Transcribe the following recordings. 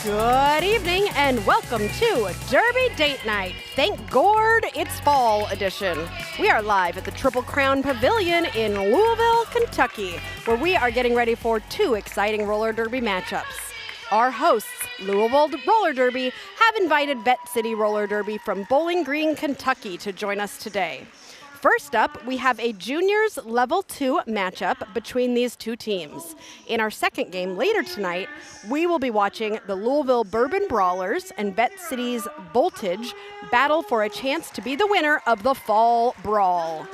Good evening and welcome to Derby Date Night. Thank Gord, it's fall edition. We are live at the Triple Crown Pavilion in Louisville, Kentucky, where we are getting ready for two exciting roller derby matchups. Our hosts, Louisville Roller Derby, have invited Vette City Roller Derby from Bowling Green, Kentucky to join us today. First up, we have a juniors level 2 matchup between these two teams. In our second game later tonight, we will be watching the Louisville Bourbon Brawlers and Vette City's Voltage battle for a chance to be the winner of the Fall Brawl.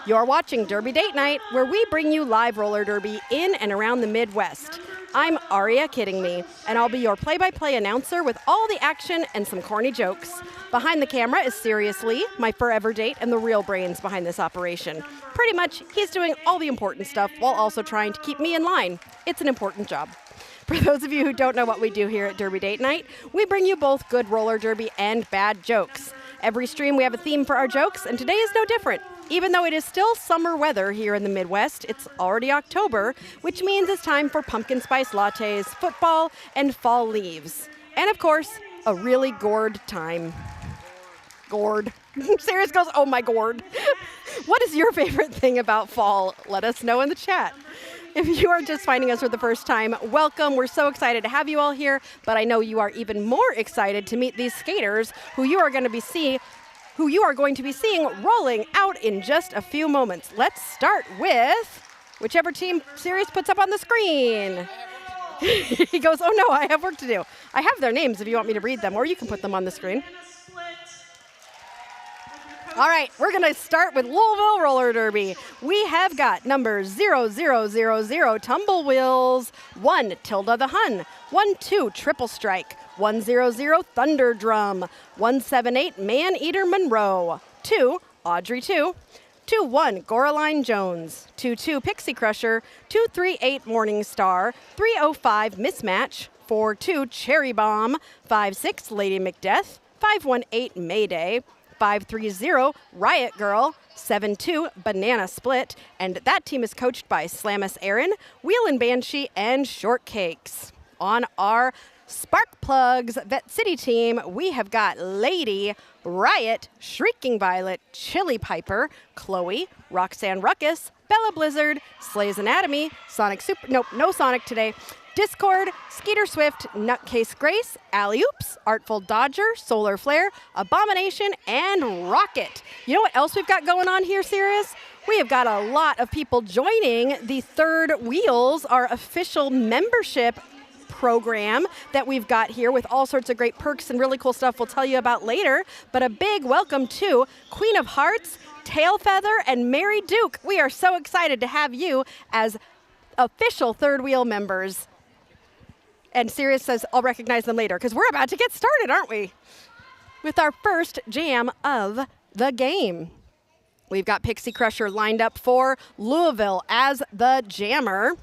You're watching Derby Date Night, where we bring you live roller derby in and around the Midwest. I'm Aria Kidding Me, and I'll be your play-by-play announcer with all the action and some corny jokes. Behind the camera is Seriously, my forever date and the real brains behind this operation. Pretty much, he's doing all the important stuff while also trying to keep me in line. It's an important job. For those of you who don't know what we do here at Derby Date Night, we bring you both good roller derby and bad jokes. Every stream we have a theme for our jokes, and today is no different. Even though it is still summer weather here in the Midwest, it's already October, which means it's time for pumpkin spice lattes, football, and fall leaves. And of course, a really gourd time. Gourd. Sirius goes, oh my gourd. What is your favorite thing about fall? Let us know in the chat. If you are just finding us for the first time, welcome. We're so excited to have you all here, but I know you are even more excited to meet these skaters who you are going to be seeing rolling out in just a few moments. Let's start with whichever team Sirius puts up on the screen. He goes, oh no, I have work to do. I have their names if you want me to read them, or you can put them on the screen. All right, we're going to start with Louisville Roller Derby. We have got number 0000 Tumble Wheels, 1 Tilda the Hun, 12 Triple Strike, 100 Thunder Drum, 178 Man Eater Monroe, 2 Audrey 2, 21 Goraline Jones, 22 Pixie Crusher, 238 Morning Star, 305 Mismatch, 42 Cherry Bomb, 56 Lady Macbeth, 518 Mayday, 530 Riot Girl, 72 Banana Split, and that team is coached by Slamus Aaron, Wheel and Banshee, and Shortcakes. On our Spark Plugs Vette City team, we have got Lady, Riot, Shrieking Violet, Chili Piper, Chloe, Roxanne Ruckus, Bella Blizzard, Slay's Anatomy, Sonic Super, nope, no Sonic today, Discord, Skeeter Swift, Nutcase Grace, Alley Oops, Artful Dodger, Solar Flare, Abomination, and Rocket. You know what else we've got going on here, Sirius? We have got a lot of people joining the Third Wheels, our official membership program that we've got here with all sorts of great perks and really cool stuff we'll tell you about later. But a big welcome to Queen of Hearts, Tailfeather, and Mary Duke. We are so excited to have you as official Third Wheel members. And Sirius says, I'll recognize them later, because we're about to get started, aren't we? With our first jam of the game. We've got Pixie Crusher lined up for Louisville as the jammer.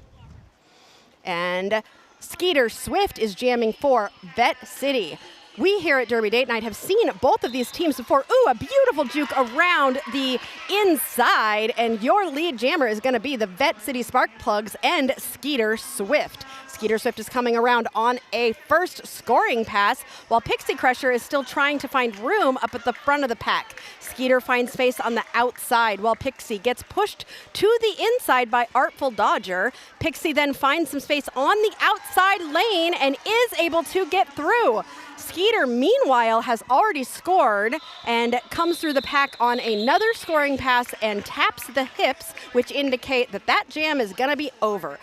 And Skeeter Swift is jamming for Vette City. We here at Derby Date Night have seen both of these teams before. Ooh, a beautiful juke around the inside. And your lead jammer is going to be the Vette City Spark Plugs and Skeeter Swift. Skeeter Swift is coming around on a first scoring pass, while Pixie Crusher is still trying to find room up at the front of the pack. Skeeter finds space on the outside, while Pixie gets pushed to the inside by Artful Dodger. Pixie then finds some space on the outside lane and is able to get through. Skeeter, meanwhile, has already scored and comes through the pack on another scoring pass and taps the hips, which indicate that that jam is going to be over.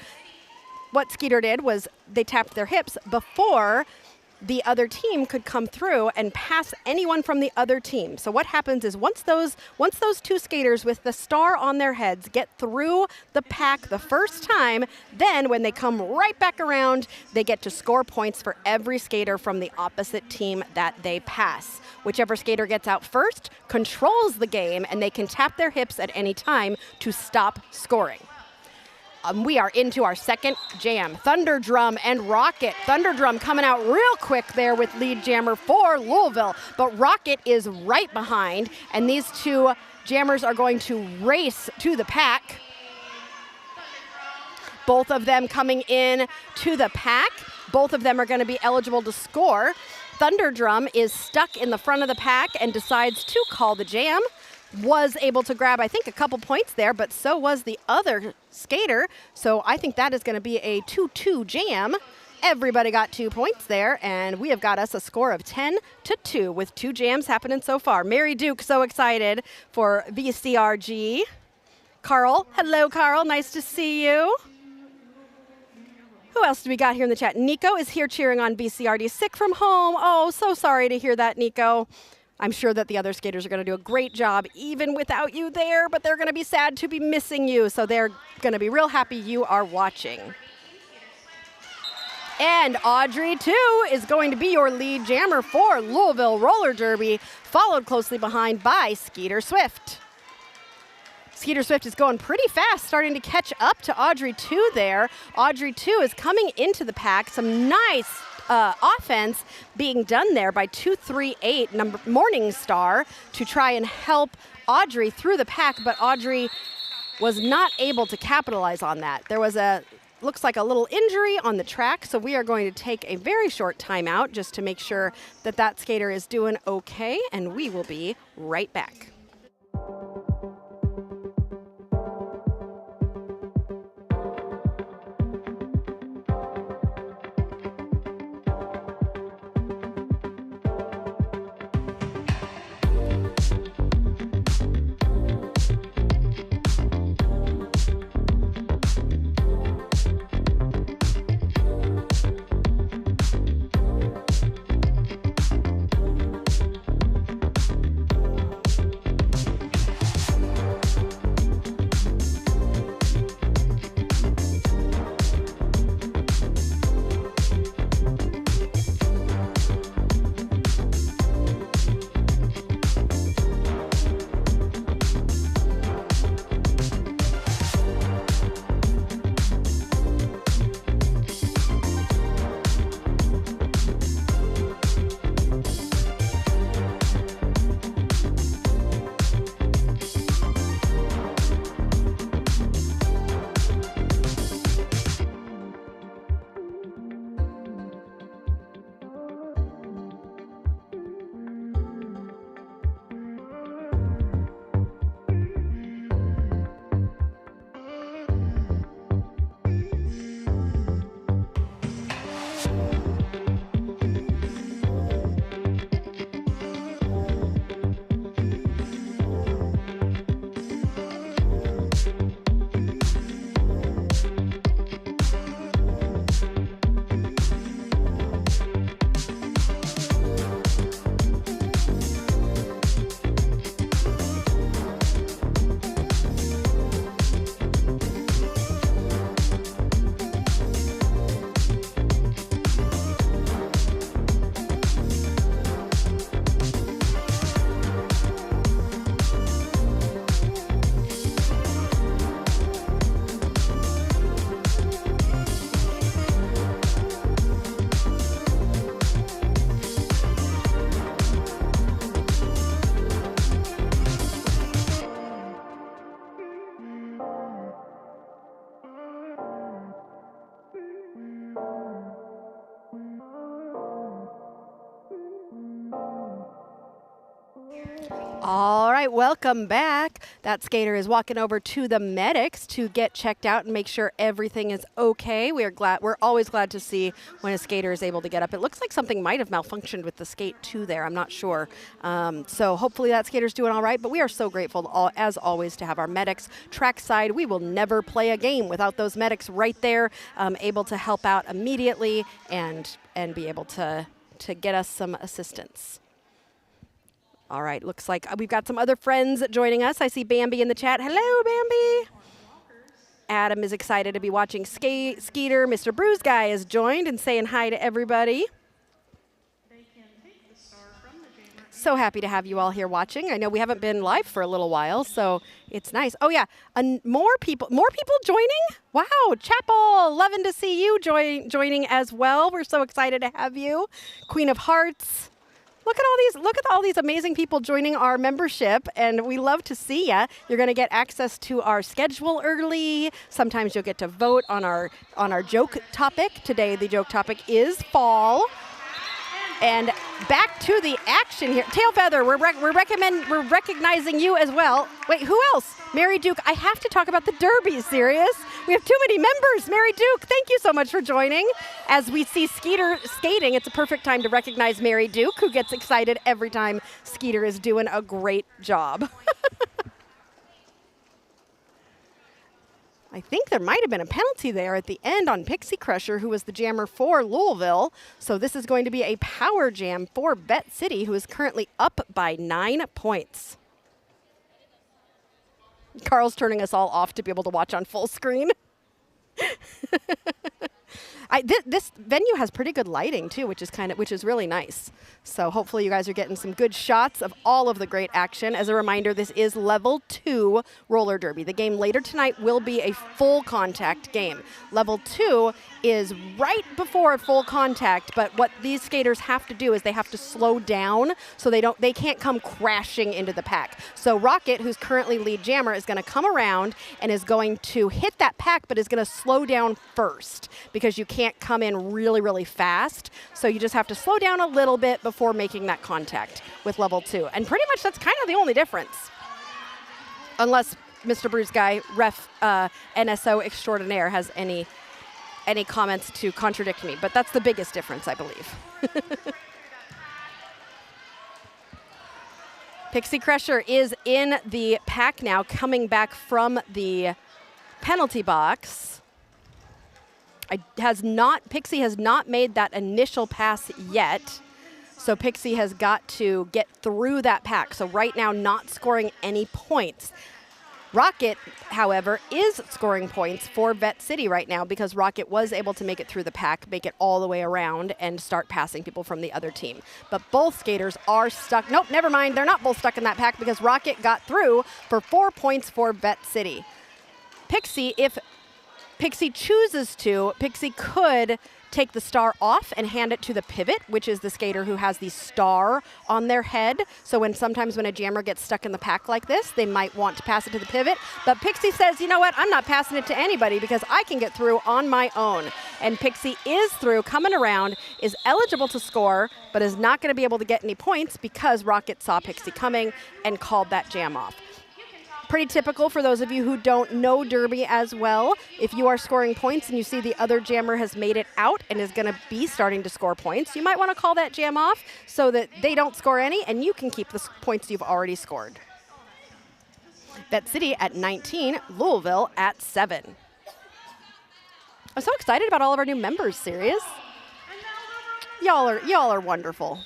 What Skeeter did was they tapped their hips before the other team could come through and pass anyone from the other team. So what happens is once those two skaters with the star on their heads get through the pack the first time, then when they come right back around, they get to score points for every skater from the opposite team that they pass. Whichever skater gets out first controls the game, and they can tap their hips at any time to stop scoring. We are into our second jam, Thunder Drum and Rocket. Thunder Drum coming out real quick there with lead jammer for Louisville, but Rocket is right behind, and these two jammers are going to race to the pack. Both of them coming in to the pack. Both of them are going to be eligible to score. Thunderdrum is stuck in the front of the pack and decides to call the jam. Was able to grab, I think, a couple points there, but so was the other skater. So I think that is going to be a 2-2 jam. Everybody got 2 points there, and we have got us a score of 10-2 with 2 jams happening so far. Mary Duke, so excited for VCRG. Carl, hello, Carl. Nice to see you. Who else do we got here in the chat? Nico is here cheering on VCRD, sick from home. Oh, so sorry to hear that, Nico. I'm sure that the other skaters are going to do a great job even without you there, but they're going to be sad to be missing you, so they're going to be real happy you are watching. And Audrey, too, is going to be your lead jammer for Louisville Roller Derby, followed closely behind by Skeeter Swift. Skeeter Swift is going pretty fast, starting to catch up to Audrey 2 there. Audrey 2 is coming into the pack. Some nice offense being done there by 238 Morningstar to try and help Audrey through the pack, but Audrey was not able to capitalize on that. There was looks like a little injury on the track, so we are going to take a very short timeout just to make sure that that skater is doing okay, and we will be right back. All right, welcome back. That skater is walking over to the medics to get checked out and make sure everything is okay. We're always glad to see when a skater is able to get up. It looks like something might have malfunctioned with the skate too there. I'm not sure. So hopefully that skater's doing all right, but we are so grateful as always to have our medics trackside. We will never play a game without those medics right there, able to help out immediately and be able to get us some assistance. All right, looks like we've got some other friends joining us. I see Bambi in the chat. Hello, Bambi. Adam is excited to be watching Skeeter. Mr. Bruise Guy is joined and saying hi to everybody. They can take the star from the jammer. So happy to have you all here watching. I know we haven't been live for a little while, so it's nice. Oh yeah, more people joining? Wow, Chapel, loving to see you joining as well. We're so excited to have you. Queen of Hearts. Look at all these amazing people joining our membership, and we love to see ya. You're going to get access to our schedule early. Sometimes you'll get to vote on our joke topic. Today the joke topic is fall. And back to the action here. Tail Feather, we're recognizing you as well. Wait, who else? Mary Duke. I have to talk about the Derby, serious. We have too many members. Mary Duke, thank you so much for joining. As we see Skeeter skating, it's a perfect time to recognize Mary Duke, who gets excited every time Skeeter is doing a great job. I think there might have been a penalty there at the end on Pixie Crusher, who was the jammer for Louisville. So this is going to be a power jam for Vette City, who is currently up by 9 points. Carl's turning us all off to be able to watch on full screen. This venue has pretty good lighting too, which is really nice. So hopefully you guys are getting some good shots of all of the great action. As a reminder, this is level 2 roller derby. The game later tonight will be a full contact game. Level 2 is right before full contact, but what these skaters have to do is they have to slow down so they can't come crashing into the pack. So Rocket, who's currently lead jammer, is going to come around and is going to hit that pack, but is going to slow down first because you can't come in really, really fast. So you just have to slow down a little bit before making that contact with level 2. And pretty much that's kind of the only difference. Unless Mr. Bruce Guy, ref NSO extraordinaire, has any comments to contradict me. But that's the biggest difference, I believe. Pixie Crusher is in the pack now, coming back from the penalty box. Pixie has not made that initial pass yet, so Pixie has got to get through that pack. So right now, not scoring any points. Rocket, however, is scoring points for Vette City right now because Rocket was able to make it through the pack, make it all the way around, and start passing people from the other team. But both skaters are stuck. Nope, never mind. They're not both stuck in that pack because Rocket got through for 4 points for Vette City. Pixie, if Pixie chooses to, Pixie could take the star off and hand it to the pivot, which is the skater who has the star on their head. So sometimes when a jammer gets stuck in the pack like this, they might want to pass it to the pivot. But Pixie says, you know what, I'm not passing it to anybody because I can get through on my own. And Pixie is through, coming around, is eligible to score, but is not going to be able to get any points because Rocket saw Pixie coming and called that jam off. Pretty typical for those of you who don't know Derby as well. If you are scoring points and you see the other jammer has made it out and is going to be starting to score points, you might want to call that jam off so that they don't score any and you can keep the points you've already scored. Vette City at 19, Louisville at 7. I'm so excited about all of our new members, serious. Y'all are wonderful.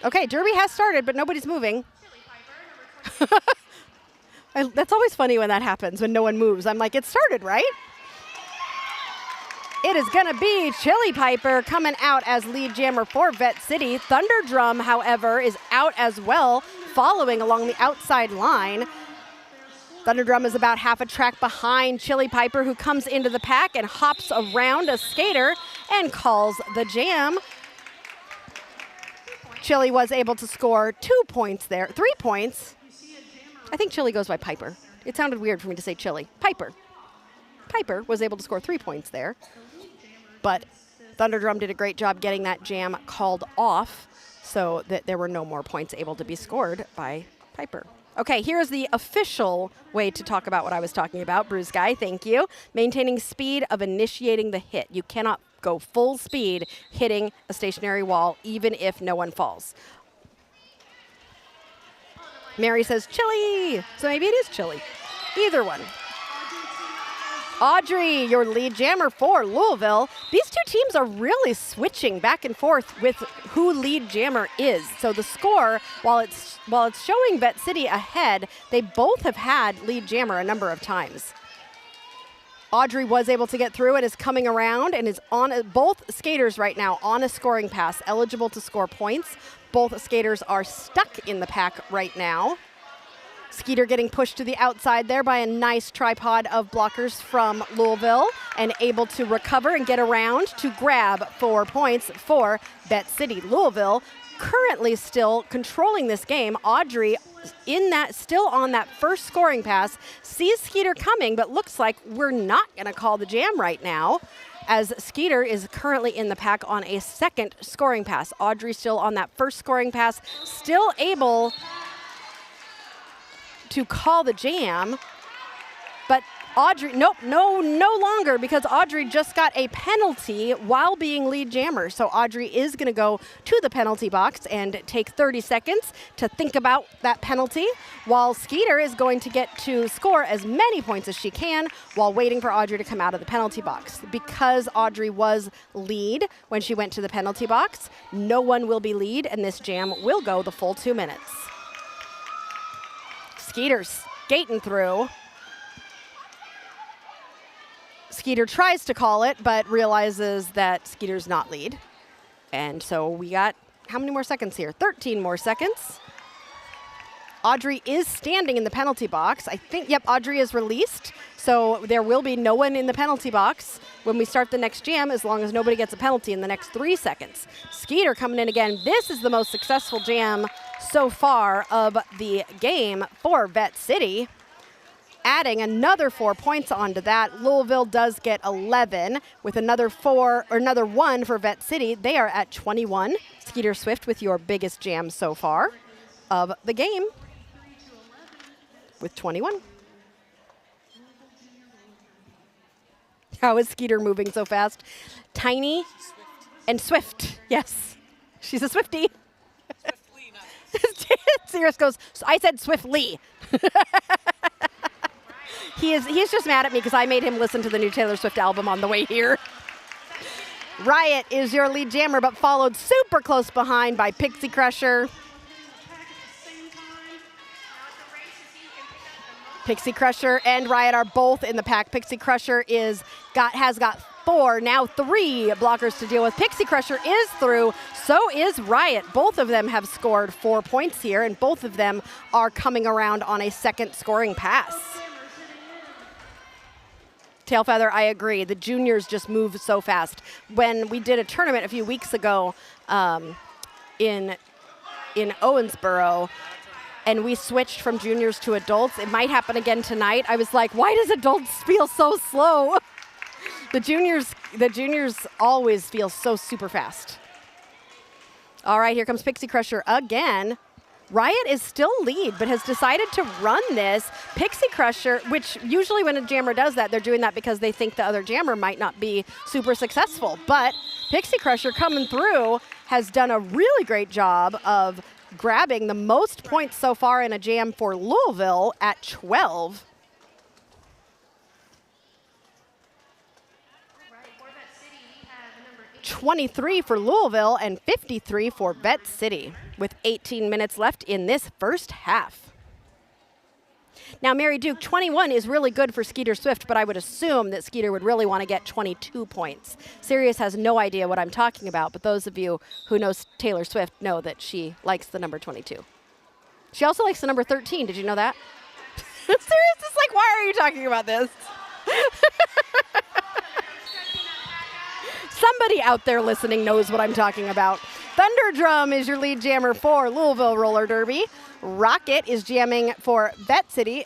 Okay, Derby has started, but nobody's moving. That's always funny when that happens, when no one moves. I'm like, it started, right? It is going to be Chili Piper coming out as lead jammer for Vette City. Thunder Drum, however, is out as well, following along the outside line. Thunder Drum is about half a track behind Chili Piper, who comes into the pack and hops around a skater and calls the jam. Chili was able to score 2 points there, 3 points. I think Chili goes by Piper. It sounded weird for me to say Chili. Piper. Piper was able to score 3 points there. But Thunderdrum did a great job getting that jam called off so that there were no more points able to be scored by Piper. Okay, here's the official way to talk about what I was talking about. Bruce Guy, thank you. Maintaining speed of initiating the hit. You cannot go full speed hitting a stationary wall even if no one falls. Mary says Chili, so maybe it is Chili. Either one. Audrey, your lead jammer for Louisville. These two teams are really switching back and forth with who lead jammer is. So the score, while it's showing Vette City ahead, they both have had lead jammer a number of times. Audrey was able to get through and is coming around and is on both skaters right now on a scoring pass, eligible to score points. Both skaters are stuck in the pack right now. Skeeter getting pushed to the outside there by a nice tripod of blockers from Louisville and able to recover and get around to grab 4 points for Vette City. Louisville currently still controlling this game. Audrey still on that first scoring pass, sees Skeeter coming, but looks like we're not going to call the jam right now, as Skeeter is currently in the pack on a second scoring pass. Audrey still on that first scoring pass, still able to call the jam, but Audrey, no longer, because Audrey just got a penalty while being lead jammer. So Audrey is going to go to the penalty box and take 30 seconds to think about that penalty, while Skeeter is going to get to score as many points as she can while waiting for Audrey to come out of the penalty box. Because Audrey was lead when she went to the penalty box, no one will be lead, and this jam will go the full 2 minutes. Skeeter skating through. Skeeter tries to call it, but realizes that Skeeter's not lead. And so we got, how many more seconds here? 13 more seconds. Audrey is standing in the penalty box. I think, yep, Audrey is released. So there will be no one in the penalty box when we start the next jam, as long as nobody gets a penalty in the next 3 seconds. Skeeter coming in again. This is the most successful jam so far of the game for Vette City. Adding another 4 points onto that. Louisville does get 11 with another 1 for Vette City. They are at 21. Skeeter Swift with your biggest jam so far of the game with 21. How is Skeeter moving so fast? Tiny and swift. Yes, she's a Swiftie. Sirius goes, so I said swiftly. He's just mad at me because I made him listen to the new Taylor Swift album on the way here. Riot is your lead jammer, but followed super close behind by Pixie Crusher. Pixie Crusher and Riot are both in the pack. Pixie Crusher has got 4, now 3 blockers to deal with. Pixie Crusher is through, so is Riot. Both of them have scored 4 points here, and both of them are coming around on a second scoring pass. Tailfeather, I agree. The juniors just move so fast. When we did a tournament a few weeks ago in Owensboro, and we switched from juniors to adults, it might happen again tonight. I was like, why does adults feel so slow? The juniors always feel so super fast. All right, here comes Pixie Crusher again. Riot is still lead, but has decided to run this. Pixie Crusher, which usually when a jammer does that, they're doing that because they think the other jammer might not be super successful. But Pixie Crusher coming through has done a really great job of grabbing the most points so far in a jam for Louisville at 12. 23 for Louisville and 53 for Vette City with 18 minutes left in this first half. Now, Mary Duke, 21 is really good for Skeeter Swift, but I would assume that Skeeter would really want to get 22 points. Sirius has no idea what I'm talking about, but those of you who know Taylor Swift know that she likes the number 22. She also likes the number 13. Did you know that? Sirius is like, why are you talking about this? Somebody out there listening knows what I'm talking about. Thunderdrum is your lead jammer for Louisville Roller Derby. Rocket is jamming for Vette City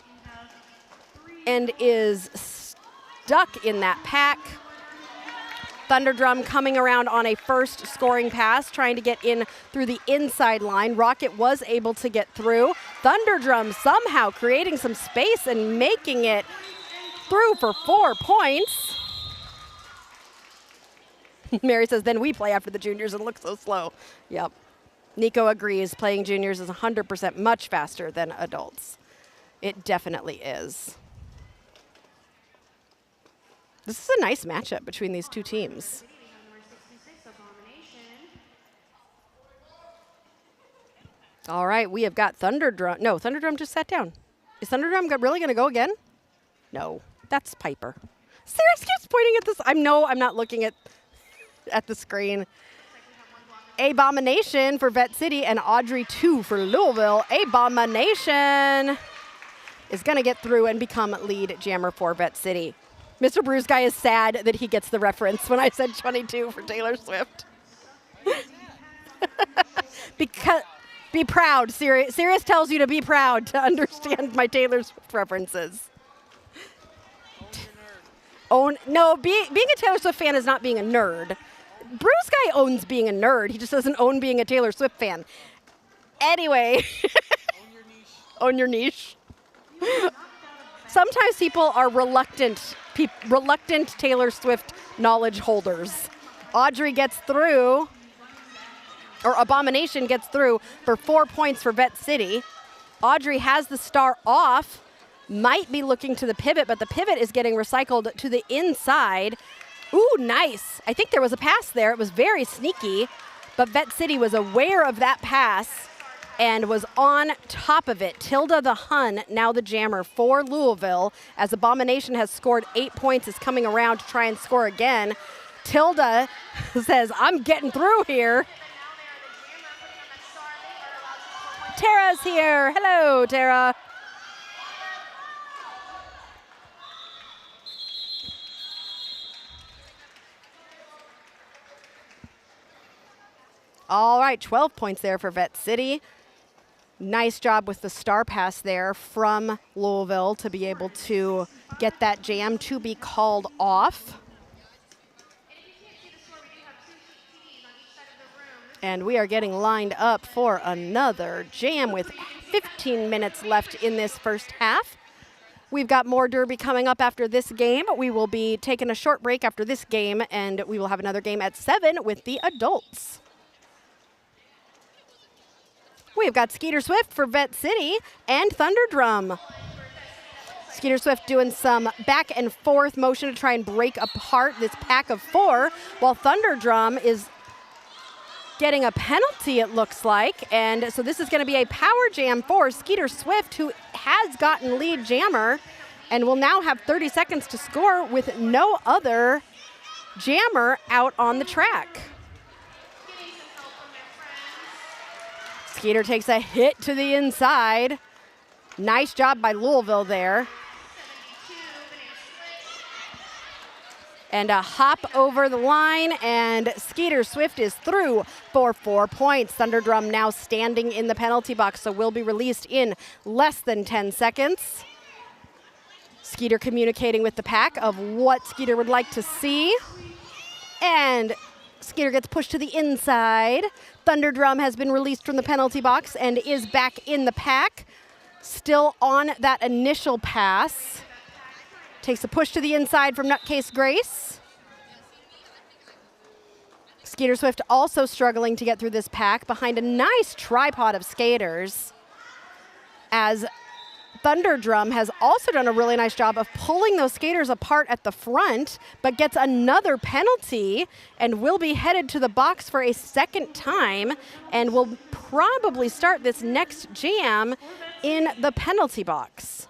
and is stuck in that pack. Thunderdrum coming around on a first scoring pass, trying to get in through the inside line. Rocket was able to get through. Thunderdrum somehow creating some space and making it through for 4 points. Mary says, then we play after the juniors and look so slow. Yep. Nico agrees. Playing juniors is 100% much faster than adults. It definitely is. This is a nice matchup between these two teams. All right, we have got Thunderdrum. No, Thunderdrum just sat down. Is Thunderdrum really going to go again? No, that's Piper. Sarah keeps pointing at this. I'm not looking at the screen. Abomination for Vette City and Audrey 2 for Louisville. Abomination is going to get through and become lead jammer for Vette City. Mr. Bruce Guy is sad that he gets the reference when I said 22 for Taylor Swift. Because be proud. Sirius tells you to be proud to understand my Taylor Swift references. No, being a Taylor Swift fan is not being a nerd. Bruce Guy owns being a nerd. He just doesn't own being a Taylor Swift fan. Anyway. Own your niche. Sometimes people are reluctant Taylor Swift knowledge holders. Audrey gets through, or Abomination gets through for 4 points for Vette City. Audrey has the star off, might be looking to the pivot, but the pivot is getting recycled to the inside. Ooh, nice. I think there was a pass there. It was very sneaky, but Vette City was aware of that pass and was on top of it. Tilda the Hun, now the jammer for Louisville, as Abomination has scored 8 points, is coming around to try and score again. Tilda says, I'm getting through here. Tara's here. Hello, Tara. All right, 12 points there for Vette City. Nice job with the star pass there from Louisville to be able to get that jam to be called off. And we are getting lined up for another jam with 15 minutes left in this first half. We've got more Derby coming up after this game. We will be taking a short break after this game, and we will have another game at 7 with the adults. We've got Skeeter Swift for Vette City and Thunderdrum. Skeeter Swift doing some back and forth motion to try and break apart this pack of 4, while Thunderdrum is getting a penalty, it looks like. And so this is going to be a power jam for Skeeter Swift, who has gotten lead jammer and will now have 30 seconds to score with no other jammer out on the track. Skeeter takes a hit to the inside. Nice job by Louisville there. And a hop over the line, and Skeeter Swift is through for 4 points. Thunderdrum now standing in the penalty box, so will be released in less than 10 seconds. Skeeter communicating with the pack of what Skeeter would like to see. And Skeeter gets pushed to the inside. Thunderdrum has been released from the penalty box and is back in the pack. Still on that initial pass. Takes a push to the inside from Nutcase Grace. Skeeter Swift also struggling to get through this pack behind a nice tripod of skaters, as Thunderdrum has also done a really nice job of pulling those skaters apart at the front, but gets another penalty and will be headed to the box for a second time and will probably start this next jam in the penalty box.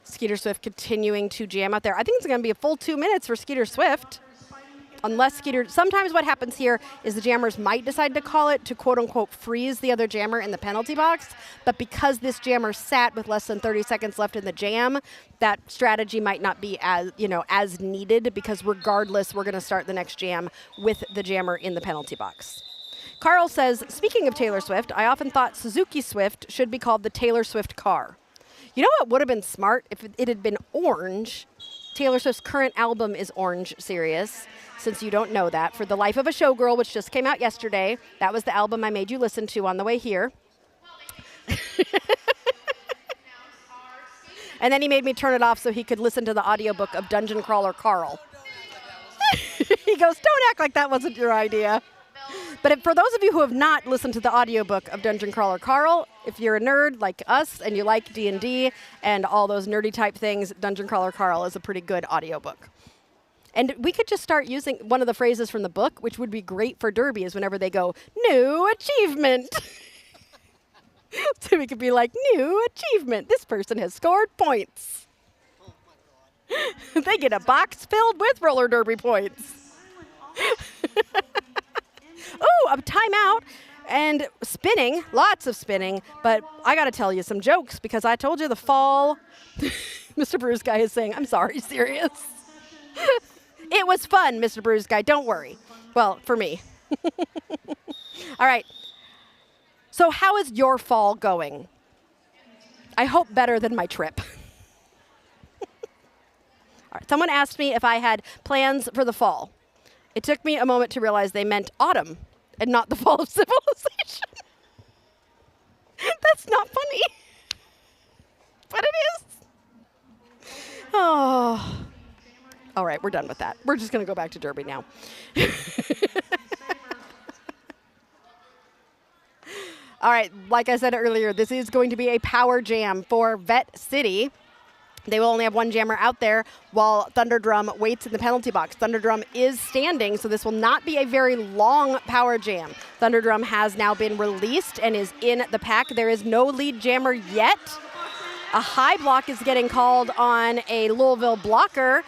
Skeeter Swift continuing to jam out there. I think it's going to be a full 2 minutes for Skeeter Swift. Unless Skeeter, sometimes what happens here is the jammers might decide to call it to quote unquote freeze the other jammer in the penalty box, but because this jammer sat with less than 30 seconds left in the jam, that strategy might not be as needed, because regardless, we're going to start the next jam with the jammer in the penalty box. Carl says, speaking of Taylor Swift, I often thought Suzuki Swift should be called the Taylor Swift car. You know what would have been smart if it had been orange? Taylor Swift's current album is Orange, Sirius, since you don't know that. For the Life of a Showgirl, which just came out yesterday, that was the album I made you listen to on the way here. And then he made me turn it off so he could listen to the audiobook of Dungeon Crawler Carl. He goes, don't act like that wasn't your idea. But for those of you who have not listened to the audiobook of Dungeon Crawler Carl, if you're a nerd like us and you like D&D and all those nerdy type things, Dungeon Crawler Carl is a pretty good audiobook. And we could just start using one of the phrases from the book, which would be great for Derby, is whenever they go, new achievement. So we could be like, new achievement. This person has scored points. They get a box filled with roller derby points. Oh, a timeout. And spinning, lots of spinning, but I got to tell you some jokes because I told you the fall. Mr. Bruce Guy is saying, I'm sorry, serious. It was fun, Mr. Bruce Guy, don't worry. Well, for me. All right. So how is your fall going? I hope better than my trip. All right. Someone asked me if I had plans for the fall. It took me a moment to realize they meant autumn and not the fall of civilization. That's not funny. But it is. Oh. All right, we're done with that. We're just going to go back to Derby now. All right, like I said earlier, this is going to be a power jam for Vette City. They will only have one jammer out there while Thunderdrum waits in the penalty box. Thunderdrum is standing, so this will not be a very long power jam. Thunderdrum has now been released and is in the pack. There is no lead jammer yet. A high block is getting called on a Louisville blocker.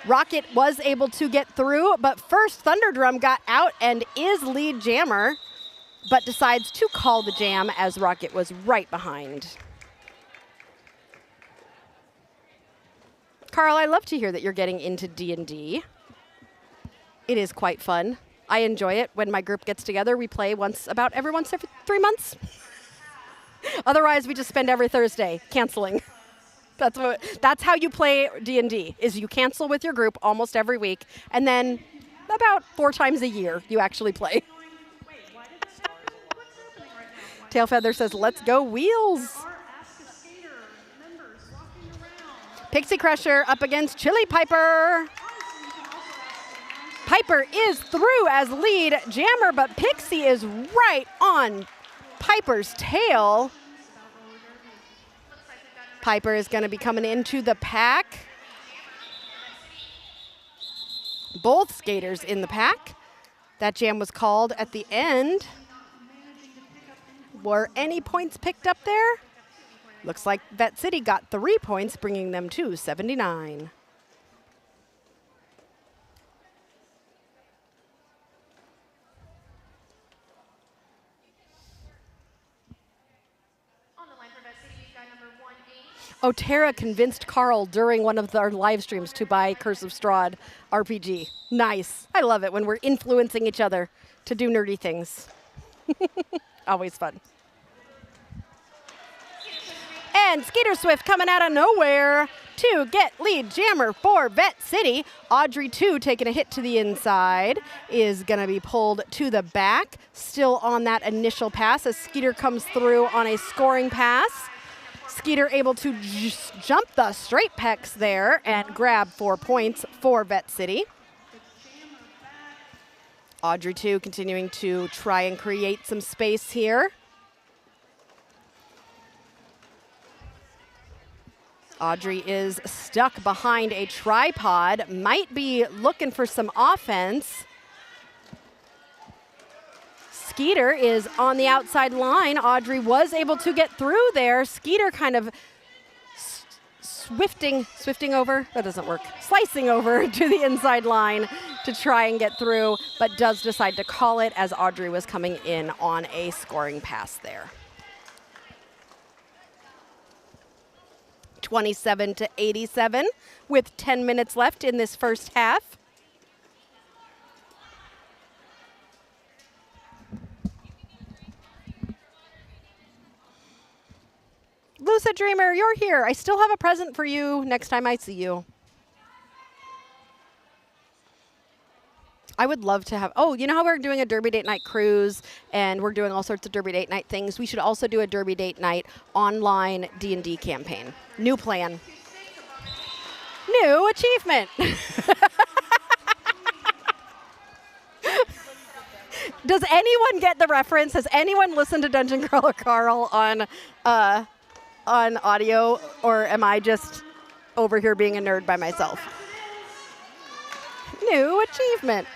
Rocket was able to get through, but first Thunderdrum got out and is lead jammer, but decides to call the jam as Rocket was right behind. Carl, I love to hear that you're getting into D&D. It is quite fun. I enjoy it. When my group gets together, we play about every 3 months. Otherwise, we just spend every Thursday canceling. That's how you play D&D, is you cancel with your group almost every week, and then about 4 times a year you actually play. Tailfeather says, let's go wheels. Pixie Crusher up against Chili Piper. Piper is through as lead jammer, but Pixie is right on Piper's tail. Piper is going to be coming into the pack. Both skaters in the pack. That jam was called at the end. Were any points picked up there? Looks like Vette City got 3 points, bringing them to 79. On the line for Vette City, we've got number 1-8. Oh, Tara convinced Carl during one of our live streams to buy Curse of Strahd RPG. Nice. I love it when we're influencing each other to do nerdy things. Always fun. And Skeeter Swift coming out of nowhere to get lead jammer for Vette City. Audrey, too, taking a hit to the inside, is going to be pulled to the back. Still on that initial pass as Skeeter comes through on a scoring pass. Skeeter able to jump the straight pecs there and grab 4 points for Vette City. Audrey, too, continuing to try and create some space here. Audrey is stuck behind a tripod, might be looking for some offense. Skeeter is on the outside line. Audrey was able to get through there. Skeeter kind of swifting over, that doesn't work, slicing over to the inside line to try and get through, but does decide to call it as Audrey was coming in on a scoring pass there. 27-87 with 10 minutes left in this first half. Lucid Dreamer, you're here. I still have a present for you next time I see you. I would love to have, oh, you know how we're doing a Derby Date Night cruise and we're doing all sorts of Derby Date Night things? We should also do a Derby Date Night online D&D campaign. New plan. New achievement. Does anyone get the reference? Has anyone listened to Dungeon Crawler Carl on audio, or am I just over here being a nerd by myself? New achievement.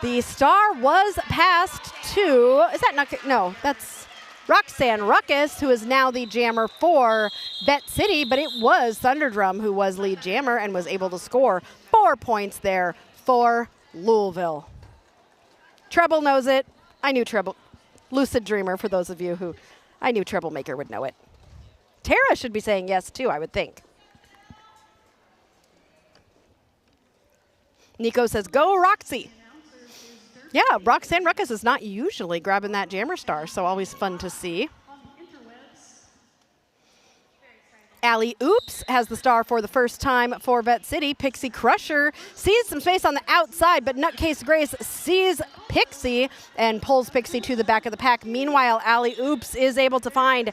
The star was passed to, is that not, no, that's Roxanne Ruckus, who is now the jammer for Vette City, but it was Thunderdrum who was lead jammer and was able to score 4 points there for Louisville. Treble knows it. I knew Treble. Lucid Dreamer, for those of you who, I knew Troublemaker would know it. Tara should be saying yes, too, I would think. Nico says, go Roxy. Yeah, Roxanne Ruckus is not usually grabbing that Jammer Star, so always fun to see. Allie Oops has the star for the first time for Vette City. Pixie Crusher sees some space on the outside, but Nutcase Grace sees Pixie and pulls Pixie to the back of the pack. Meanwhile, Allie Oops is able to find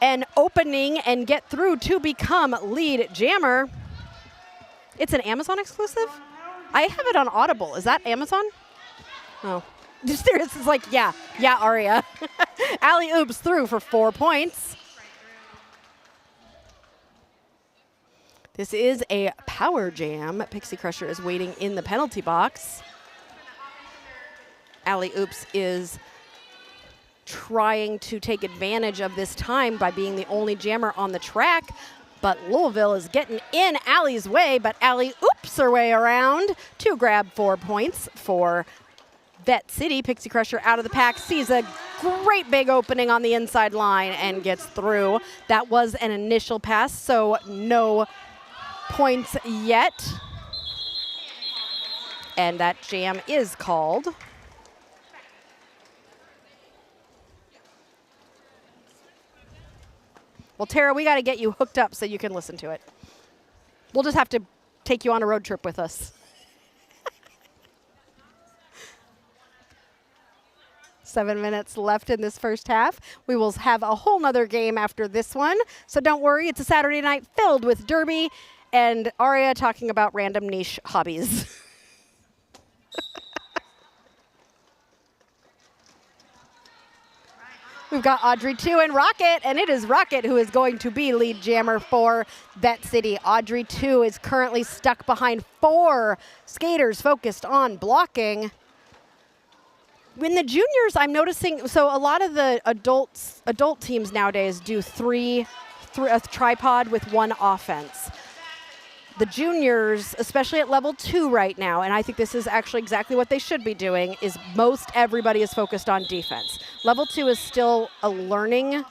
an opening and get through to become lead jammer. It's an Amazon exclusive? I have it on Audible. Is that Amazon? Oh. It's like, yeah, Aria. Allie Oops through for 4 points. This is a power jam. Pixie Crusher is waiting in the penalty box. Allie Oops is trying to take advantage of this time by being the only jammer on the track, but Louisville is getting in Allie's way, but Allie Oops her way around to grab 4 points for Vette City. Pixie Crusher out of the pack, sees a great big opening on the inside line and gets through. That was an initial pass, so no points yet. And that jam is called. Well, Tara, we got to get you hooked up so you can listen to it. We'll just have to take you on a road trip with us. 7 minutes left in this first half. We will have a whole nother game after this one. So don't worry, it's a Saturday night filled with Derby and Aria talking about random niche hobbies. We've got Audrey 2 and Rocket, and it is Rocket who is going to be lead jammer for Vette City. Audrey 2 is currently stuck behind 4 skaters focused on blocking. In the juniors, I'm noticing, so a lot of the adult teams nowadays do a tripod with 1 offense. The juniors, especially at level 2 right now, and I think this is actually exactly what they should be doing, is most everybody is focused on defense. Level 2 is still a learning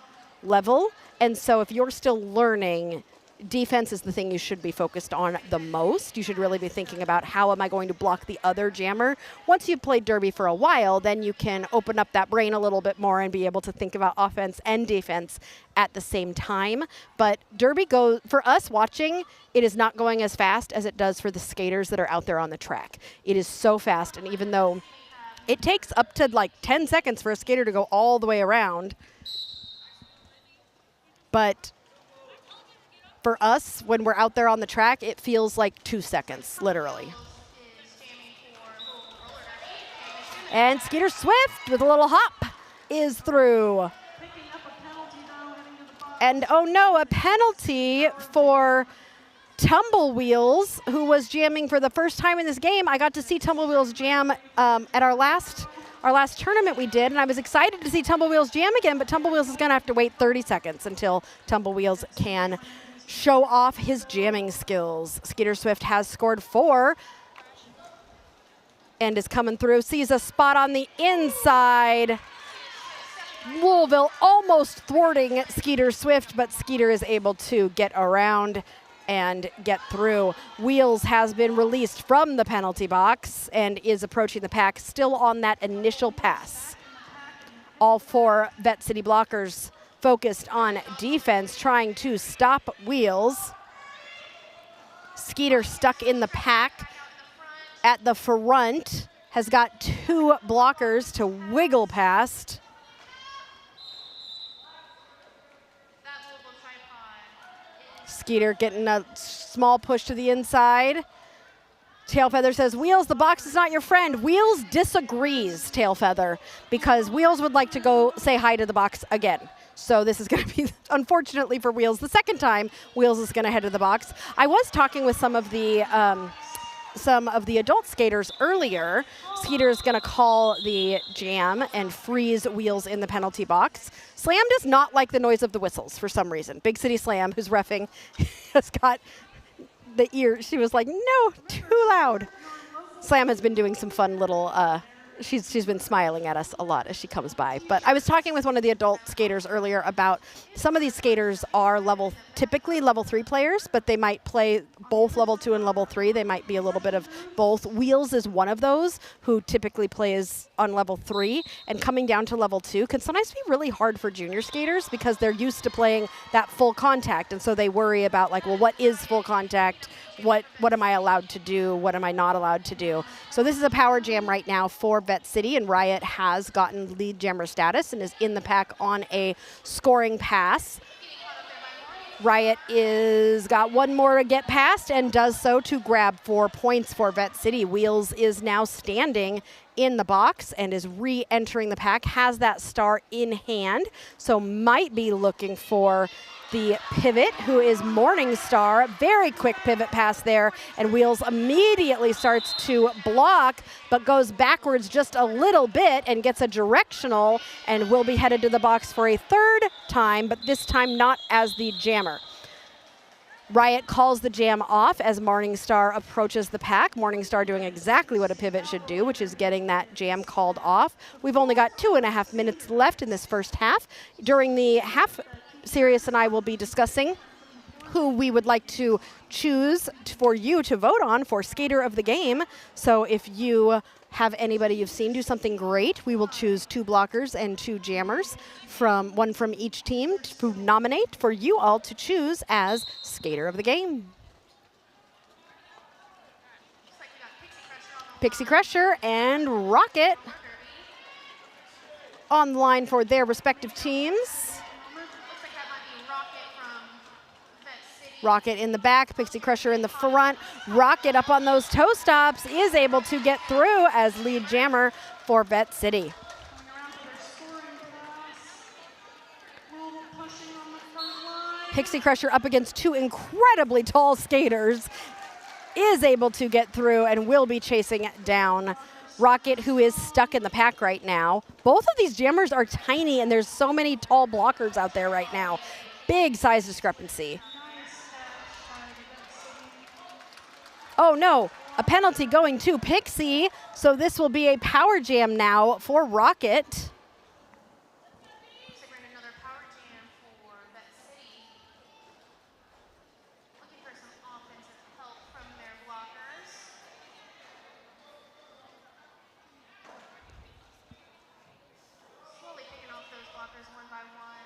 level, and so if you're still learning, defense is the thing you should be focused on the most. You should really be thinking about how am I going to block the other jammer. Once you've played Derby for a while, then you can open up that brain a little bit more and be able to think about offense and defense at the same time. But Derby goes, for us watching, it is not going as fast as it does for the skaters that are out there on the track. It is so fast, and even though it takes up to like 10 seconds for a skater to go all the way around, but for us, when we're out there on the track, it feels like 2 seconds, literally. And Skeeter Swift with a little hop is through. And oh no, a penalty for Tumblewheels, who was jamming for the first time in this game. I got to see Tumblewheels jam at our last tournament we did, and I was excited to see Tumblewheels jam again, but Tumblewheels is gonna have to wait 30 seconds until Tumblewheels can show off his jamming skills. Skeeter Swift has scored 4 and is coming through, sees a spot on the inside. Louisville almost thwarting Skeeter Swift, but Skeeter is able to get around and get through. Wheels has been released from the penalty box and is approaching the pack, still on that initial pass. All 4 Vette City blockers focused on defense, trying to stop Wheels. Skeeter stuck in the pack at the front, has got 2 blockers to wiggle past. Skeeter getting a small push to the inside. Tailfeather says, Wheels, the box is not your friend. Wheels disagrees, Tailfeather, because Wheels would like to go say hi to the box again. So this is going to be, unfortunately for Wheels, the second time Wheels is going to head to the box. I was talking with some of the adult skaters earlier. Skeeter is going to call the jam and freeze Wheels in the penalty box. Slam does not like the noise of the whistles for some reason. Big City Slam, who's reffing, has got the ear. She was like, no, too loud. Slam has been doing some fun little She's been smiling at us a lot as she comes by. But I was talking with one of the adult skaters earlier about some of these skaters are typically level 3 players, but they might play both level 2 and level 3. They might be a little bit of both. Wheels is one of those who typically plays on level 3, and coming down to level 2 can sometimes be really hard for junior skaters because they're used to playing that full contact, and so they worry about like, well, what is full contact? What am I allowed to do? What am I not allowed to do? So this is a power jam right now for Vette City, and Riot has gotten lead jammer status and is in the pack on a scoring pass. Riot is got one more to get past and does so to grab 4 points for Vette City. Wheels is now standing in the box and is re-entering the pack, has that star in hand, so might be looking for the pivot, who is Morningstar. Very quick pivot pass there, and Wheels immediately starts to block, but goes backwards just a little bit and gets a directional and will be headed to the box for a 3rd time, but this time not as the jammer. Riot calls the jam off as Morningstar approaches the pack. Morningstar doing exactly what a pivot should do, which is getting that jam called off. We've only got 2.5 minutes left in this first half. During the half, Sirius and I will be discussing who we would like to choose for you to vote on for Skater of the Game. So if you have anybody you've seen do something great, we will choose 2 blockers and 2 jammers, one from each team, to nominate for you all to choose as Skater of the Game. Pixie Crusher and Rocket on the line for their respective teams. Rocket in the back, Pixie Crusher in the front. Rocket up on those toe stops is able to get through as lead jammer for Vette City. Pixie Crusher up against 2 incredibly tall skaters is able to get through and will be chasing down Rocket, who is stuck in the pack right now. Both of these jammers are tiny, and there's so many tall blockers out there right now. Big size discrepancy. Oh no, a penalty going to Pixie, so this will be a power jam now for Rocket. Another power jam for Vette City. Looking for some offensive help from their blockers. Slowly picking off those blockers one by one.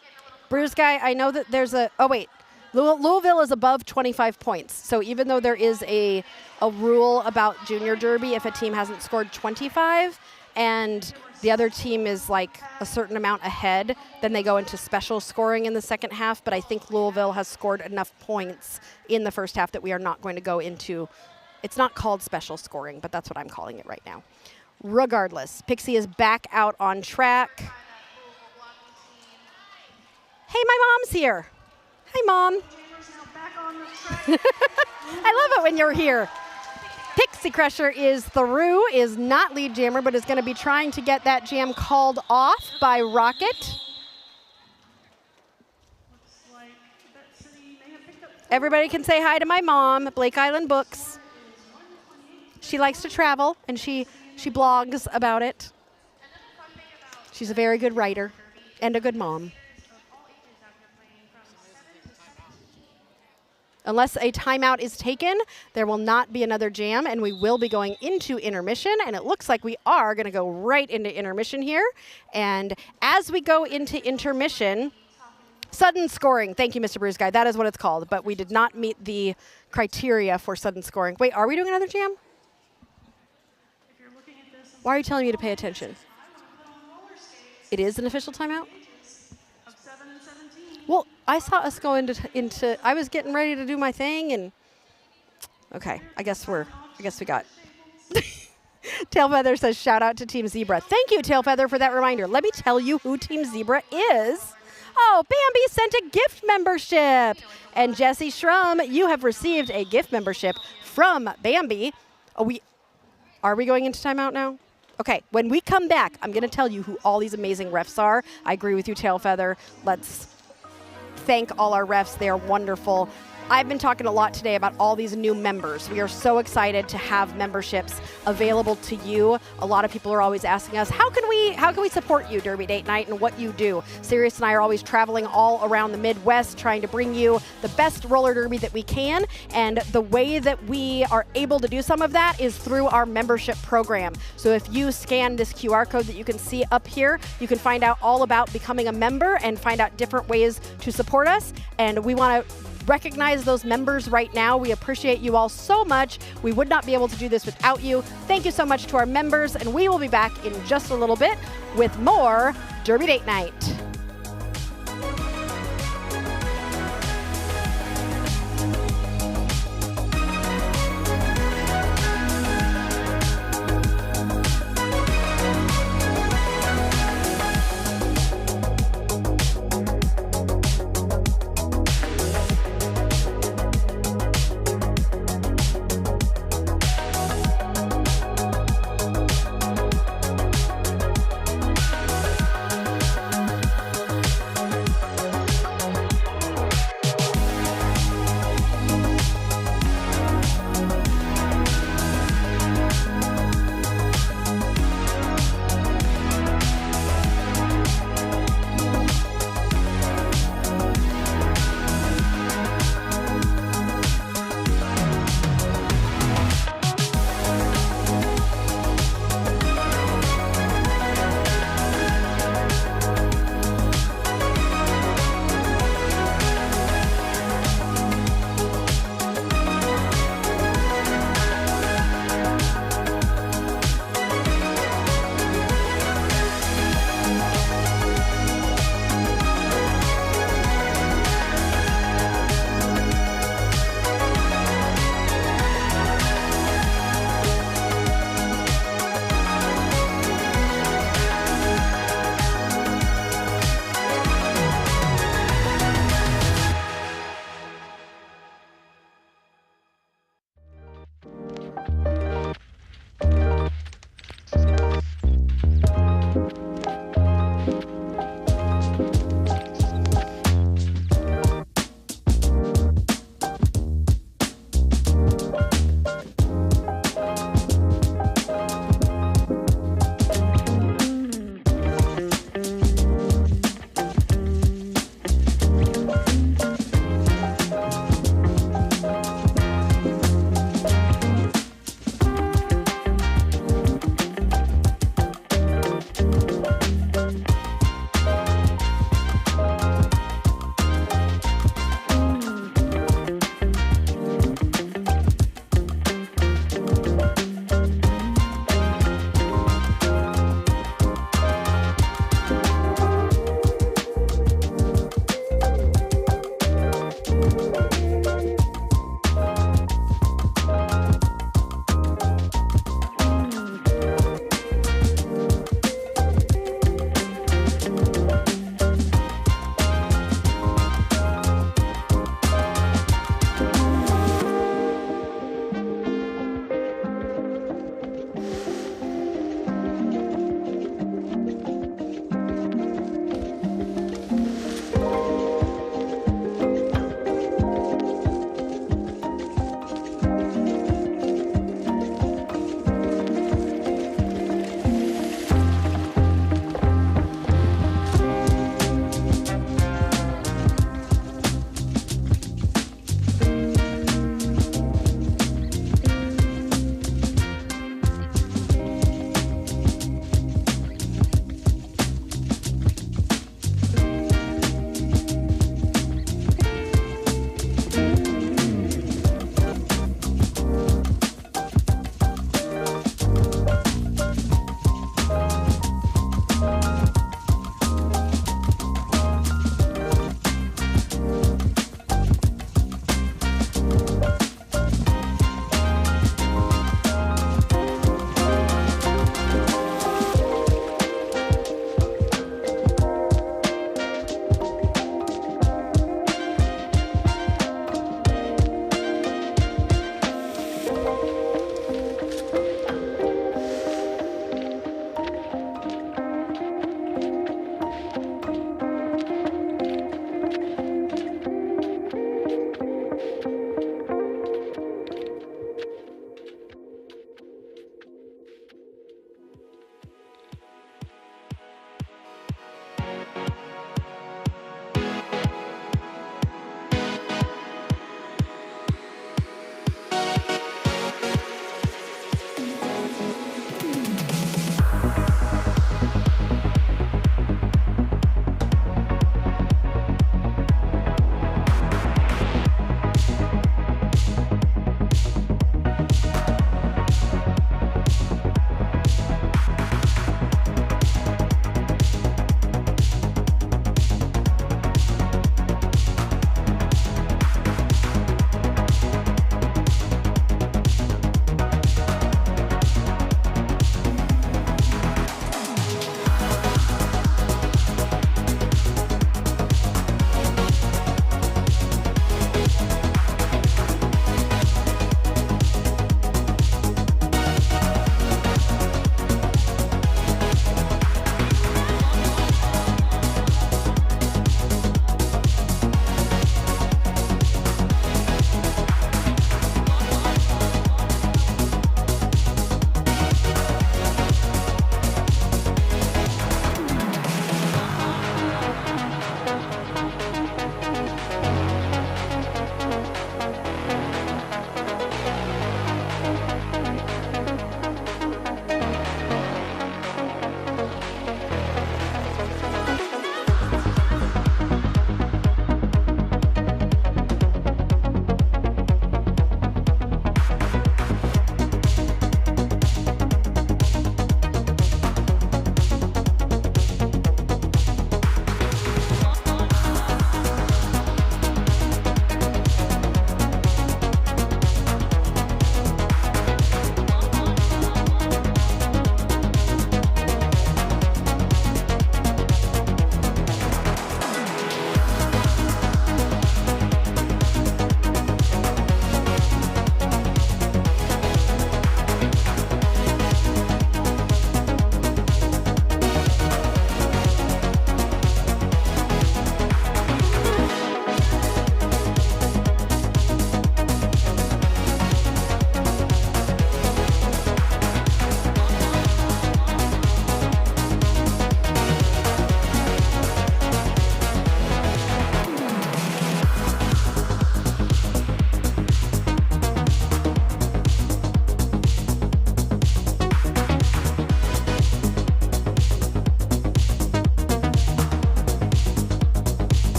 Getting a little Bruce Guy, I know that there's a, oh wait. Louisville is above 25 points. So even though there is a rule about junior derby, if a team hasn't scored 25 and the other team is like a certain amount ahead, then they go into special scoring in the second half. But I think Louisville has scored enough points in the first half that we are not going to go into, it's not called special scoring, but that's what I'm calling it right now. Regardless, Pixie is back out on track. Hey, my mom's here. Hi, Mom. I love it when you're here. Pixie Crusher is through, is not lead jammer, but is going to be trying to get that jam called off by Rocket. Everybody can say hi to my mom, Blake Island Books. She likes to travel, and she blogs about it. She's a very good writer and a good mom. Unless a timeout is taken, there will not be another jam, and we will be going into intermission, and it looks like we are going to go right into intermission here. And as we go into intermission, sudden scoring. Thank you, Mr. Bruce Guy. That is what it's called, but we did not meet the criteria for sudden scoring. Wait, are we doing another jam? Why are you telling me to pay attention? It is an official timeout? Well, I saw us go into I was getting ready to do my thing, and okay, I guess we got. Tailfeather says, shout out to Team Zebra. Thank you, Tailfeather, for that reminder. Let me tell you who Team Zebra is. Oh, Bambi sent a gift membership. And Jesse Schrum, you have received a gift membership from Bambi. Are we going into timeout now? Okay, when we come back, I'm going to tell you who all these amazing refs are. I agree with you, Tailfeather. Let's thank all our refs. They are wonderful. I've been talking a lot today about all these new members. We are so excited to have memberships available to you. A lot of people are always asking us, how can we support you, Derby Date Night, and what you do? Sirius and I are always traveling all around the Midwest trying to bring you the best roller derby that we can, and the way that we are able to do some of that is through our membership program. So if you scan this QR code that you can see up here, you can find out all about becoming a member and find out different ways to support us. And we want to recognize those members right now. We appreciate you all so much. We would not be able to do this without you. Thank you so much to our members, and we will be back in just a little bit with more Derby Date Night.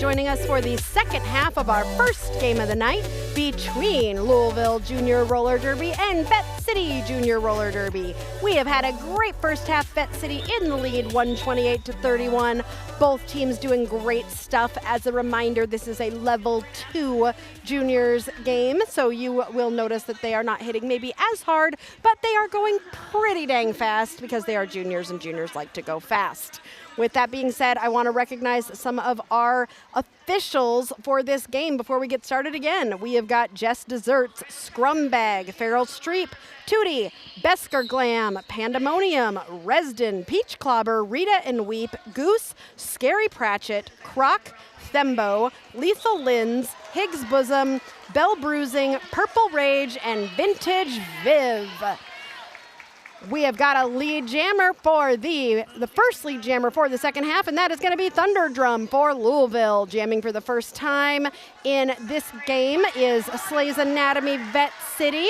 joining us for the second half of our first game of the night between Louisville Junior Roller Derby and Vette City Junior Roller Derby. We have had a great first half. Vette City in the lead, 128-31. Both teams doing great stuff. As a reminder, this is a level 2 juniors game, so you will notice that they are not hitting maybe as hard, but they are going pretty dang fast because they are juniors and juniors like to go fast. With that being said, I want to recognize some of our officials for this game before we get started again. We have got Jess Desserts, Scrum Bag, Farrell Streep, Tootie, Besker Glam, Pandemonium, Resden, Peach Clobber, Rita and Weep, Goose, Scary Pratchett, Croc, Thembo, Lethal Lins, Higgs Bosom, Bell Bruising, Purple Rage, and Vintage Viv. We have got a lead jammer for the first lead jammer for the second half, and that is going to be Thunder Drum for Louisville. Jamming for the first time in this game is Slay's Anatomy Vette City,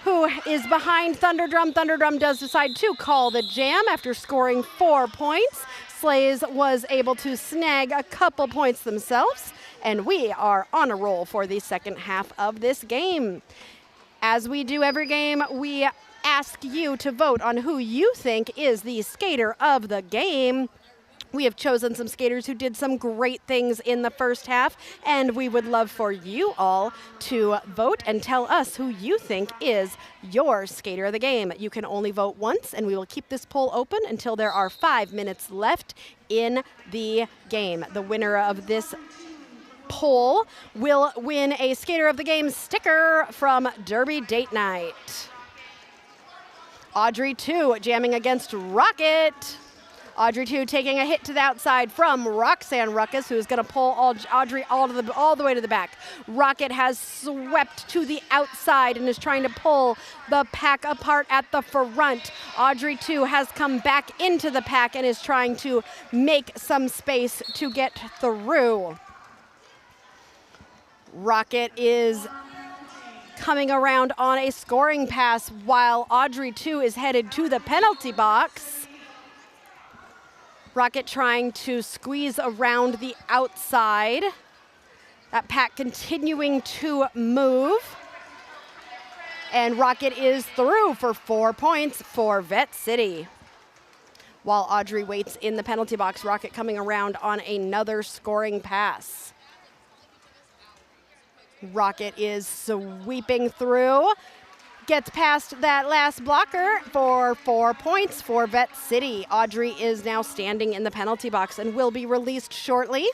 who is behind Thunder Drum. Thunder Drum does decide to call the jam after scoring 4 points. Slays was able to snag a couple points themselves, and we are on a roll for the second half of this game. As we do every game, we ask you to vote on who you think is the skater of the game. We have chosen some skaters who did some great things in the first half, and we would love for you all to vote and tell us who you think is your skater of the game. You can only vote once, and we will keep this poll open until there are 5 minutes left in the game. The winner of this poll will win a skater of the game sticker from Derby Date Night. Audrey 2 jamming against Rocket. Audrey 2 taking a hit to the outside from Roxanne Ruckus, who's going to pull Audrey all the way to the back. Rocket has swept to the outside and is trying to pull the pack apart at the front. Audrey 2 has come back into the pack and is trying to make some space to get through. Rocket is coming around on a scoring pass while Audrey 2 is headed to the penalty box. Rocket trying to squeeze around the outside. That pack continuing to move. And Rocket is through for 4 points for Vette City. While Audrey waits in the penalty box, Rocket coming around on another scoring pass. Rocket is sweeping through, gets past that last blocker for 4 points for Vette City. Audrey is now standing in the penalty box and will be released shortly.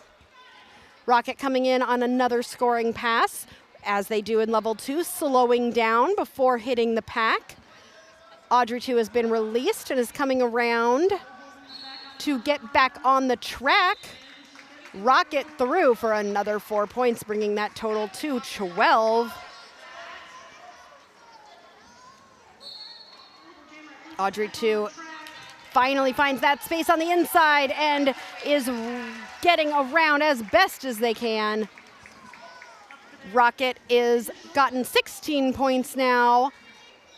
Rocket coming in on another scoring pass, as they do in level 2, slowing down before hitting the pack. Audrey 2 has been released and is coming around to get back on the track. Rocket through for another 4 points, bringing that total to 12. Audrey 2 finally finds that space on the inside and is getting around as best as they can. Rocket is gotten 16 points now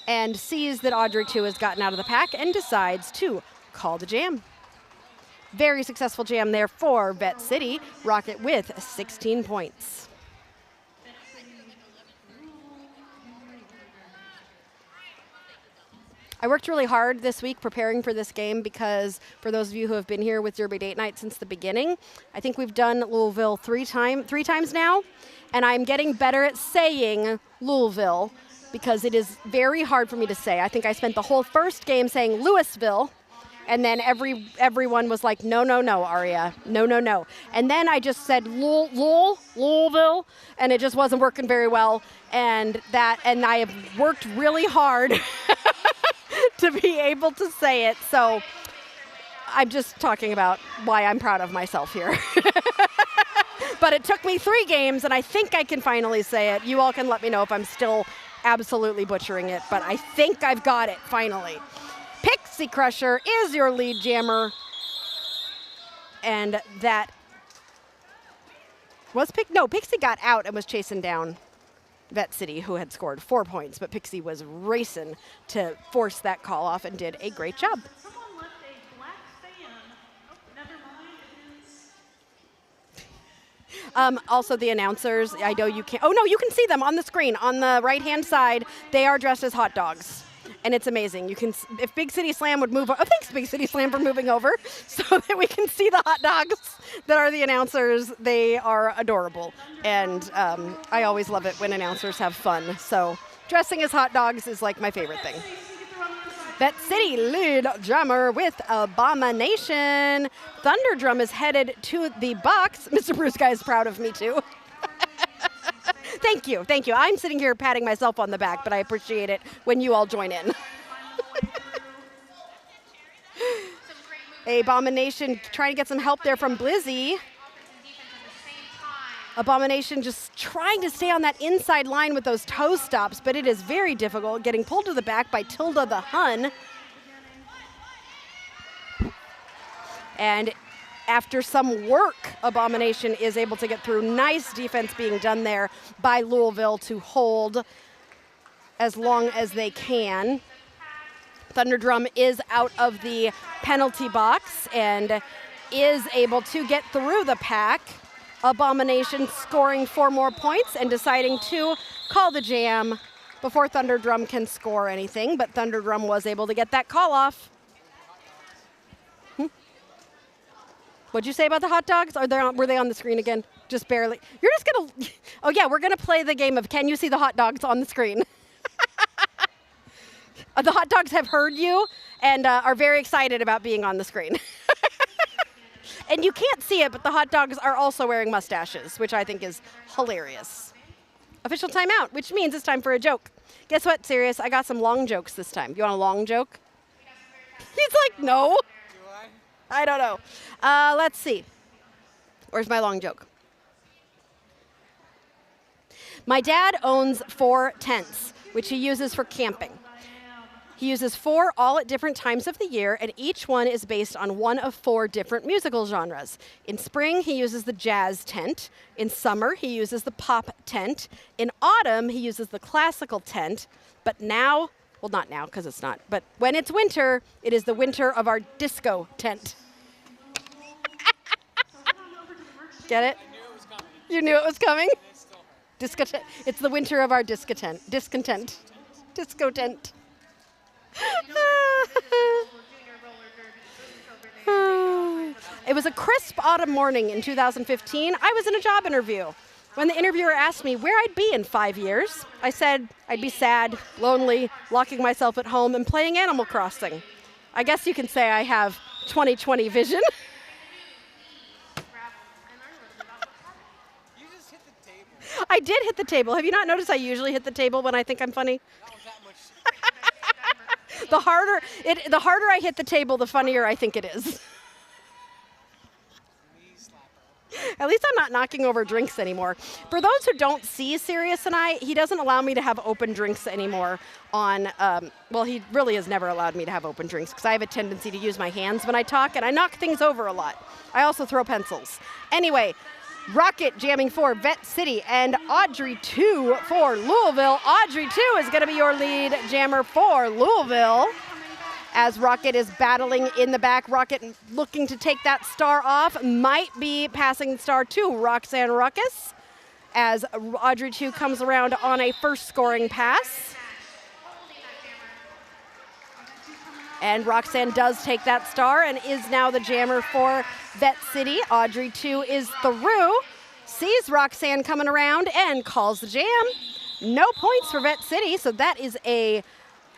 and sees that Audrey 2 has gotten out of the pack and decides to call the jam. Very successful jam there for Vette City. Rocket with 16 points. I worked really hard this week preparing for this game because for those of you who have been here with Derby Date Night since the beginning, I think we've done Louisville three times now, and I'm getting better at saying Louisville because it is very hard for me to say. I think I spent the whole first game saying Louisville, and then everyone was like, no, Aria, no. And then I just said Louisville, and it just wasn't working very well. And I have worked really hard to be able to say it. So I'm just talking about why I'm proud of myself here. But it took me 3 games, and I think I can finally say it. You all can let me know if I'm still absolutely butchering it, but I think I've got it finally. Pixie Crusher is your lead jammer. And that was Pixie got out and was chasing down Vette City, who had scored 4 points, but Pixie was racing to force that call off and did a great job. Someone left a black fan. Oh, never mind. It is Also, the announcers, I know you can't. Oh, no, you can see them on the screen. On the right-hand side, they are dressed as hot dogs. And it's amazing. You can, if Big City Slam would move, thanks Big City Slam for moving over so that we can see the hot dogs that are the announcers. They are adorable. And I always love it when announcers have fun. So dressing as hot dogs is like my favorite thing. Vette City lead jammer with Abomination. Thunderdrum is headed to the box. Mr. Bruce Guy is proud of me too. Thank you, thank you. I'm sitting here patting myself on the back, but I appreciate it when you all join in. Abomination trying to get some help there from Blizzy. Abomination just trying to stay on that inside line with those toe stops, but it is very difficult, getting pulled to the back by Tilda the Hun. And after some work, Abomination is able to get through. Nice defense being done there by Louisville to hold as long as they can. Thunderdrum is out of the penalty box and is able to get through the pack. Abomination scoring 4 more points and deciding to call the jam before Thunderdrum can score anything, but Thunderdrum was able to get that call off. What'd you say about the hot dogs? Were they on the screen again? Just barely. You're just gonna, oh yeah, we're gonna play the game of can you see the hot dogs on the screen? The hot dogs have heard you and are very excited about being on the screen. And you can't see it, but the hot dogs are also wearing mustaches, which I think is hilarious. Official timeout, which means it's time for a joke. Guess what, Sirius? I got some long jokes this time. You want a long joke? He's like, no. I don't know. Let's see. Where's my long joke? My dad owns 4 tents, which he uses for camping. He uses 4 all at different times of the year, and each one is based on one of 4 different musical genres. In spring, he uses the jazz tent. In summer, he uses the pop tent. In autumn, he uses the classical tent. But now, well, not now, because it's not, but when it's winter, it is the winter of our disco tent. Get it? You knew it was coming? Discontent. It's the winter of our discontent. Discontent. Disco tent. It was a crisp autumn morning in 2015. I was in a job interview. When the interviewer asked me where I'd be in 5 years, I said I'd be sad, lonely, locking myself at home, and playing Animal Crossing. I guess you can say I have 20/20 vision. You just hit the table. I did hit the table. Have you not noticed I usually hit the table when I think I'm funny? That was that much. The harder I hit the table, the funnier I think it is. At least I'm not knocking over drinks anymore. For those who don't see Sirius and I, he doesn't allow me to have open drinks anymore on, well, he really has never allowed me to have open drinks because I have a tendency to use my hands when I talk and I knock things over a lot. I also throw pencils. Anyway, Rocket jamming for Vette City and Audrey 2 for Louisville. Audrey 2 is going to be your lead jammer for Louisville. As Rocket is battling in the back, Rocket looking to take that star off, might be passing the star to Roxanne Ruckus as Audrey 2 comes around on a first scoring pass. And Roxanne does take that star and is now the jammer for Vette City. Audrey 2 is through, sees Roxanne coming around and calls the jam. No points for Vette City, so that is a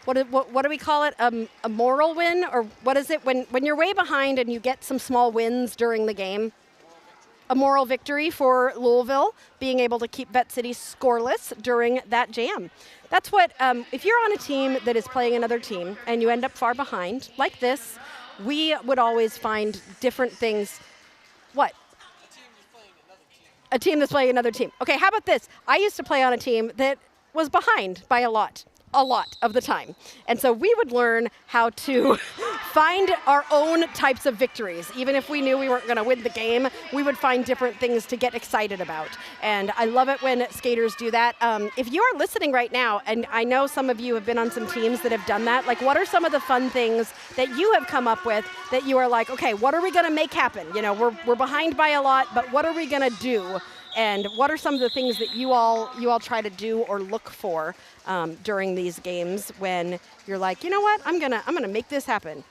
what do we call it? A moral win? Or what is it? When you're way behind and you get some small wins during the game? A moral victory for Louisville, being able to keep Vette City scoreless during that jam. That's what, if you're on a team that is playing another team and you end up far behind, like this, we would always find different things. What? A team that's playing another team. Okay, how about this? I used to play on a team that was behind by a lot of the time. And so we would learn how to find our own types of victories. Even if we knew we weren't going to win the game, we would find different things to get excited about. And I love it when skaters do that. If you are listening right now, and I know some of you have been on some teams that have done that, like what are some of the fun things that you have come up with that you are like, okay, what are we going to make happen? You know, we're behind by a lot, but what are we going to do? and what are some of the things that you all try to do or look for during these games when you're like, you know what, I'm gonna make this happen.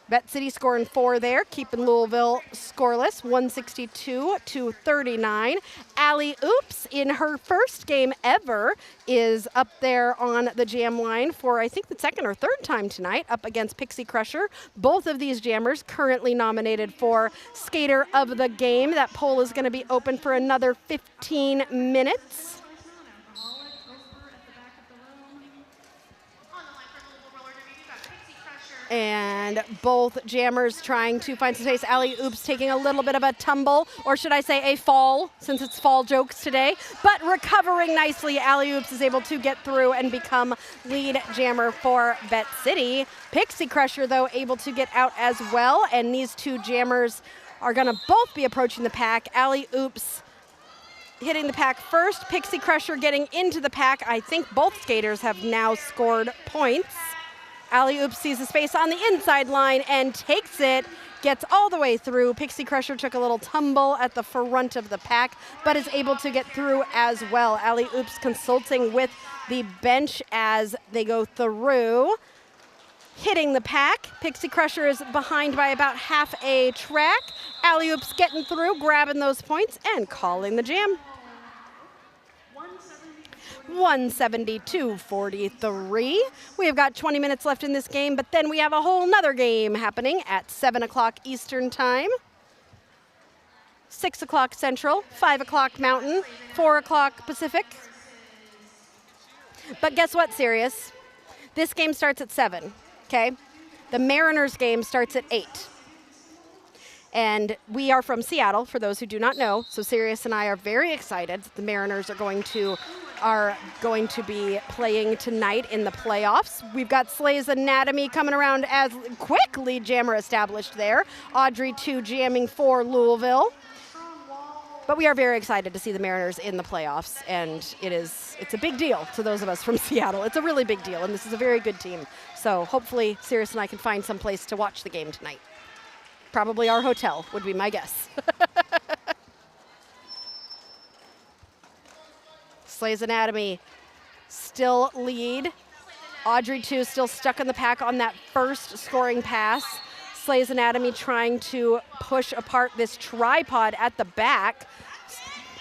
Vette City scoring 4 there, keeping Louisville scoreless, 162-39. Allie Oops, in her first game ever, is up there on the jam line for, I think, the second or third time tonight, up against Pixie Crusher. Both of these jammers currently nominated for Skater of the Game. That poll is going to be open for another 15 minutes. And both jammers trying to find some space. Allie Oops taking a little bit of a tumble, or should I say a fall, since it's fall jokes today. But recovering nicely, Allie Oops is able to get through and become lead jammer for Vette City. Pixie Crusher, though, able to get out as well. And these two jammers are going to both be approaching the pack. Allie Oops hitting the pack first. Pixie Crusher getting into the pack. I think both skaters have now scored points. Allie Oops sees the space on the inside line and takes it, gets all the way through. Pixie Crusher took a little tumble at the front of the pack, but is able to get through as well. Allie Oops consulting with the bench as they go through. Hitting the pack. Pixie Crusher is behind by about half a track. Allie Oops getting through, grabbing those points, and calling the jam. 172-43. We have got 20 minutes left in this game, but then we have a whole nother game happening at 7 o'clock Eastern Time, 6 o'clock Central, 5 o'clock Mountain, 4 o'clock Pacific. But guess what, Sirius? This game starts at 7, okay? The Mariners game starts at 8. And we are from Seattle, for those who do not know. So Sirius and I are very excited. The Mariners are going to be playing tonight in the playoffs. We've got Slay's Anatomy coming around as quick lead jammer established there. Audrey 2 jamming for Louisville. But we are very excited to see the Mariners in the playoffs, and it's a big deal to those of us from Seattle. It's a really big deal, and this is a very good team. So hopefully Sirius and I can find some place to watch the game tonight. Probably our hotel would be my guess. Slay's Anatomy still lead. Audrey 2 still stuck in the pack on that first scoring pass. Slay's Anatomy trying to push apart this tripod at the back.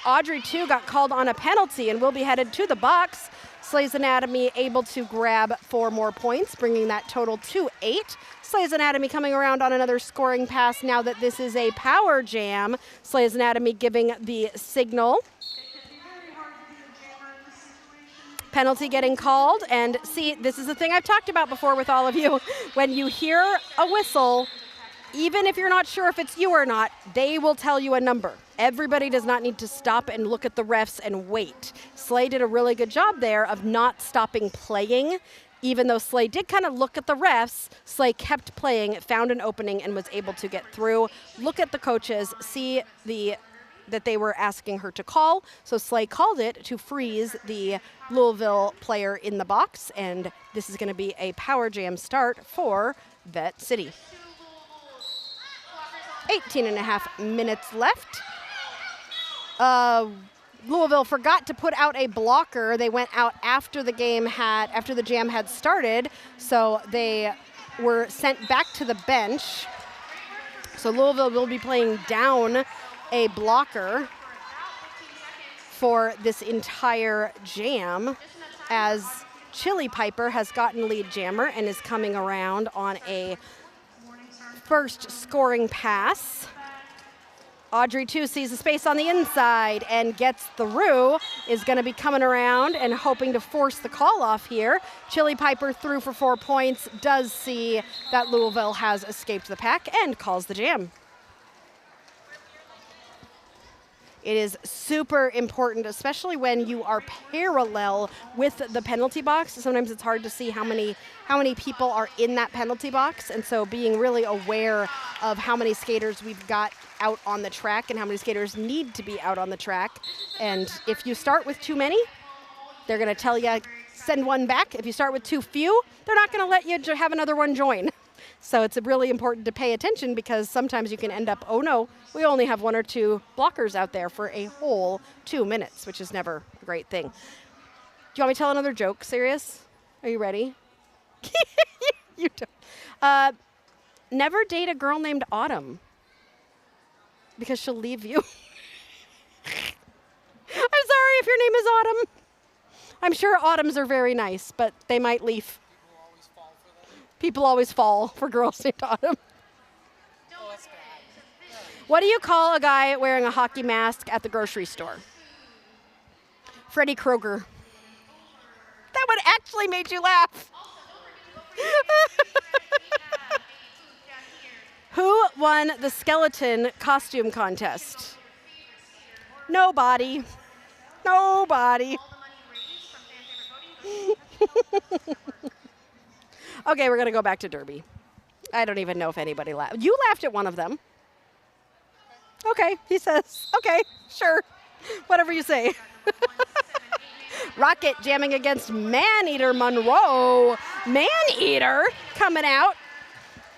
Audrey 2 got called on a penalty and will be headed to the box. Slay's Anatomy able to grab 4 more points, bringing that total to 8. Slay's Anatomy coming around on another scoring pass now that this is a power jam. Slay's Anatomy giving the signal. Penalty getting called, and see, this is a thing I've talked about before with all of you. When you hear a whistle, even if you're not sure if it's you or not, they will tell you a number. Everybody does not need to stop and look at the refs and wait. Slay did a really good job there of not stopping playing. Even though Slay did kind of look at the refs, Slay kept playing, found an opening, and was able to get through. Look at the coaches, see that they were asking her to call. So Slay called it to freeze the Louisville player in the box, and this is going to be a power jam start for Vette City. 18.5 minutes left. Louisville forgot to put out a blocker. They went out after the jam had started, so they were sent back to the bench. So Louisville will be playing down a blocker for this entire jam, as Chili Piper has gotten lead jammer and is coming around on a first scoring pass. Audrey 2 sees the space on the inside and gets through, is going to be coming around and hoping to force the call off here. Chili Piper through for 4 points, does see that Louisville has escaped the pack and calls the jam. It is super important, especially when you are parallel with the penalty box. Sometimes it's hard to see how many people are in that penalty box, and so being really aware of how many skaters we've got out on the track and how many skaters need to be out on the track. And if you start with too many, they're going to tell you, send one back. If you start with too few, they're not going to let you have another one join. So it's really important to pay attention because sometimes you can end up, oh no, we only have 1 or 2 blockers out there for a whole 2 minutes, which is never a great thing. Do you want me to tell another joke, Sirius? Are you ready? You don't. Never date a girl named Autumn because she'll leave you. I'm sorry if your name is Autumn. I'm sure autumns are very nice, but they might leave. People always fall for girls named Autumn. Oh, that's bad. What do you call a guy wearing a hockey mask at the grocery store? Freddy Krueger. That one actually made you laugh. Who won the skeleton costume contest? Nobody. Nobody. Okay, we're going to go back to Derby. I don't even know if anybody laughed. You laughed at one of them. Okay, he says. Okay, sure. Whatever you say. Rocket jamming against Maneater Monroe. Maneater coming out,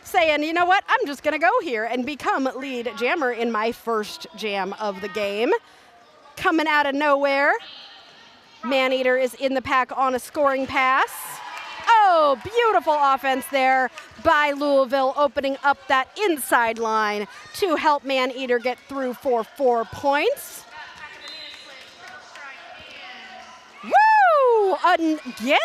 saying, you know what, I'm just going to go here and become lead jammer in my first jam of the game. Coming out of nowhere, Maneater is in the pack on a scoring pass. Oh, beautiful offense there by Louisville, opening up that inside line to help Maneater get through for 4 points. Woo! Again,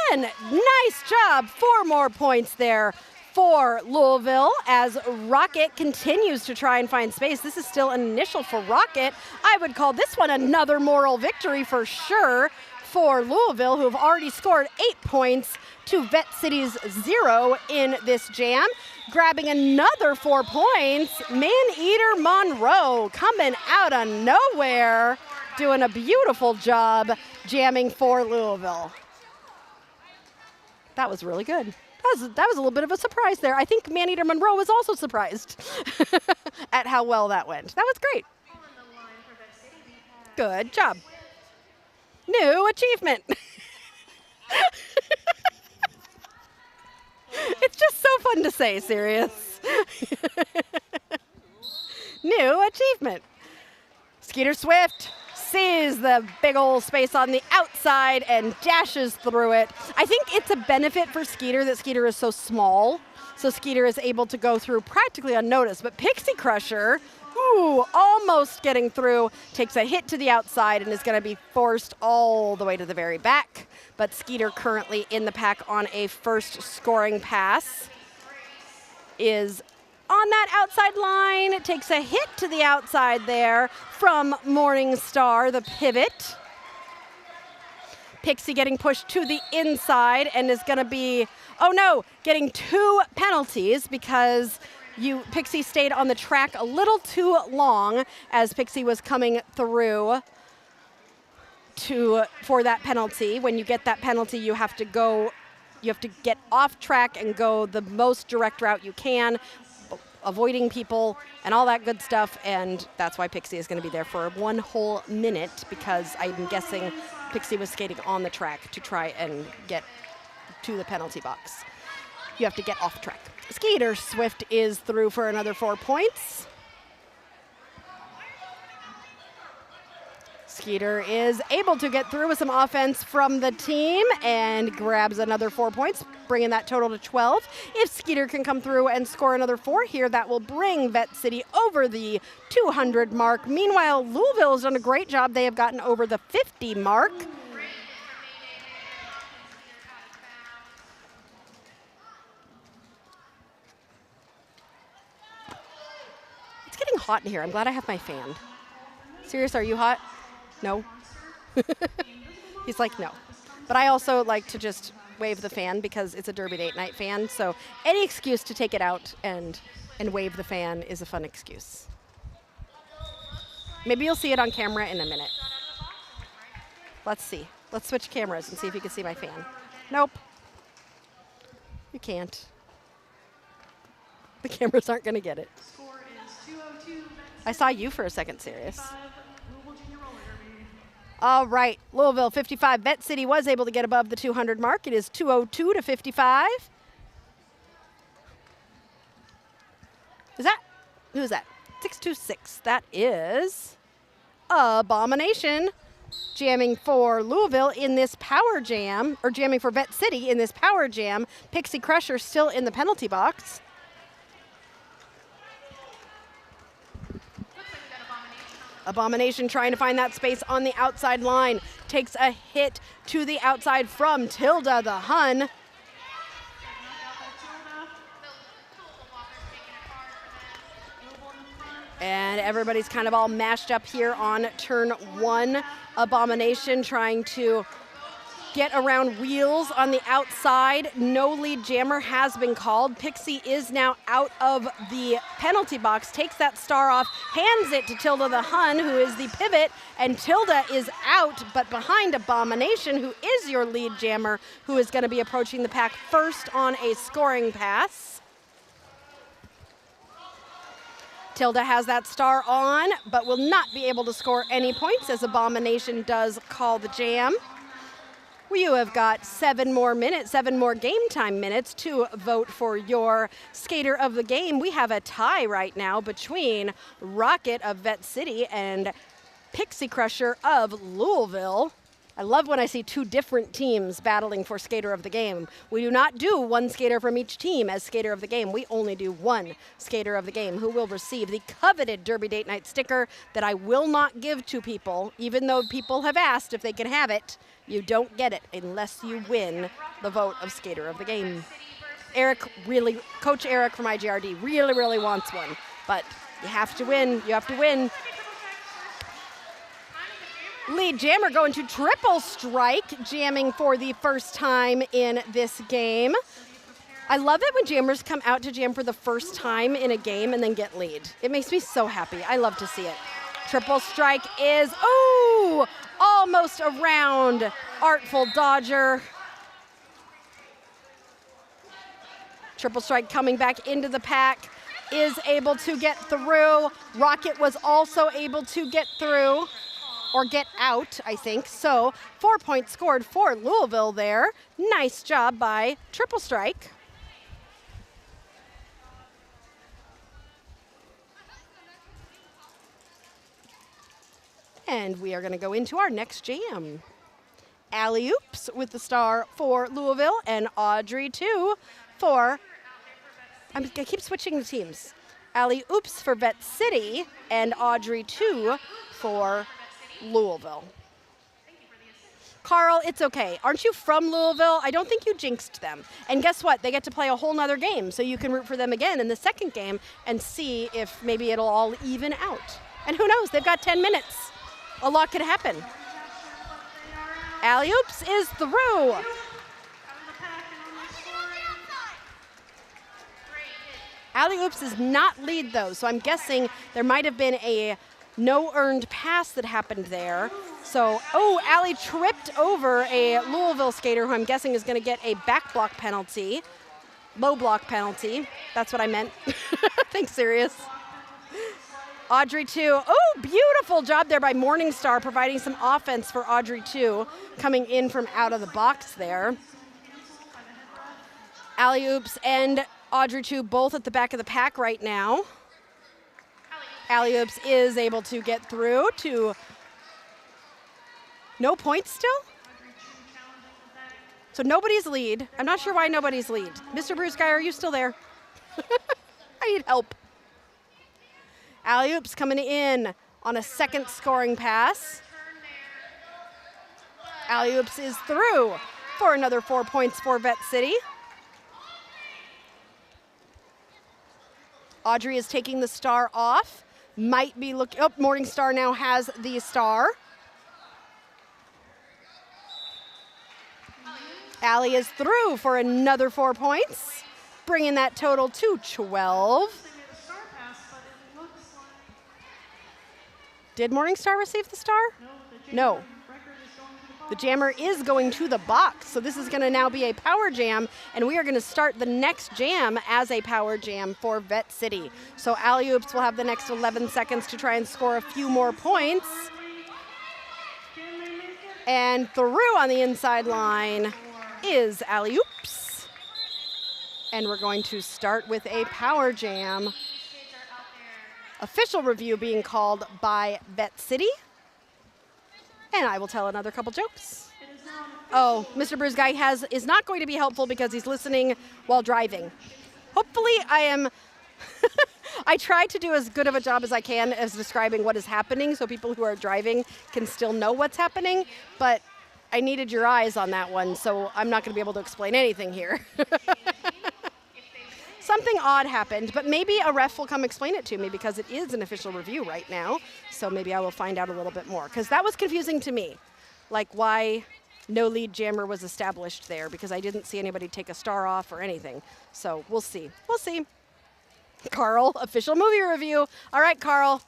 nice job. 4 more points there for Louisville as Rocket continues to try and find space. This is still an initial for Rocket. I would call this one another moral victory for sure for Louisville, who have already scored 8 points to Vette City's 0 in this jam. Grabbing another 4 points, Maneater Monroe coming out of nowhere, doing a beautiful job jamming for Louisville. That was really good. That was a little bit of a surprise there. I think Maneater Monroe was also surprised at how well that went. That was great. Good job. New achievement. It's just so fun to say, Sirius. New achievement. Skeeter Swift sees the big old space on the outside and dashes through it. I think it's a benefit for Skeeter that Skeeter is so small, so Skeeter is able to go through practically unnoticed. But Pixie Crusher, ooh, almost getting through, takes a hit to the outside and is going to be forced all the way to the very back. But Skeeter, currently in the pack on a first scoring pass, is on that outside line. It takes a hit to the outside there from Morningstar, the pivot. Pixie getting pushed to the inside and is going to be, oh no, getting 2 penalties because Pixie stayed on the track a little too long as Pixie was coming through for that penalty. When you get that penalty, you have to get off track and go the most direct route you can, avoiding people and all that good stuff, and that's why Pixie is going to be there for 1 whole minute, because I'm guessing Pixie was skating on the track to try and get to the penalty box. You have to get off track. Skeeter Swift is through for another 4 points. Skeeter is able to get through with some offense from the team and grabs another 4 points, bringing that total to 12. If Skeeter can come through and score another 4 here, that will bring Vette City over the 200 mark. Meanwhile, Louisville has done a great job. They have gotten over the 50 mark. It's getting hot in here. I'm glad I have my fan. Sirius, are you hot? No? He's like, no. But I also like to just wave the fan because it's a Derby Date Night fan. So any excuse to take it out and wave the fan is a fun excuse. Maybe you'll see it on camera in a minute. Let's see. Let's switch cameras and see if you can see my fan. Nope. You can't. The cameras aren't going to get it. Score is 202. I saw you for a second, Sirius. All right, Louisville 55. Vette City was able to get above the 200 mark. It is 202 to 55. Who is that? 626. That is Abomination jamming for Louisville in this power jam, or jamming for Vette City in this power jam. Pixie Crusher still in the penalty box. Abomination trying to find that space on the outside line. Takes a hit to the outside from Tilda the Hun. And everybody's kind of all mashed up here on turn 1. Abomination trying to get around wheels on the outside. No lead jammer has been called. Pixie is now out of the penalty box, takes that star off, hands it to Tilda the Hun, who is the pivot, and Tilda is out, but behind Abomination, who is your lead jammer, who is going to be approaching the pack first on a scoring pass. Tilda has that star on, but will not be able to score any points as Abomination does call the jam. You have got 7 more game time minutes to vote for your skater of the game. We have a tie right now between Rocket of Vette City and Pixie Crusher of Louisville. I love when I see 2 different teams battling for skater of the game. We do not do 1 skater from each team as skater of the game. We only do 1 skater of the game who will receive the coveted Derby Date Night sticker that I will not give to people, even though people have asked if they can have it. You don't get it unless you win the vote of skater of the game. Coach Eric from IGRD really wants one, but you have to win. You have to win. Lead jammer going to triple strike, jamming for the first time in this game. I love it when jammers come out to jam for the first time in a game and then get lead. It makes me so happy. I love to see it. Triple strike is, almost around Artful Dodger. Triple strike coming back into the pack, is able to get through. Rocket was also able to get through, or get out, I think. So 4 points scored for Louisville there. Nice job by Triple Strike. And we are going to go into our next jam. Alley Oops with the star for Louisville, and Audrey 2 for, I keep switching the teams. Alley Oops for Vette City, and Audrey 2 for Louisville. Carl, it's okay. Aren't you from Louisville? I don't think you jinxed them. And guess what? They get to play a whole nother game, so you can root for them again in the second game and see if maybe it'll all even out. And who knows? They've got 10 minutes. A lot could happen. Alley Oops is through. Alley Oops is not lead though, so I'm guessing there might have been a no earned pass that happened there. So, Alley tripped over a Louisville skater who I'm guessing is going to get a back block penalty. Low block penalty. That's what I meant. Thanks, Sirius. Audrey 2. Beautiful job there by Morningstar, providing some offense for Audrey 2, coming in from out of the box there. Alley Oops and Audrey 2 both at the back of the pack right now. Alley Oops is able to get through to no points still? So nobody's lead. I'm not sure why nobody's lead. Mr. Bruce Guy, are you still there? I need help. Alley Oops coming in on a second scoring pass. Alley Oops is through for another 4 points for Vette City. Audrey is taking the star off. Might be looking, Morningstar now has the star. Alley is through for another 4 points, bringing that total to 12. Did Morningstar receive the star? No. The jammer is going to the box, so this is going to now be a power jam, and we are going to start the next jam as a power jam for Vette City. So Alley Oops will have the next 11 seconds to try and score a few more points. And through on the inside line is Alley Oops. And we're going to start with a power jam official review being called by Vette City. And I will tell another couple jokes. Oh, Mr. Bruise Guy is not going to be helpful because he's listening while driving. Hopefully I am... I try to do as good of a job as I can as describing what is happening so people who are driving can still know what's happening, but I needed your eyes on that one, so I'm not going to be able to explain anything here. Something odd happened, but maybe a ref will come explain it to me because it is an official review right now, so maybe I will find out a little bit more, because that was confusing to me, like why no lead jammer was established there, because I didn't see anybody take a star off or anything, so we'll see. We'll see. Carl, official movie review. All right, Carl,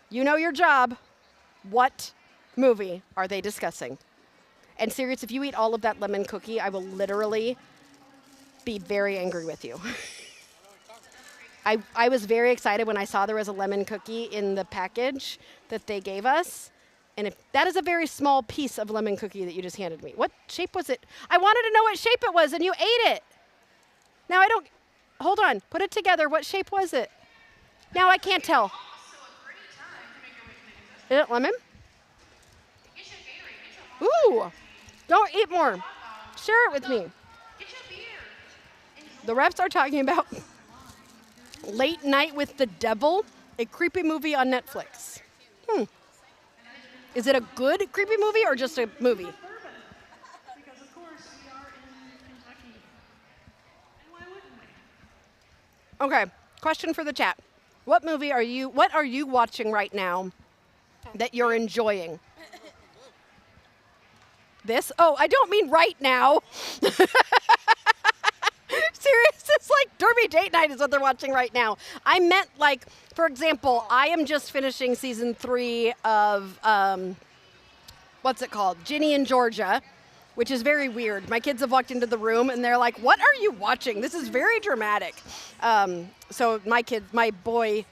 you know your job. What movie are they discussing? And serious, if you eat all of that lemon cookie, I will literally be very angry with you. I was very excited when I saw there was a lemon cookie in the package that they gave us. And if that is a very small piece of lemon cookie that you just handed me. What shape was it? I wanted to know what shape it was, and you ate it. Now I don't... Hold on. Put it together. What shape was it? Now I can't tell. Is it lemon? Ooh. Don't eat more. Share it with me. The refs are talking about Late Night with the Devil, a creepy movie on Netflix. Is it a good creepy movie or just a movie? Bourbon. Because of course we are in Kentucky. And why wouldn't we? Okay, question for the chat. What are you watching right now that you're enjoying? This? Oh, I don't mean right now. Serious, it's like Derby Date Night is what they're watching right now. I meant like, for example, I am just finishing season 3 of, what's it called? Ginny in Georgia, which is very weird. My kids have walked into the room and they're like, what are you watching? This is very dramatic. So my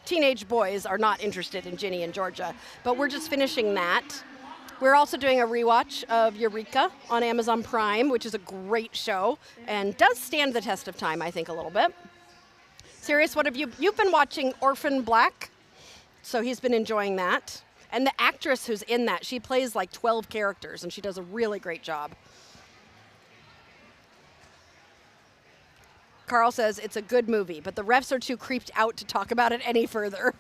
teenage boys are not interested in Ginny in Georgia, but we're just finishing that. We're also doing a rewatch of Eureka on Amazon Prime, which is a great show and does stand the test of time, I think, a little bit. Sirius, what have you've been watching Orphan Black, so he's been enjoying that. And the actress who's in that, she plays like 12 characters, and she does a really great job. Carl says it's a good movie, but the refs are too creeped out to talk about it any further.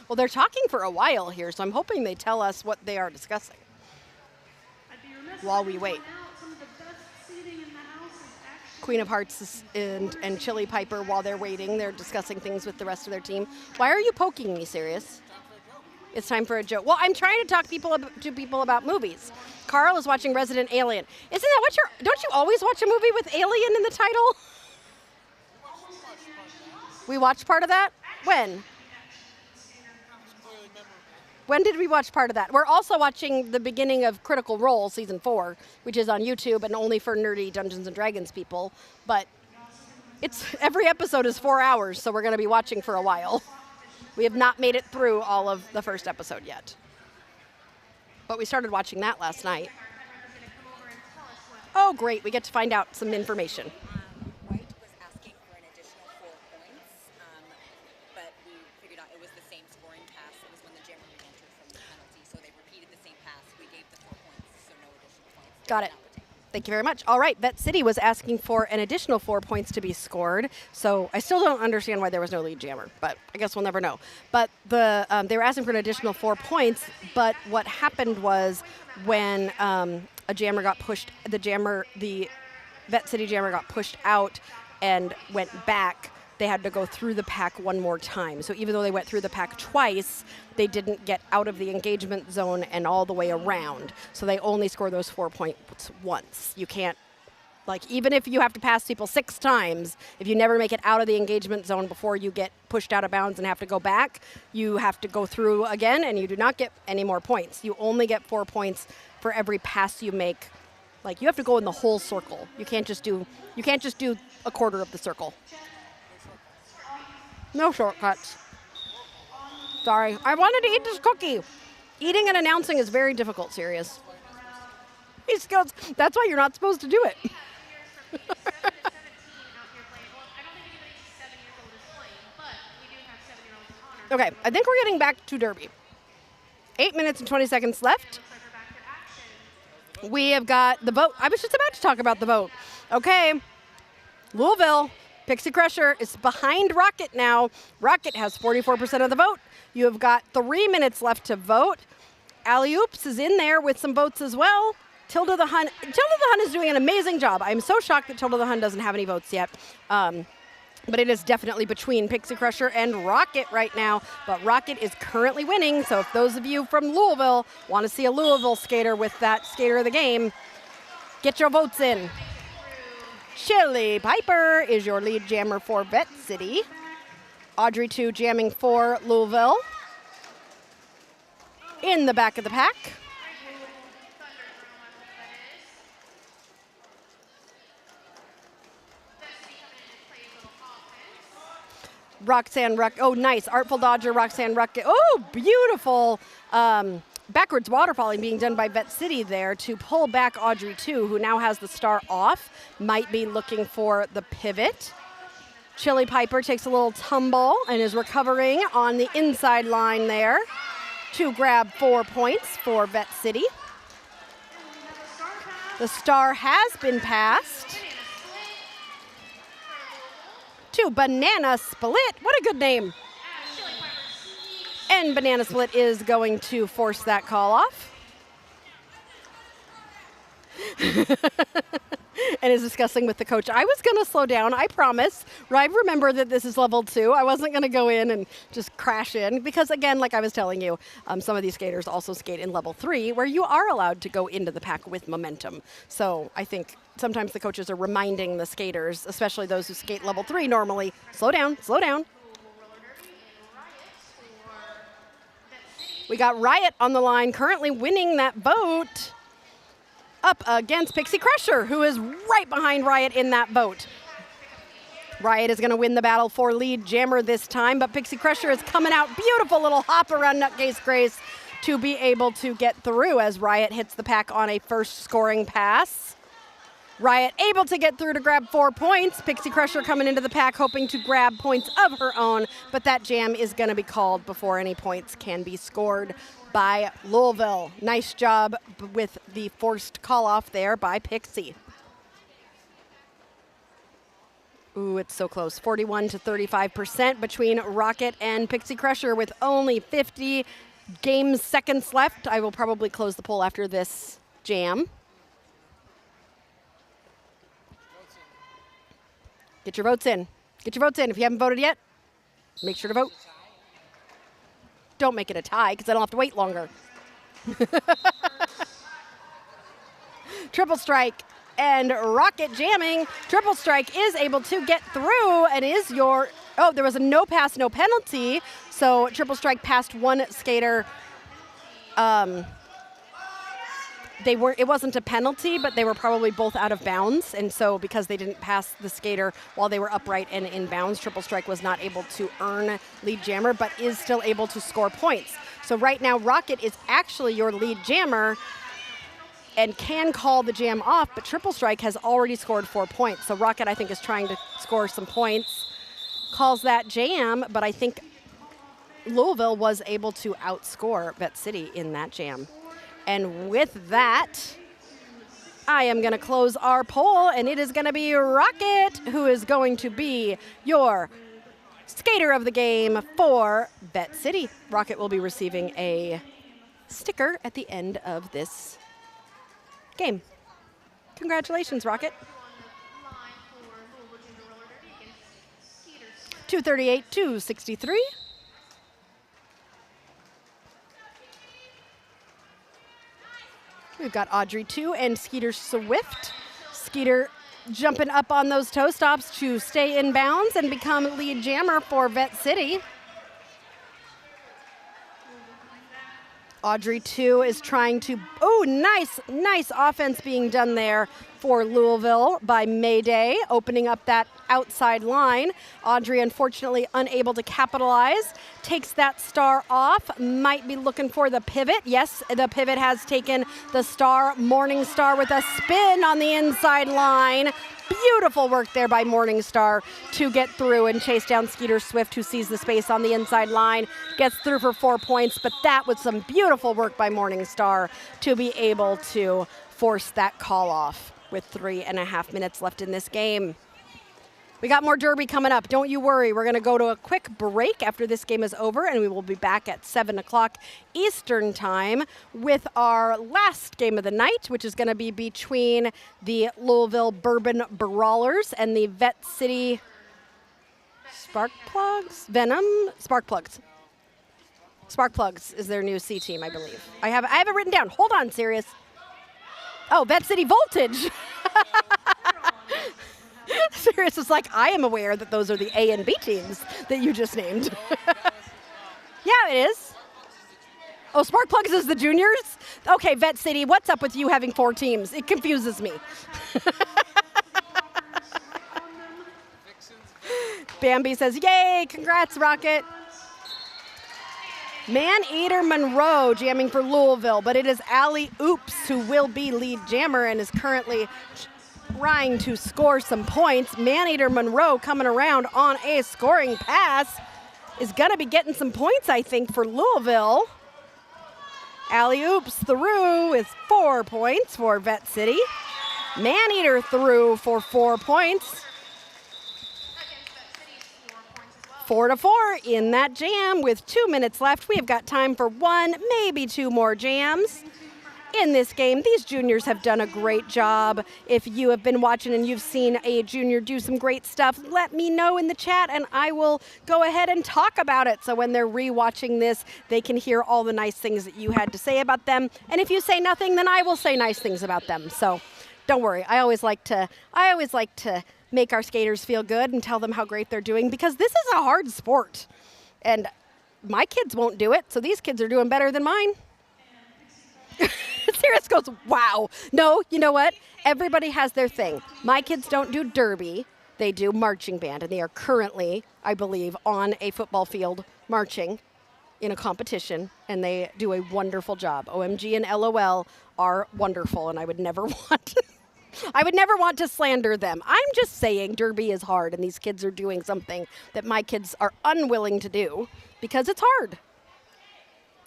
Well, they're talking for a while here, so I'm hoping they tell us what they are discussing while we wait. Queen of Hearts and Chili Piper, while they're waiting, they're discussing things with the rest of their team. Why are you poking me, Sirius? It's time for a joke. Well, I'm trying to talk to people about movies. Carl is watching Resident Alien. Isn't that don't you always watch a movie with Alien in the title? We watched part of that? When? When did we watch part of that? We're also watching the beginning of Critical Role Season 4, which is on YouTube and only for nerdy Dungeons & Dragons people. But every episode is 4 hours, so we're going to be watching for a while. We have not made it through all of the first episode yet. But we started watching that last night. Oh, great. We get to find out some information. White was asking for an additional 4 points, but we figured out it was the same scoring pass. It was when the jammer re-entered from the penalty, so they repeated the same pass. We gave the 4 points, so no additional points. Got it. Thank you very much. All right, Vette City was asking for an additional 4 points to be scored, so I still don't understand why there was no lead jammer, but I guess we'll never know. But they were asking for an additional 4 points, but what happened was when a jammer got pushed, the Vette City jammer got pushed out and went back, they had to go through the pack one more time. So even though they went through the pack twice, they didn't get out of the engagement zone and all the way around. So they only score those 4 points once. You can't, even if you have to pass people 6 times, if you never make it out of the engagement zone before you get pushed out of bounds and have to go back, you have to go through again and you do not get any more points. You only get 4 points for every pass you make. You have to go in the whole circle. You can't just do a quarter of the circle. No shortcuts. Sorry. I wanted to eat this cookie. Eating and announcing is very difficult, Sirius. He goes, that's why you're not supposed to do it. Okay, I think we're getting back to Derby. 8 minutes and 20 seconds left. We have got the vote. I was just about to talk about the vote. Okay, Louisville, Pixie Crusher is behind Rocket now. Rocket has 44% of the vote. You have got 3 minutes left to vote. Alley Oops is in there with some votes as well. Tilda the Hun is doing an amazing job. I'm so shocked that Tilda the Hun doesn't have any votes yet. But it is definitely between Pixie Crusher and Rocket right now. But Rocket is currently winning, so if those of you from Louisville want to see a Louisville skater with that skater of the game, get your votes in. Chili Piper is your lead jammer for Vette City. Audrey 2 jamming for Louisville. In the back of the pack. Roxanne Ruck. Oh, nice. Artful Dodger, Roxanne Ruck. Oh, beautiful. Backwards waterfalling being done by Vette City there to pull back Audrey 2, who now has the star off. Might be looking for the pivot. Chili Piper takes a little tumble and is recovering on the inside line there to grab 4 points for Vette City. The star has been passed to Banana Split. What a good name. And Banana Split is going to force that call off. And is discussing with the coach. I was going to slow down, I promise. I remember that this is level 2. I wasn't going to go in and just crash in because, again, like I was telling you, some of these skaters also skate in level 3 where you are allowed to go into the pack with momentum. So I think sometimes the coaches are reminding the skaters, especially those who skate level 3 normally, slow down, slow down. We got Riot on the line, currently winning that vote up against Pixie Crusher, who is right behind Riot in that vote. Riot is going to win the battle for lead jammer this time, but Pixie Crusher is coming out. Beautiful little hop around Nutcase Grace to be able to get through as Riot hits the pack on a first scoring pass. Riot able to get through to grab 4 points. Pixie Crusher coming into the pack hoping to grab points of her own, but that jam is going to be called before any points can be scored by Louisville. Nice job with the forced call off there by Pixie. Ooh, it's so close. 41 to 35% between Rocket and Pixie Crusher with only 50 game seconds left. I will probably close the poll after this jam. Get your votes in. Get your votes in. If you haven't voted yet, make sure to vote. Don't make it a tie because I don't have to wait longer. Triple Strike and Rocket jamming. Triple Strike is able to get through and is your, oh, there was a no pass, no penalty. So Triple Strike passed one skater. It wasn't a penalty, but they were probably both out of bounds. And so because they didn't pass the skater while they were upright and in bounds, Triple Strike was not able to earn lead jammer, but is still able to score points. So right now, Rocket is actually your lead jammer and can call the jam off, but Triple Strike has already scored 4 points. So Rocket, I think, is trying to score some points, calls that jam, but I think Louisville was able to outscore Vette City in that jam. And with that, I am going to close our poll, and it is going to be Rocket who is going to be your skater of the game for Vette City. Rocket will be receiving a sticker at the end of this game. Congratulations, Rocket. 238-263. We've got Audrey 2 and Skeeter Swift. Skeeter jumping up on those toe stops to stay in bounds and become lead jammer for Vette City. Audrey 2 is trying to, Oh, nice offense being done there for Louisville by Mayday, opening up that outside line. Audrey, unfortunately, unable to capitalize. Takes that star off. Might be looking for the pivot. Yes, the pivot has taken the star. Morningstar with a spin on the inside line. Beautiful work there by Morningstar to get through and chase down Skeeter Swift, who sees the space on the inside line, gets through for 4 points, but that was some beautiful work by Morningstar to be able to force that call off with 3.5 minutes left in this game. We got more Derby coming up. Don't you worry. We're going to go to a quick break after this game is over, and we will be back at 7 o'clock Eastern time with our last game of the night, which is going to be between the Louisville Bourbon Brawlers and the Vette City Sparkplugs. Sparkplugs is their new C team, I believe. I have it written down. Hold on, Sirius. Oh, Vette City Voltage. Sirius is like, I am aware that those are the A and B teams that you just named. Yeah, it is. Oh, Sparkplugs is the juniors? Okay, Vette City, what's up with you having 4 teams? It confuses me. Bambi says, yay, congrats, Rocket. Man-Eater Monroe jamming for Louisville, but it is Allie Oops who will be lead jammer and is currently trying to score some points. Man-Eater Monroe coming around on a scoring pass is going to be getting some points, I think, for Louisville. Allie Oops through is 4 points for Vette City. Man-Eater through for 4 points. 4-4 in that jam with 2 minutes left. We have got time for 1, maybe 2 more jams in this game. These juniors have done a great job. If you have been watching and you've seen a junior do some great stuff, let me know in the chat and I will go ahead and talk about it. So when they're rewatching this, they can hear all the nice things that you had to say about them. And if you say nothing, then I will say nice things about them. So don't worry. I always like to make our skaters feel good and tell them how great they're doing, because this is a hard sport. And my kids won't do it, so these kids are doing better than mine. Sirius goes, wow. No, you know what? Everybody has their thing. My kids don't do derby. They do marching band, and they are currently, I believe, on a football field marching in a competition, and they do a wonderful job. OMG and LOL are wonderful, and I would never want to slander them. I'm just saying derby is hard, and these kids are doing something that my kids are unwilling to do because it's hard.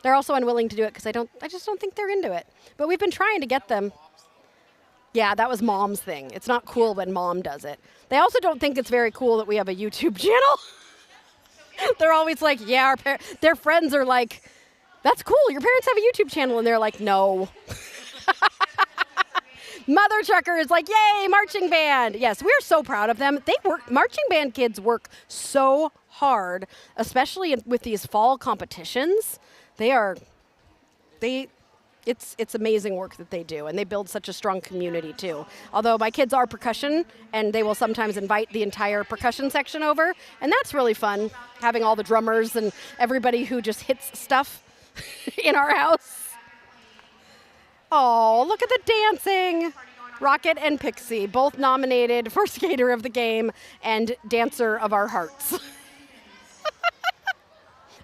They're also unwilling to do it because I just don't think they're into it. But we've been trying to get them. Yeah, that was Mom's thing. It's not cool when Mom does it. They also don't think it's very cool that we have a YouTube channel. They're always like, yeah, their friends are like, that's cool. Your parents have a YouTube channel. And they're like, no. Mother Trucker is like, yay, marching band. Yes, we're so proud of them. Marching band kids work so hard, especially with these fall competitions. It's amazing work that they do, and they build such a strong community too. Although my kids are percussion, and they will sometimes invite the entire percussion section over, and that's really fun, having all the drummers and everybody who just hits stuff in our house. Oh, look at the dancing. Rocket and Pixie, both nominated for Skater of the Game and Dancer of Our Hearts.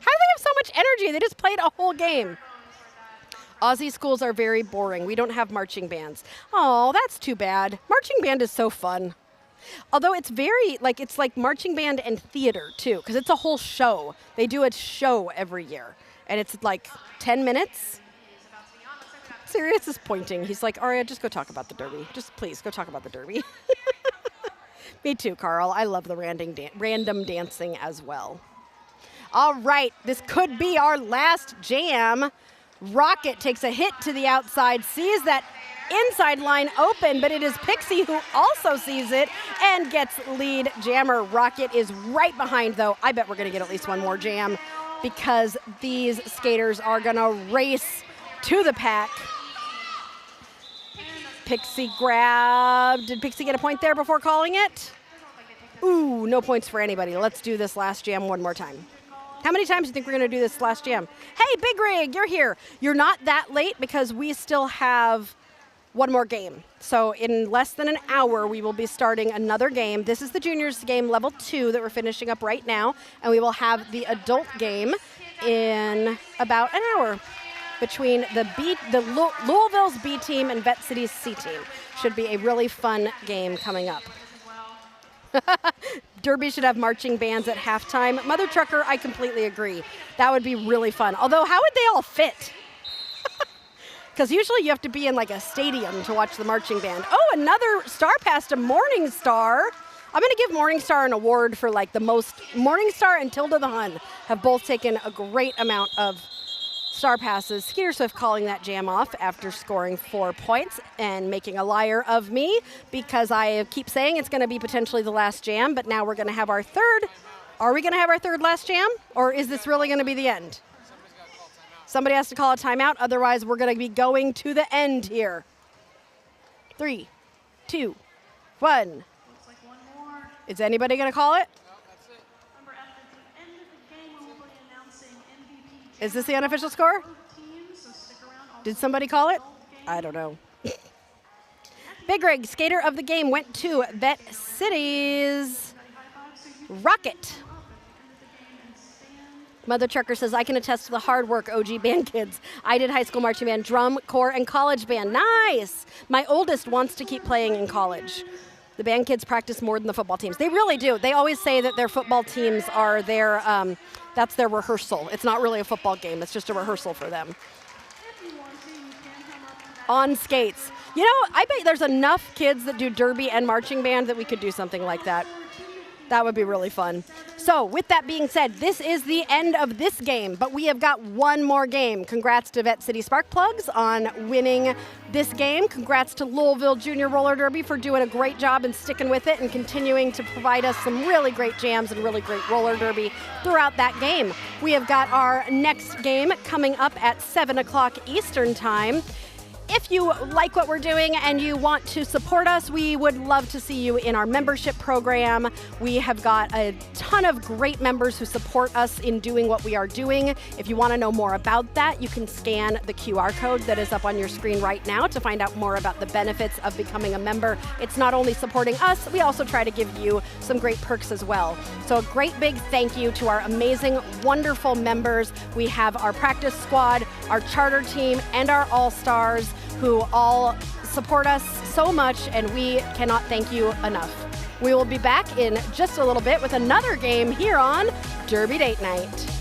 How do they have so much energy? They just played a whole game. Aussie schools are very boring. We don't have marching bands. Oh, that's too bad. Marching band is so fun. Although it's it's like marching band and theater too, because it's a whole show. They do a show every year, and it's like 10 minutes. Sirius is pointing. He's like, Aria, just go talk about the derby. Just please go talk about the derby. Me too, Carl. I love the random dancing as well. All right, this could be our last jam. Rocket takes a hit to the outside, sees that inside line open, but it is Pixie who also sees it and gets lead jammer. Rocket is right behind, though. I bet we're going to get at least one more jam because these skaters are going to race to the pack. Pixie grabbed. Did Pixie get a point there before calling it? Ooh, no points for anybody. Let's do this last jam one more time. How many times do you think we're going to do this last jam? Hey, Big Rig, you're here. You're not that late because we still have one more game. So in less than an hour, we will be starting another game. This is the juniors game, level 2, that we're finishing up right now. And we will have the adult game in about an hour between Louisville's B team and Vette City's C team. Should be a really fun game coming up. Derby should have marching bands at halftime. Mother Trucker, I completely agree. That would be really fun. Although, how would they all fit? Because usually you have to be in like a stadium to watch the marching band. Oh, another star pass to Morningstar. I'm going to give Morningstar an award for like the most. Morningstar and Tilda the Hun have both taken a great amount of star passes. Skeeter Swift calling that jam off after scoring 4 points and making a liar of me because I keep saying it's going to be potentially the last jam, but now we're going to have our third. Are we going to have our third last jam, or is this really going to be the end? Somebody has to call a timeout, otherwise we're going to be going to the end here. 3, 2, 1. Looks like one more. Is anybody going to call it? Remember, at the end of the game, we will be announcing MVP. Is this the unofficial score? Teams, so stick around. Also, Did somebody call it? I don't know. Big Rig, skater of the game, went to Vette City's Rocket. Mother Trucker says, I can attest to the hard work, OG band kids. I did high school marching band, drum, corps, and college band. Nice! My oldest wants to keep playing in college. The band kids practice more than the football teams. They really do. They always say that their football teams are their, that's their rehearsal. It's not really a football game. It's just a rehearsal for them. On skates. You know, I bet there's enough kids that do derby and marching band that we could do something like that. That would be really fun. So with that being said, this is the end of this game, but we have got one more game. Congrats to Vette City Sparkplugs on winning this game. Congrats to Louisville Junior Roller Derby for doing a great job and sticking with it and continuing to provide us some really great jams and really great roller derby throughout that game. We have got our next game coming up at 7 o'clock Eastern Time. If you like what we're doing and you want to support us, we would love to see you in our membership program. We have got a ton of great members who support us in doing what we are doing. If you want to know more about that, you can scan the QR code that is up on your screen right now to find out more about the benefits of becoming a member. It's not only supporting us, we also try to give you some great perks as well. So a great big thank you to our amazing, wonderful members. We have our practice squad, our charter team, and our all-stars who all support us so much, and we cannot thank you enough. We will be back in just a little bit with another game here on Derby Date Night.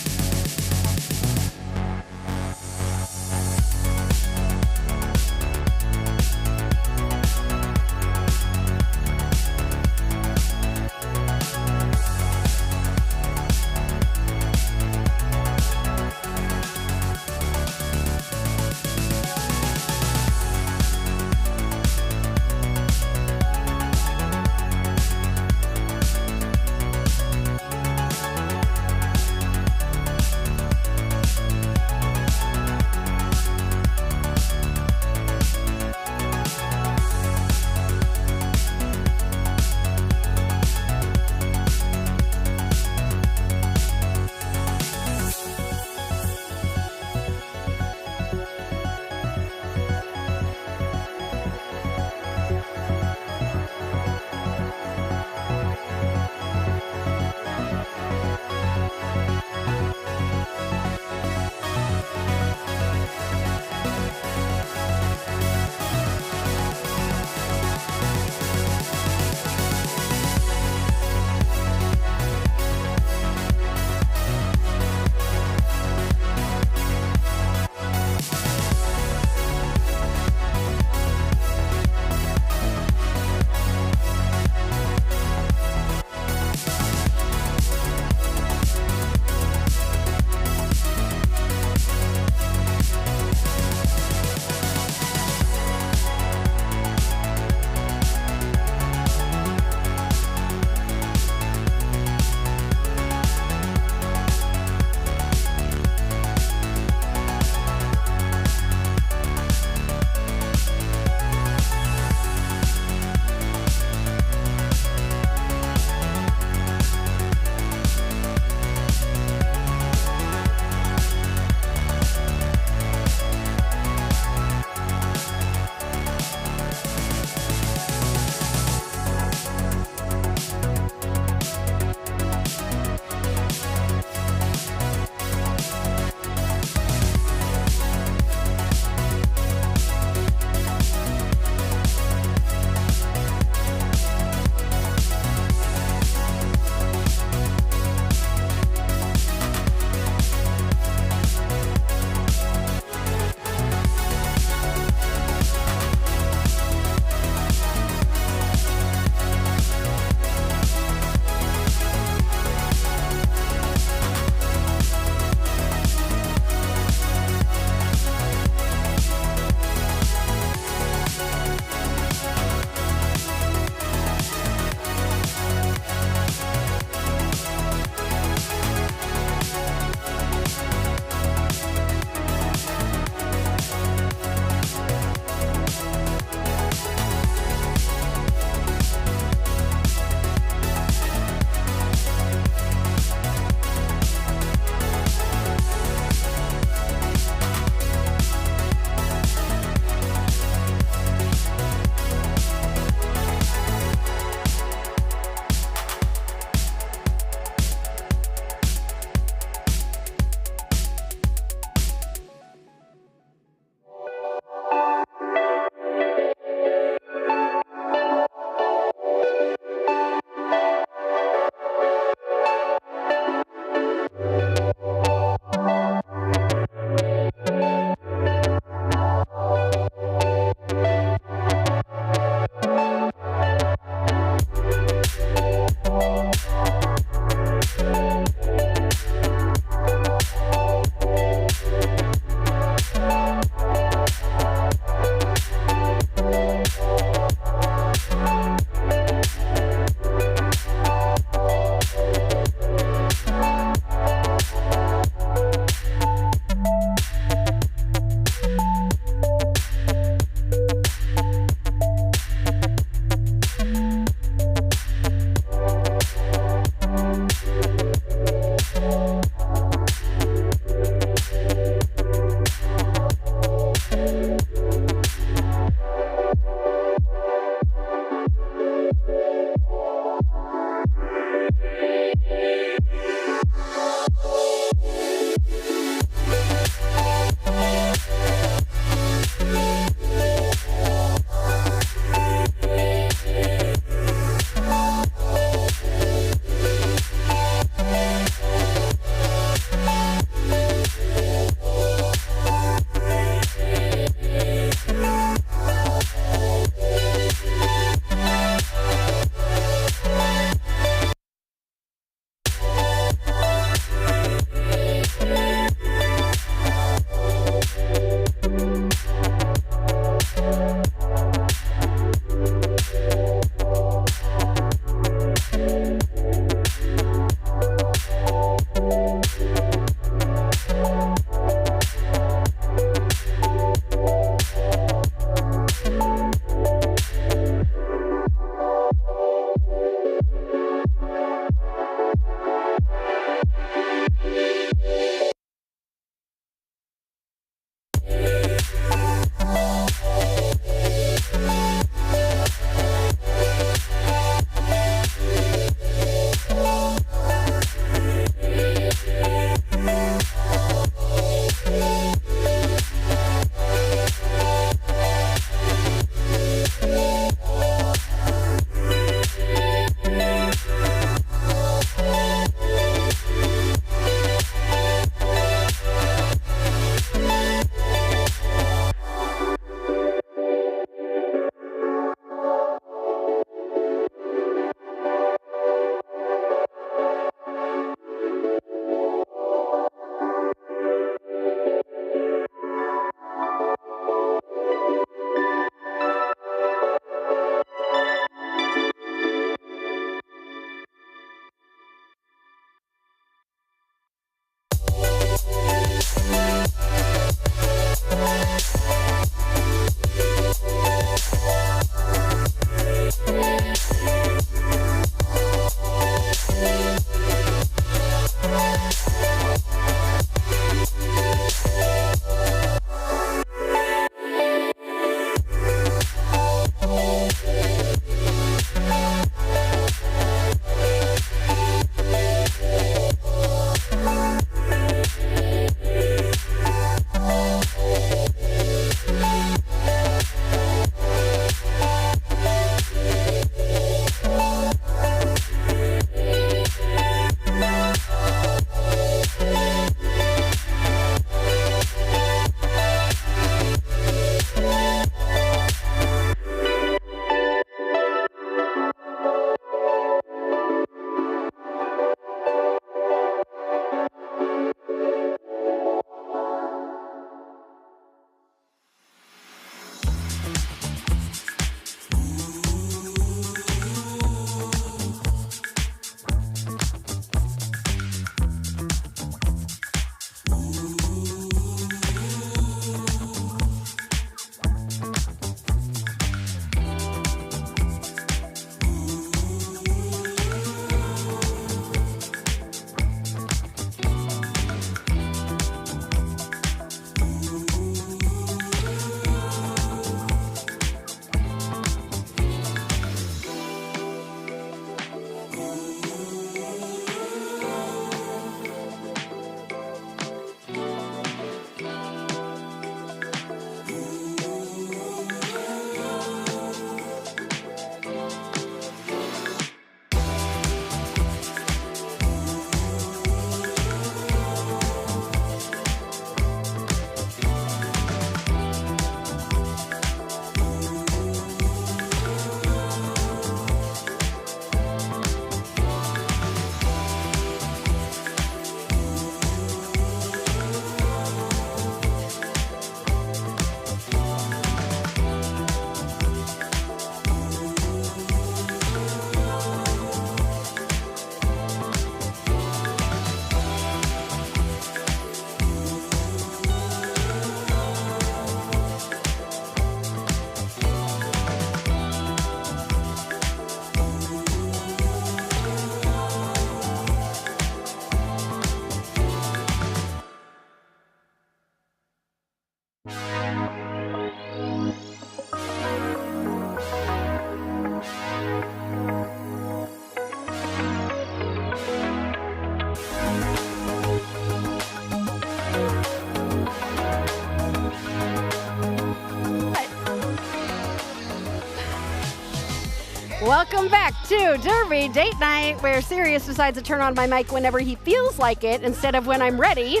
Welcome back to Derby Date Night, where Sirius decides to turn on my mic whenever he feels like it instead of when I'm ready.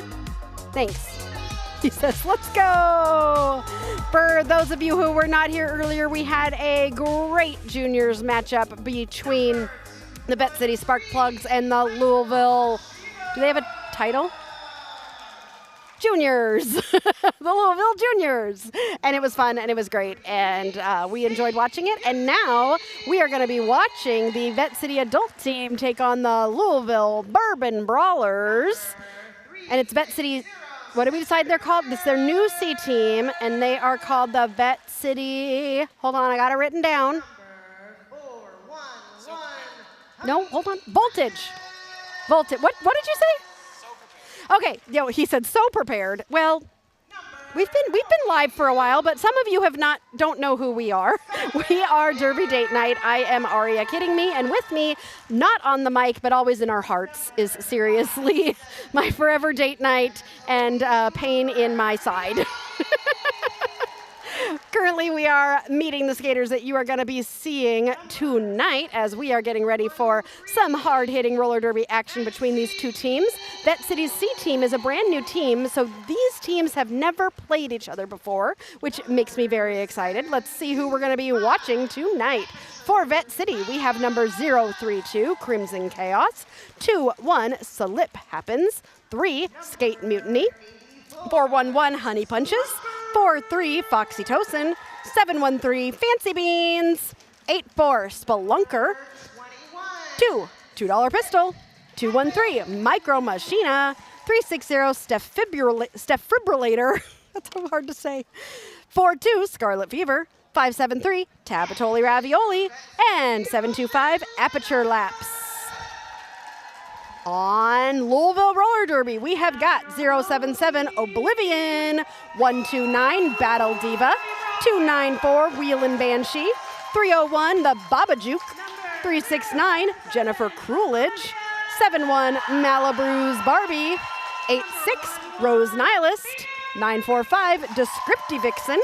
Thanks. He says, let's go. For those of you who were not here earlier, we had a great juniors matchup between the Vette City Sparkplugs and the Louisville, do they have a title? Juniors, the Louisville Juniors. And it was fun and it was great. And we enjoyed watching it. And now we are going to be watching the Vette City adult team take on the Louisville Bourbon Brawlers. And it's Vette City, what did we decide they're called? It's their new C team, and they are called the Vette City, hold on, I got it written down. No, hold on, Voltage. What did you say? Okay, he said so prepared. Well, we've been live for a while, but some of you don't know who we are. We are Derby Date Night. I am Aria, kidding me, and with me, not on the mic, but always in our hearts, is seriously my forever date night and pain in my side. Currently, we are meeting the skaters that you are going to be seeing tonight as we are getting ready for some hard-hitting roller derby action between these two teams. Vette City's C team is a brand new team, so these teams have never played each other before, which makes me very excited. Let's see who we're going to be watching tonight. For Vette City, we have number 032, Crimson Chaos, 2-1, Slip Happens, 3, Skate Mutiny, 411 Honey Punches, 4-3 Foxytocin, 713 Fancy Beans, 8-4 Spelunker, 2 $2 Pistol, 213 Micro Machina, 360 Defibrillator, that's so hard to say, 4-2 Scarlet Fever, 573 Tabitoli Ravioli, and 725 Aperture Lapse. On Louisville Roller Derby, we have got 077 Oblivion, 129 Battle Diva, 294 Wheelin' Banshee, 301 The Babajuke, 369 Jennifer Cruelage, 71 Malibu's Barbie, 86 Rose Nihilist, 945 Descriptive Vixen,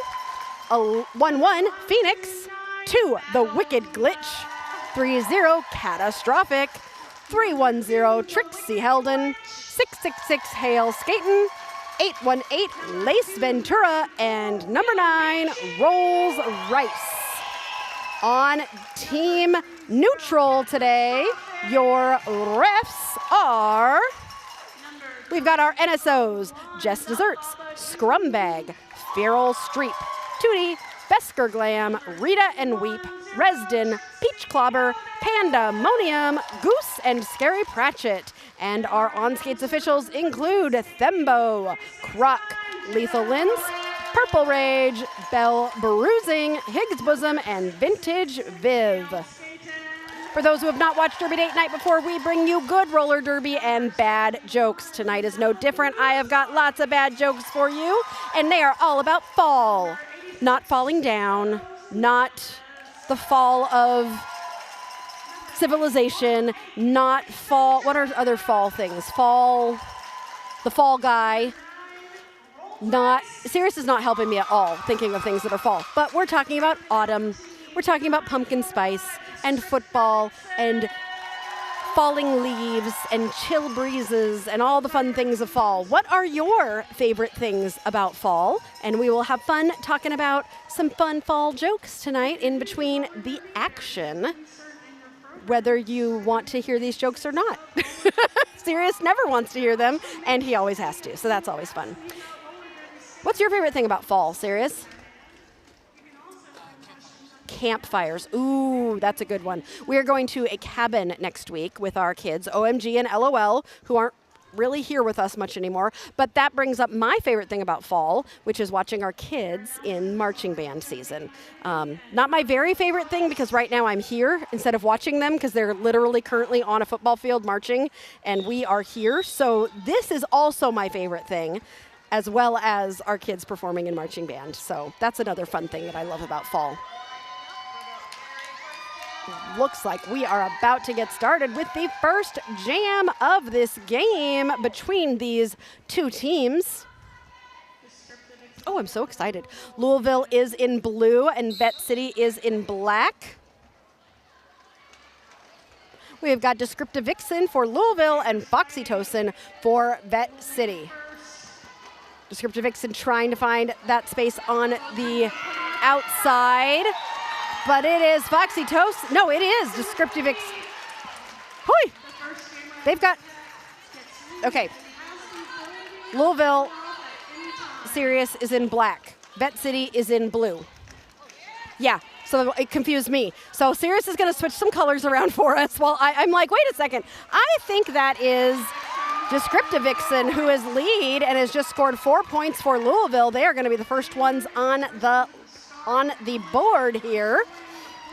11 Phoenix, 2 The Wicked Glitch, 30 Catastrophic, 310 Trixie Helden, 666 Hail Skatin', 818 Lace Ventura, and number 9 Rolls Rice. On Team Neutral today, your refs are, we've got our NSOs, Jess Desserts, Scrumbag, Feral Streep, Tootie, Besker Glam, Rita and Weep, Resden, Peach Clobber, Pandemonium, Goose, and Scary Pratchett. And our on-skates officials include Thembo, Croc, Lethal Lens, Purple Rage, Bell Bruising, Higgs Bosom, and Vintage Viv. For those who have not watched Derby Date Night before, we bring you good roller derby and bad jokes. Tonight is no different. I have got lots of bad jokes for you, and they are all about fall. Not falling down, not the fall of civilization, not fall, what are other fall things? Fall, the fall guy. Not, Sirius is not helping me at all thinking of things that are fall, but we're talking about autumn. We're talking about pumpkin spice and football and falling leaves and chill breezes and all the fun things of fall. What are your favorite things about fall? And we will have fun talking about some fun fall jokes tonight in between the action, whether you want to hear these jokes or not. Sirius never wants to hear them, and he always has to, so that's always fun. What's your favorite thing about fall, Sirius? Campfires. Ooh, that's a good one. We are going to a cabin next week with our kids, OMG and LOL, who aren't really here with us much anymore. But that brings up my favorite thing about fall, which is watching our kids in marching band season. Not my very favorite thing, because right now I'm here instead of watching them, because they're literally currently on a football field marching, and we are here. So this is also my favorite thing, as well as our kids performing in marching band. So that's another fun thing that I love about fall. Looks like we are about to get started with the first jam of this game between these two teams. Oh, I'm so excited. Louisville is in blue and Vette City is in black. We have got Descriptive Vixen for Louisville and Foxytocin for Vette City. Descriptive Vixen trying to find that space on the outside, but it is Foxytocin. No, it is Descriptive Vixen. Hoi! They've got, okay. Louisville Sirius is in black. Vette City is in blue. Yeah, so it confused me. So Sirius is going to switch some colors around for us while I'm like, wait a second. I think that is Descriptive Vixen, who is lead and has just scored 4 points for Louisville. They are going to be the first ones on the board here.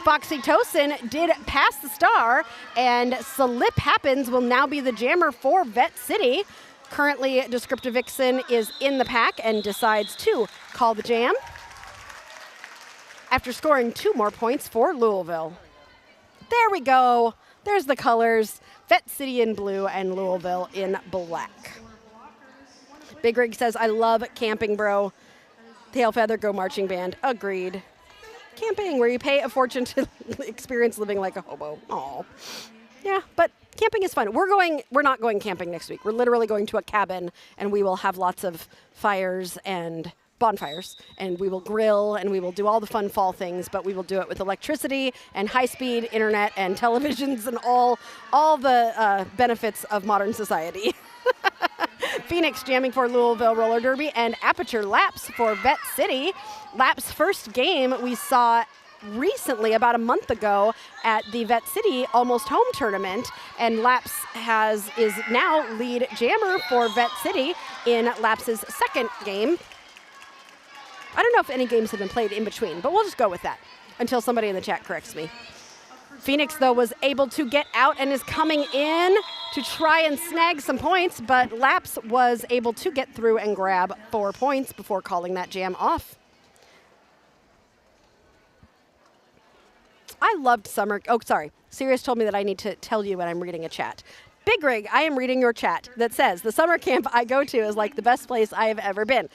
Foxytocin did pass the star, and Slip Happens will now be the jammer for Vette City. Currently, Descriptive Vixen is in the pack and decides to call the jam after scoring 2 more points for Louisville. There we go. There's the colors. Vette City in blue and Louisville in black. Big Rig says, I love camping, bro. Tail Feather Go Marching Band. Agreed. Camping, where you pay a fortune to experience living like a hobo. Aw. Yeah, but camping is fun. We're not going camping next week. We're literally going to a cabin, and we will have lots of fires and bonfires, and we will grill, and we will do all the fun fall things, but we will do it with electricity and high-speed internet and televisions and all the benefits of modern society. Phoenix jamming for Louisville Roller Derby and Aperture Laps for Vette City. Laps' first game we saw recently, about a month ago, at the Vette City Almost Home tournament, and Laps is now lead jammer for Vette City in Laps' second game. I don't know if any games have been played in between, but we'll just go with that until somebody in the chat corrects me. Phoenix, though, was able to get out and is coming in to try and snag some points, but Laps was able to get through and grab 4 points before calling that jam off. I loved summer. Oh, sorry. Sirius told me that I need to tell you when I'm reading a chat. Big Rig, I am reading your chat that says, the summer camp I go to is like the best place I have ever been.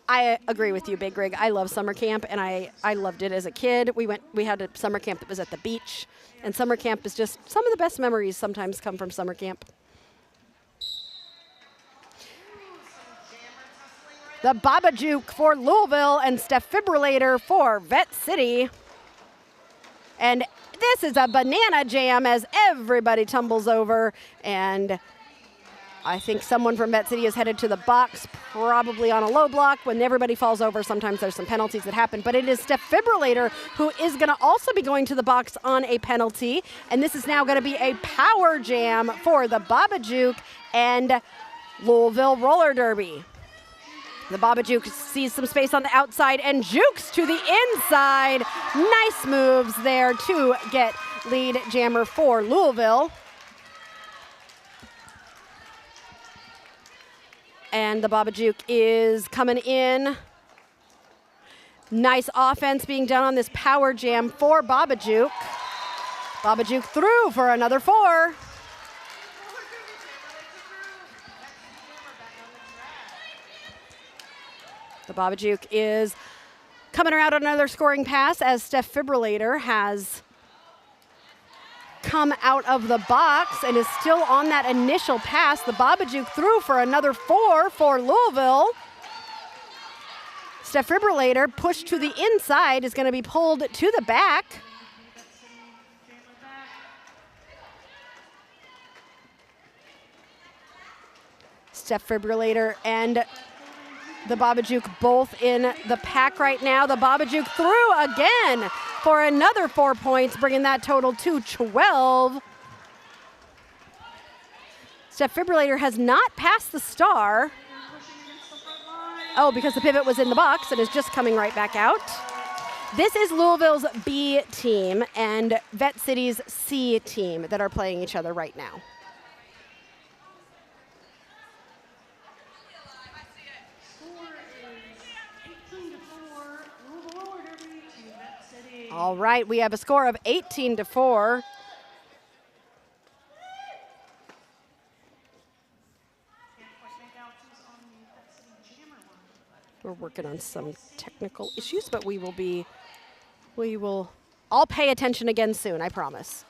I agree with you, Big Rig. I love summer camp, and I loved it as a kid. We had a summer camp that was at the beach, and summer camp is just, some of the best memories sometimes come from summer camp. The Baba Juke for Louisville and Defibrillator for Vette City. And this is a banana jam as everybody tumbles over, and I think someone from Vette City is headed to the box, probably on a low block. When everybody falls over, sometimes there's some penalties that happen, but it is Defibrillator who is going to also be going to the box on a penalty, and this is now going to be a power jam for the Baba Juke and Louisville Roller Derby. The Baba Juke sees some space on the outside and jukes to the inside. Nice moves there to get lead jammer for Louisville. And the Baba Juke is coming in. Nice offense being done on this power jam for Baba Juke. Baba Juke through for another 4. The Baba Juke is coming around on another scoring pass as Defibrillator has come out of the box and is still on that initial pass. The Baba Juke through for another 4 for Louisville. Defibrillator pushed to the inside is going to be pulled to the back. Defibrillator and the Baba Juke both in the pack right now. The Baba Juke through again for another 4 points, bringing that total to 12. Defibrillator has not passed the star. Oh, because the pivot was in the box and is just coming right back out. This is Louisville's B team and Vette City's C team that are playing each other right now. All right, we have a score of 18-4. We're working on some technical issues, but we will all pay attention again soon, I promise.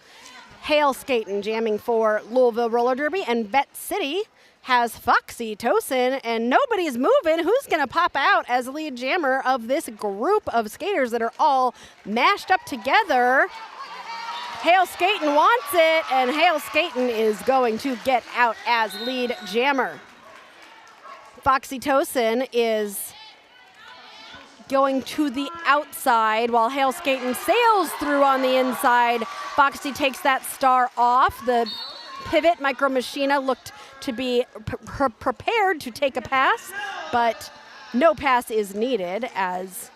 Hale Skaten jamming for Louisville Roller Derby, and Vette City has Foxy Tosin, and nobody's moving. Who's going to pop out as lead jammer of this group of skaters that are all mashed up together? Hale Skaten wants it, and Hale Skaten is going to get out as lead jammer. Foxy Tosin is going to the outside while Hale Skaten sails through on the inside. Foxy takes that star off. The pivot Micro Machina looked to be prepared to take a pass, but no pass is needed as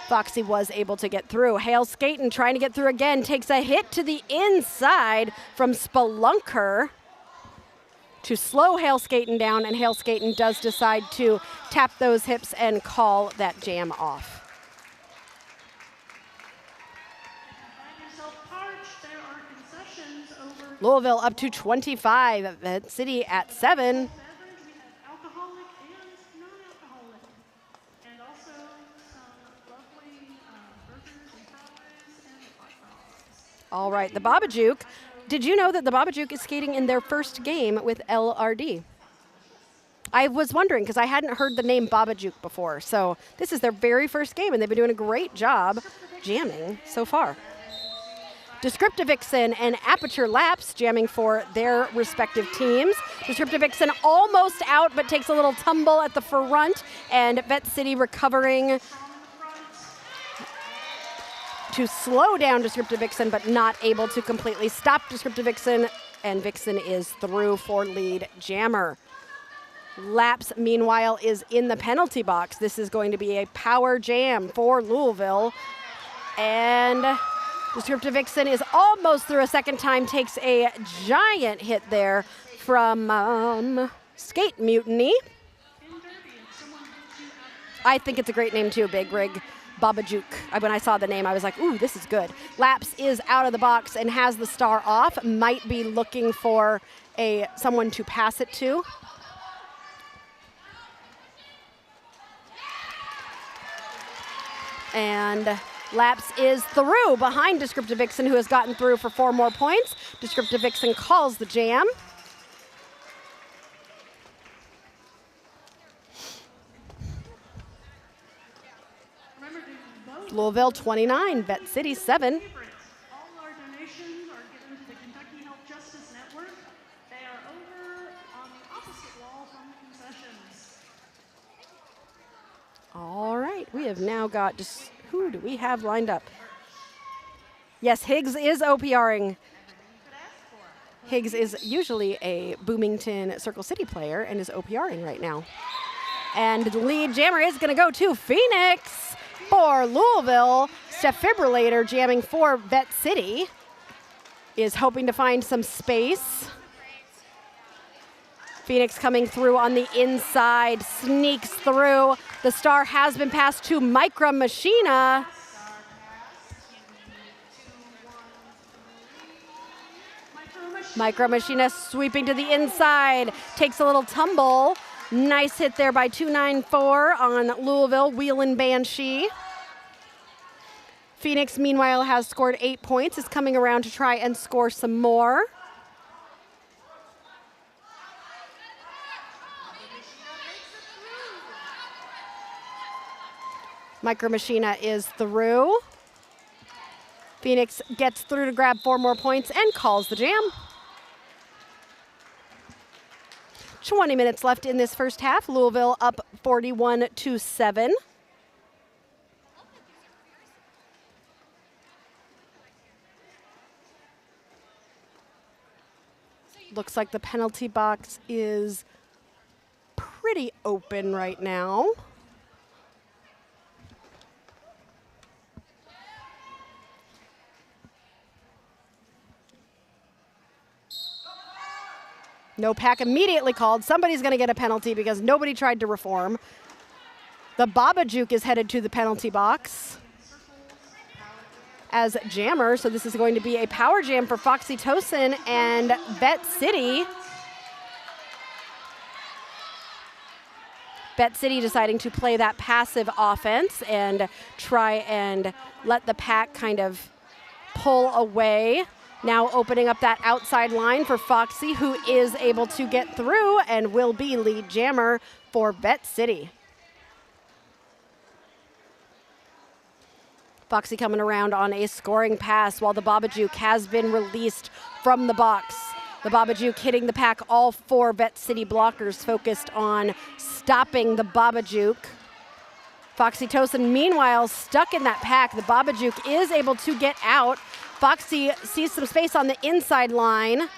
Foxy was able to get through. Hale Skaten trying to get through again, takes a hit to the inside from Spelunker to slow Hale Skaten down, and Hale Skaten does decide to tap those hips and call that jam off. Louisville up to 25, Vette City at 7. Alcoholic and non-alcoholic, and also some lovely burgers and fries and hot dogs. All right, the Babajuke. Did you know that the Babajuke is skating in their first game with LRD? I was wondering because I hadn't heard the name Babajuke before. So this is their very first game, and they've been doing a great job jamming so far. Descriptive Vixen and Aperture Laps jamming for their respective teams. Descriptive Vixen almost out, but takes a little tumble at the front, and Vette City recovering to slow down Descriptive Vixen, but not able to completely stop Descriptive Vixen, and Vixen is through for lead jammer. Laps, meanwhile, is in the penalty box. This is going to be a power jam for Louisville, and Descriptive Vixen is almost through a second time, takes a giant hit there from Skate Mutiny. I think it's a great name too, Big Rig Babajuke. When I saw the name, I was like, ooh, this is good. Laps is out of the box and has the star off. Might be looking for someone to pass it to. And Laps is through behind Descriptive Vixen, who has gotten through for 4 more points. Descriptive Vixen calls the jam. Louisville 29, Vette City 7. All our donations are given to the Kentucky Health Justice Network. They are over on the opposite wall from concessions. All right, we have now got just. Who do we have lined up? Yes, Higgs is OPRing. Higgs is usually a Bloomington Circle City player and is OPRing right now. And the lead jammer is going to go to Phoenix for Louisville. Defibrillator jamming for Vette City is hoping to find some space. Phoenix coming through on the inside, sneaks through. The star has been passed to Micro Machina. Micro Machina sweeping to the inside, takes a little tumble. Nice hit there by 294 on Louisville, Wheelin' Banshee. Phoenix, meanwhile, has scored 8 points, is coming around to try and score some more. Micro Machina is through. Phoenix gets through to grab 4 more points and calls the jam. 20 minutes left in this first half. Louisville up 41-7. Looks like the penalty box is pretty open right now. No pack immediately called. Somebody's going to get a penalty because nobody tried to reform. The Babajuke is headed to the penalty box as jammer. So this is going to be a power jam for Foxy Tosin and Vette City. Vette City deciding to play that passive offense and try and let the pack kind of pull away. Now opening up that outside line for Foxy, who is able to get through and will be lead jammer for Vette City. Foxy coming around on a scoring pass while the Babajuke has been released from the box. The Babajuke hitting the pack, all 4 Vette City blockers focused on stopping the Babajuke. Foxy Tosin, meanwhile, stuck in that pack. The Babajuke is able to get out. Foxy sees some space on the inside line.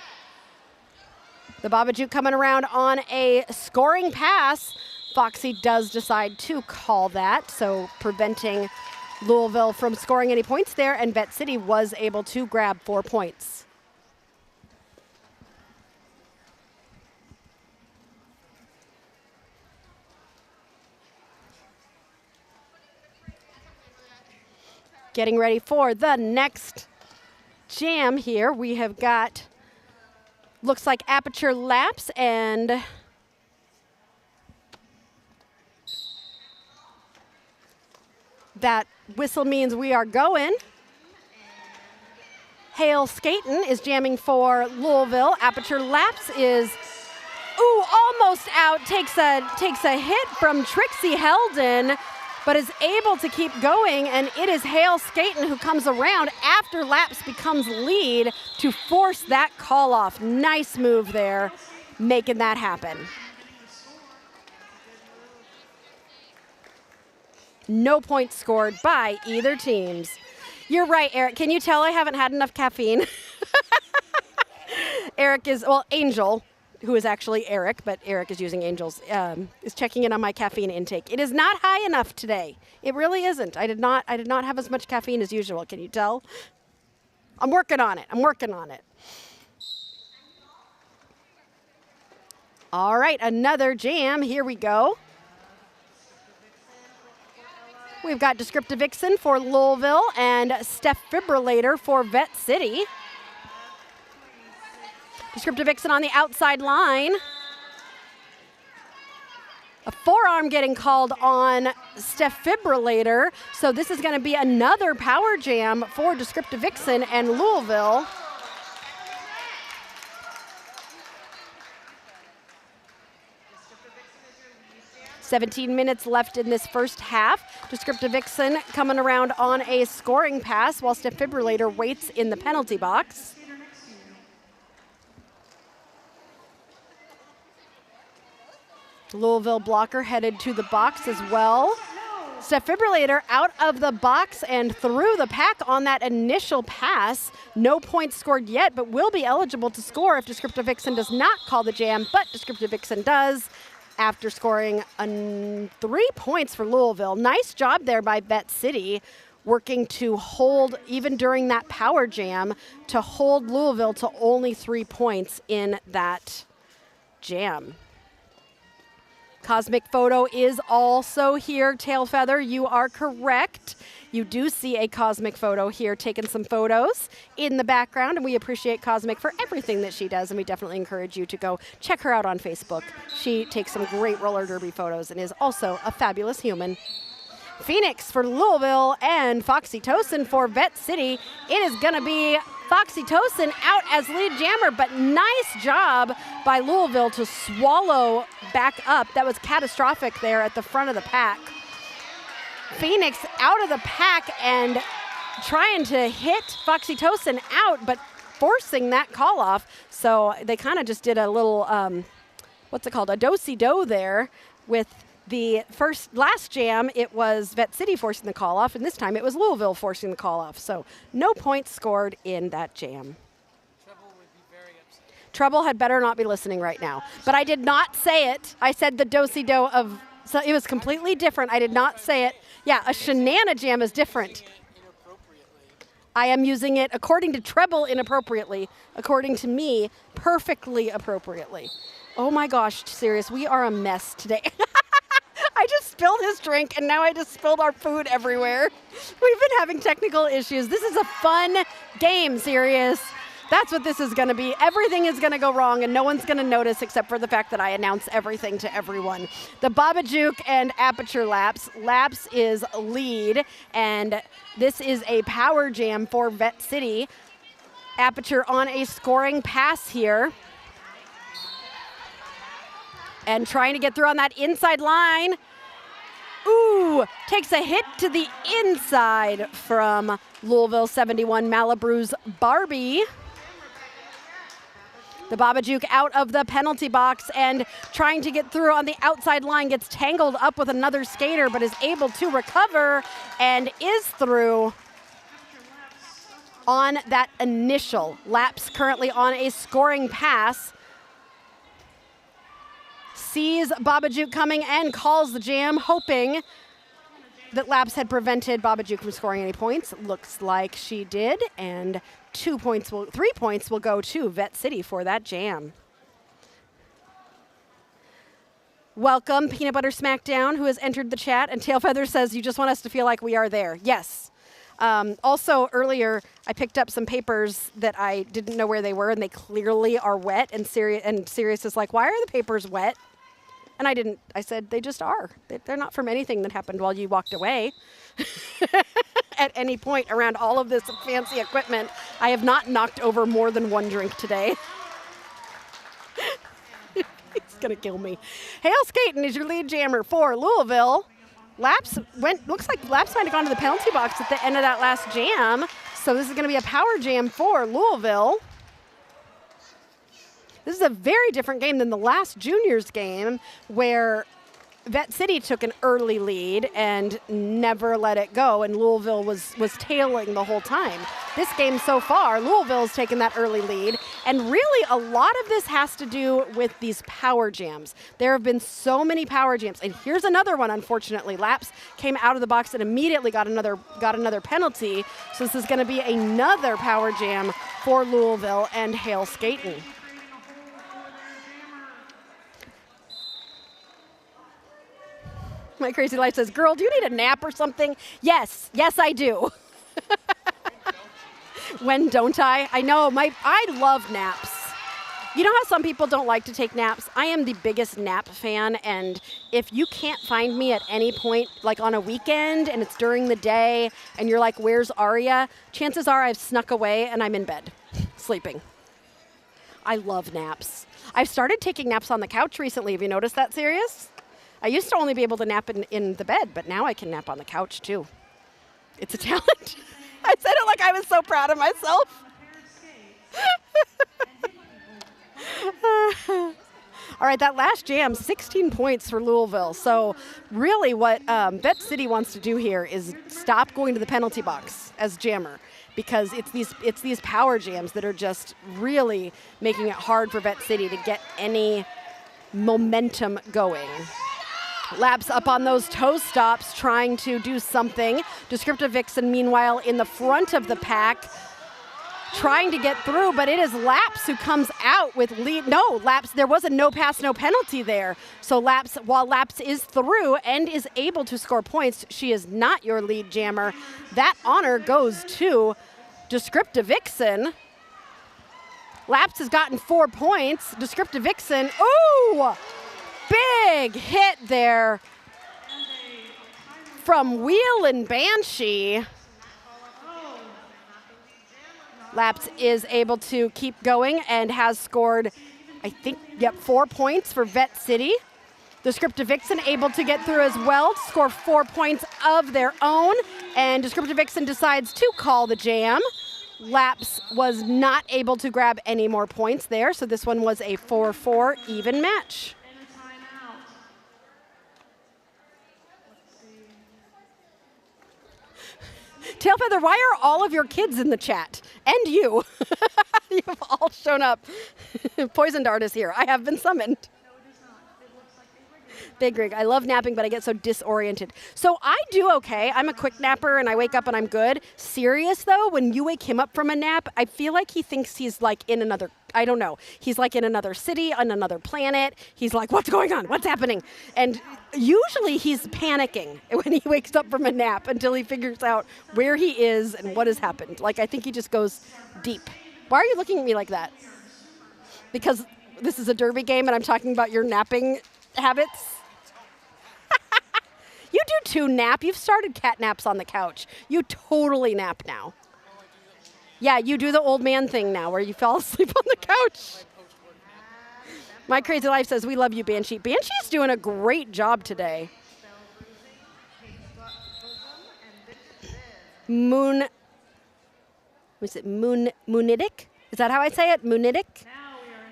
The Babajuke coming around on a scoring pass. Foxy does decide to call that, so preventing Louisville from scoring any points there, and Vette City was able to grab 4 points. Getting ready for the next jam here. We have got, looks like Aperture Laps, and that whistle means we are going. Hale Skaten is jamming for Louisville. Aperture Laps is, almost out. Takes a hit from Trixie Heldon, but is able to keep going, and it is Hale Skaten who comes around after Laps becomes lead to force that call off. Nice move there, making that happen. No points scored by either teams. You're right, Eric. Can you tell I haven't had enough caffeine? Eric is, Angel, who is actually Eric, but Eric is using Angel's, is checking in on my caffeine intake. It is not high enough today. It really isn't. I did not have as much caffeine as usual. Can you tell? I'm working on it. All right, another jam. Here we go. We've got Descriptive Vixen for Louisville and Steph Fibrillator for Vette City. Descriptive Vixen on the outside line. A forearm getting called on Steph Fibrillator. So this is going to be another power jam for Descriptive Vixen and Louisville. $17 minutes left in this first half. Descriptive Vixen coming around on a scoring pass while Steph Fibrillator waits in the penalty box. Louisville blocker headed to the box as well. Steph Fibrillator out of the box and through the pack on that initial pass. No points scored yet, but will be eligible to score if Descriptive Vixen does not call the jam, but Descriptive Vixen does after scoring 3 points for Louisville. Nice job there by Vette City, working to hold, even during that power jam, to hold Louisville to only 3 points in that jam. Cosmic Photo is also here, Tailfeather. You are correct. You do see a Cosmic Photo here taking some photos in the background, and we appreciate Cosmic for everything that she does, and we definitely encourage you to go check her out on Facebook. She takes some great roller derby photos and is also a fabulous human. Phoenix for Louisville and Foxy Tosin for Vette City. It is going to be Foxy Tosin out as lead jammer, but nice job by Louisville to swallow back up. That was catastrophic there at the front of the pack. Phoenix out of the pack and trying to hit Foxy Tosin out, but forcing that call off. So they kind of just did a little, what's it called, a do-si-do there with the last jam. It was Vette City forcing the call off, and this time it was Louisville forcing the call off. So no points scored in that jam. Trouble would be very upset. Trouble had better not be listening right now. But I did not say it. I said the do-si-do of, so it was completely different. I did not say it. Yeah, a shenana jam is different. I am using it, according to Treble, inappropriately. According to me, perfectly appropriately. Oh my gosh, serious, we are a mess today. I just spilled his drink, and now I just spilled our food everywhere. We've been having technical issues. This is a fun game, Sirius. That's what this is going to be. Everything is going to go wrong, and no one's going to notice except for the fact that I announce everything to everyone. The Babajuke and Aperture Laps. Laps is lead, and this is a power jam for Vette City. Aperture on a scoring pass here. And trying to get through on that inside line. Ooh, takes a hit to the inside from Louisville 71 Malibu's Barbie. The Babajuk out of the penalty box and trying to get through on the outside line, gets tangled up with another skater, but is able to recover and is through on that initial lapse. Currently on a scoring pass. Sees Babajuk coming and calls the jam, hoping that lapse had prevented Babajuk from scoring any points. Looks like she did, and 3 points will go to Vette City for that jam. Welcome, Peanut Butter Smackdown, who has entered the chat, and Tailfeather says, you just want us to feel like we are there. Yes. Also, earlier, I picked up some papers that I didn't know where they were, and they clearly are wet, and Sirius is like, why are the papers wet? And I said, they just are. They're not from anything that happened while you walked away. At any point around all of this fancy equipment, I have not knocked over more than one drink today. He's gonna kill me. Hale Skaten is your lead jammer for Louisville. Looks like Lapse might have gone to the penalty box at the end of that last jam. So this is gonna be a power jam for Louisville. This is a very different game than the last juniors game where Vette City took an early lead and never let it go, and Louisville was tailing the whole time. This game so far, Louisville's taken that early lead, and really a lot of this has to do with these power jams. There have been so many power jams, and here's another one, unfortunately. Lapse came out of the box and immediately got another penalty, so this is going to be another power jam for Louisville and Hale Skaten. My crazy life says, girl, do you need a nap or something? Yes, I do. When don't I? I know, I love naps. You know how some people don't like to take naps? I am the biggest nap fan, and if you can't find me at any point, like on a weekend and it's during the day and you're like, where's Aria? Chances are I've snuck away and I'm in bed, sleeping. I love naps. I've started taking naps on the couch recently. Have you noticed that, Sirius? I used to only be able to nap in the bed, but now I can nap on the couch too. It's a talent. I said it like I was so proud of myself. All right, that last jam, 16 points for Louisville. So really what Vette City wants to do here is stop going to the penalty box as jammer, because it's these power jams that are just really making it hard for Vette City to get any momentum going. Lapse up on those toe stops, trying to do something. Descriptive Vixen, meanwhile, in the front of the pack, trying to get through, but it is Lapse who comes out with lead. No, Lapse, there was a no pass, no penalty there. So Lapse, while Lapse is through and is able to score points, she is not your lead jammer. That honor goes to Descriptive Vixen. Lapse has gotten 4 points. Descriptive Vixen, ooh! Big hit there from Wheel and Banshee. Lapse is able to keep going and has scored, I think, 4 points for Vette City. Descriptive Vixen able to get through as well, to score 4 points of their own. And Descriptive Vixen decides to call the jam. Lapse was not able to grab any more points there, so this one was a 4-4 even match. Tailfeather, why are all of your kids in the chat? And you. You've all shown up. Poison Dart is here. I have been summoned. No, it is not. It looks like Big rig. I love napping, but I get so disoriented. So I do okay. I'm a quick napper, and I wake up and I'm good. Sirius, though, when you wake him up from a nap, I feel like he thinks he's like in another, I don't know. He's like in another city, on another planet. He's like, what's going on? What's happening? And usually he's panicking when he wakes up from a nap until he figures out where he is and what has happened. Like, I think he just goes deep. Why are you looking at me like that? Because this is a derby game and I'm talking about your napping habits? You do too nap. You've started cat naps on the couch. You totally nap now. Yeah, you do the old man thing now where you fall asleep on the couch. My Crazy Life says, we love you, Banshee. Banshee's doing a great job today. Moonitic? Is that how I say it? Moonitic?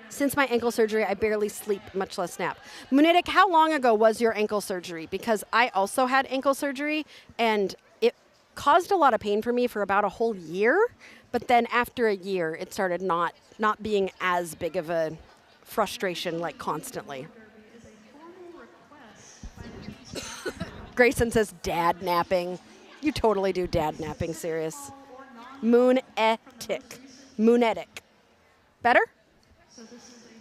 Since my ankle surgery, I barely sleep, much less nap. Moonitic, how long ago was your ankle surgery? Because I also had ankle surgery, and it caused a lot of pain for me for about a whole year. But then after a year, it started not being as big of a frustration, like constantly. Grayson says, dad napping. You totally do dad napping, serious. Moonetic. Moonetic. Better?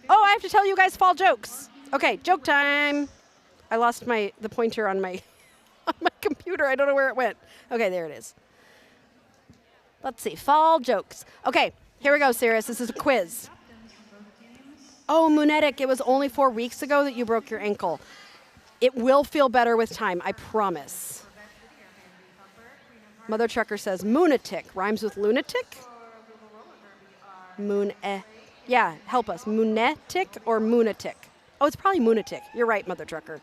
Oh, I have to tell you guys fall jokes. Okay, joke time. I lost the pointer on my on my computer. I don't know where it went. Okay, there it is. Let's see, fall jokes. Okay, here we go, Sirius. This is a quiz. Oh, Moonetic, it was only 4 weeks ago that you broke your ankle. It will feel better with time, I promise. Mother Trucker says, moonatic. Rhymes with lunatic? Yeah, help us. Moonetic or moonatic? Oh, it's probably moonatic. You're right, Mother Trucker.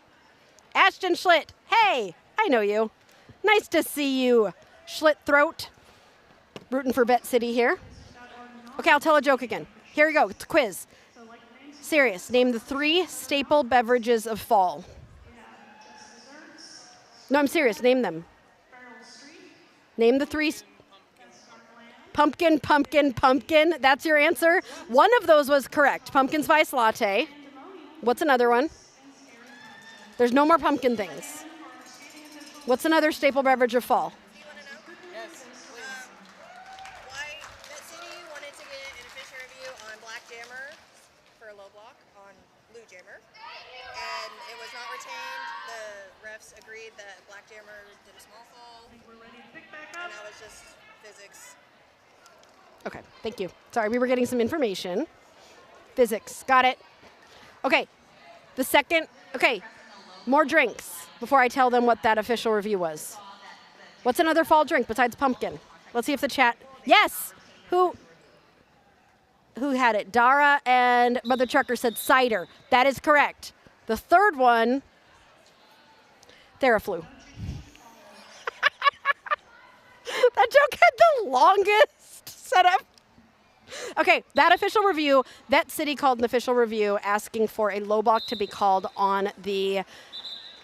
Ashton Schlitt. Hey, I know you. Nice to see you, Schlitt Throat. Rooting for Vette City here. Okay, I'll tell a joke again. Here we go. It's a quiz. Serious. Name the 3 staple beverages of fall. No, I'm serious. Name them. Name the 3. Pumpkin, pumpkin, pumpkin. That's your answer. One of those was correct. Pumpkin spice latte. What's another one? There's no more pumpkin things. What's another staple beverage of fall? Yes, please. Why Vette City wanted to get an official review on Black Jammer for a low block on Blue Jammer, and it was not retained. The refs agreed that Black Jammer did a small fall, and that was just physics. Okay, thank you. Sorry, we were getting some information. Physics, got it. Okay, the second, okay, more drinks before I tell them what that official review was. What's another fall drink besides pumpkin? Let's see if the chat, yes, who had it? Dara and Mother Trucker said cider. That is correct. The third one, Theraflu. That joke had the longest setup. Okay, that official review, Vette City called an official review asking for a low block to be called on the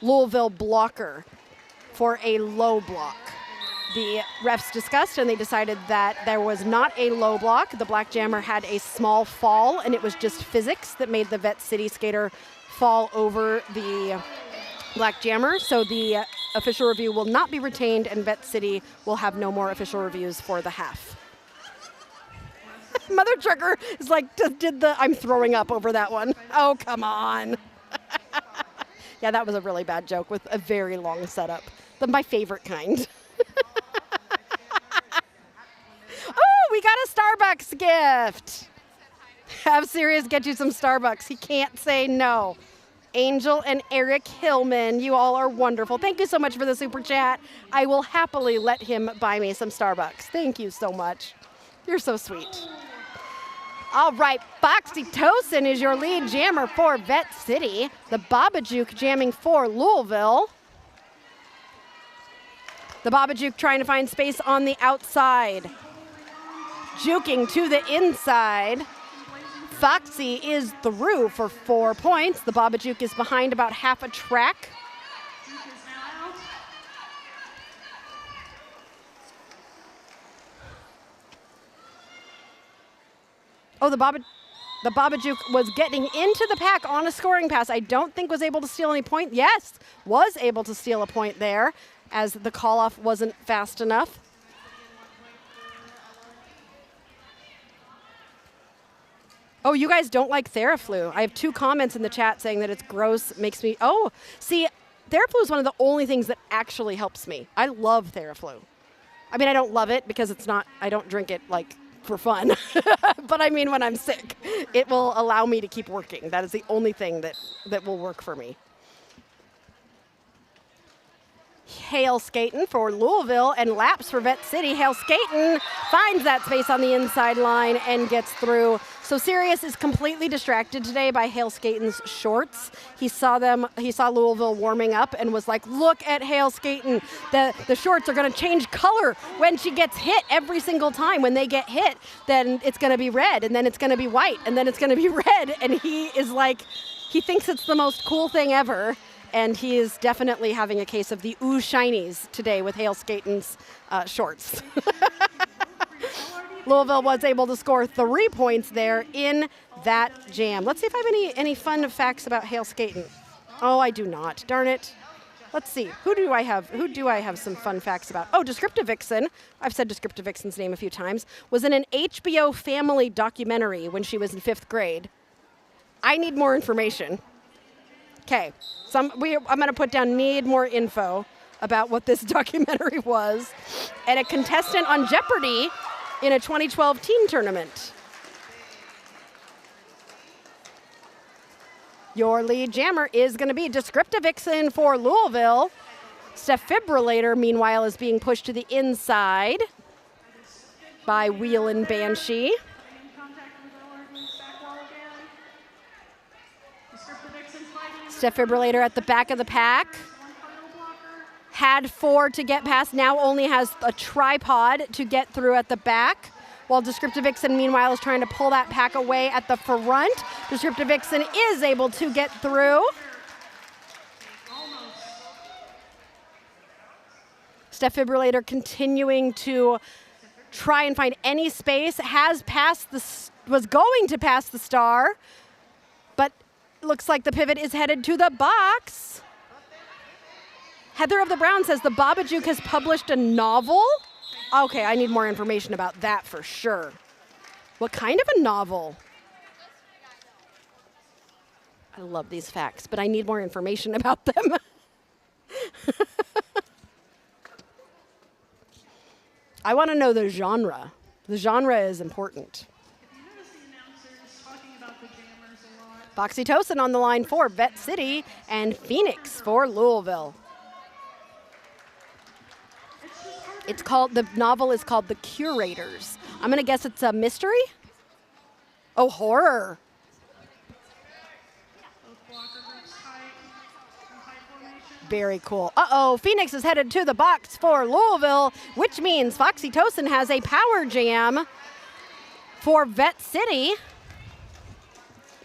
Louisville blocker for a low block. The refs discussed and they decided that there was not a low block. The Black Jammer had a small fall and it was just physics that made the Vette City skater fall over the Black Jammer. So the official review will not be retained and Vette City will have no more official reviews for the half. Mother Trucker is like, I'm throwing up over that one. Oh, come on. Yeah, that was a really bad joke with a very long setup. My favorite kind. Oh, we got a Starbucks gift. Have Sirius get you some Starbucks. He can't say no. Angel and Eric Hillman, you all are wonderful. Thank you so much for the super chat. I will happily let him buy me some Starbucks. Thank you so much. You're so sweet. All right, Foxy Tosin is your lead jammer for Vette City. The Babajuke jamming for Louisville. The Babajuke trying to find space on the outside. Juking to the inside. Foxy is through for 4 points. The Babajuke is behind about half a track. Oh, the Babajuke was getting into the pack on a scoring pass. I don't think was able to steal any point. Yes, was able to steal a point there as the call-off wasn't fast enough. Oh, you guys don't like Theraflu. I have 2 comments in the chat saying that it's gross, makes me, oh, see, Theraflu is one of the only things that actually helps me. I love Theraflu. I mean, I don't love it because it's not, I don't drink it like for fun, but I mean when I'm sick, it will allow me to keep working. That is the only thing that will work for me. Hale Skaten for Louisville and laps for Vette City. Hale Skaten finds that space on the inside line and gets through. So Sirius is completely distracted today by Hale Skaten's shorts. He saw Louisville warming up and was like, look at Hale Skaten. The shorts are going to change color when she gets hit every single time. When they get hit, then it's going to be red, and then it's going to be white, and then it's going to be red. And he is like, he thinks it's the most cool thing ever. And he is definitely having a case of the ooh shinies today with Hale Skaten's shorts. Louisville was able to score 3 points there in that jam. Let's see if I have any fun facts about Hale Skaten. Oh, I do not. Darn it. Let's see. Who do I have some fun facts about? Oh, Descriptive Vixen. I've said Descriptive Vixen's name a few times. Was in an HBO family documentary when she was in 5th grade. I need more information. Okay, I'm going to put down need more info about what this documentary was. And a contestant on Jeopardy in a 2012 teen tournament. Your lead jammer is going to be Descriptive Vixen for Louisville. Defibrillator, meanwhile, is being pushed to the inside by Wheelin' Banshee. Defibrillator at the back of the pack. Had 4 to get past, now only has a tripod to get through at the back. While Descriptive Vixen, meanwhile, is trying to pull that pack away at the front. Descriptive Vixen is able to get through. Defibrillator continuing to try and find any space. Was going to pass the star, but looks like the pivot is headed to the box. Heather of the Brown says the Babajuk has published a novel. Okay, I need more information about that for sure. What kind of a novel? I love these facts, but I need more information about them. I want to know the genre. The genre is important. Foxytocin on the line for Vette City and Phoenix for Louisville. The novel is called The Curators. I'm going to guess it's a mystery? Oh, horror. Very cool. Uh-oh, Phoenix is headed to the box for Louisville, which means Foxytocin has a power jam for Vette City.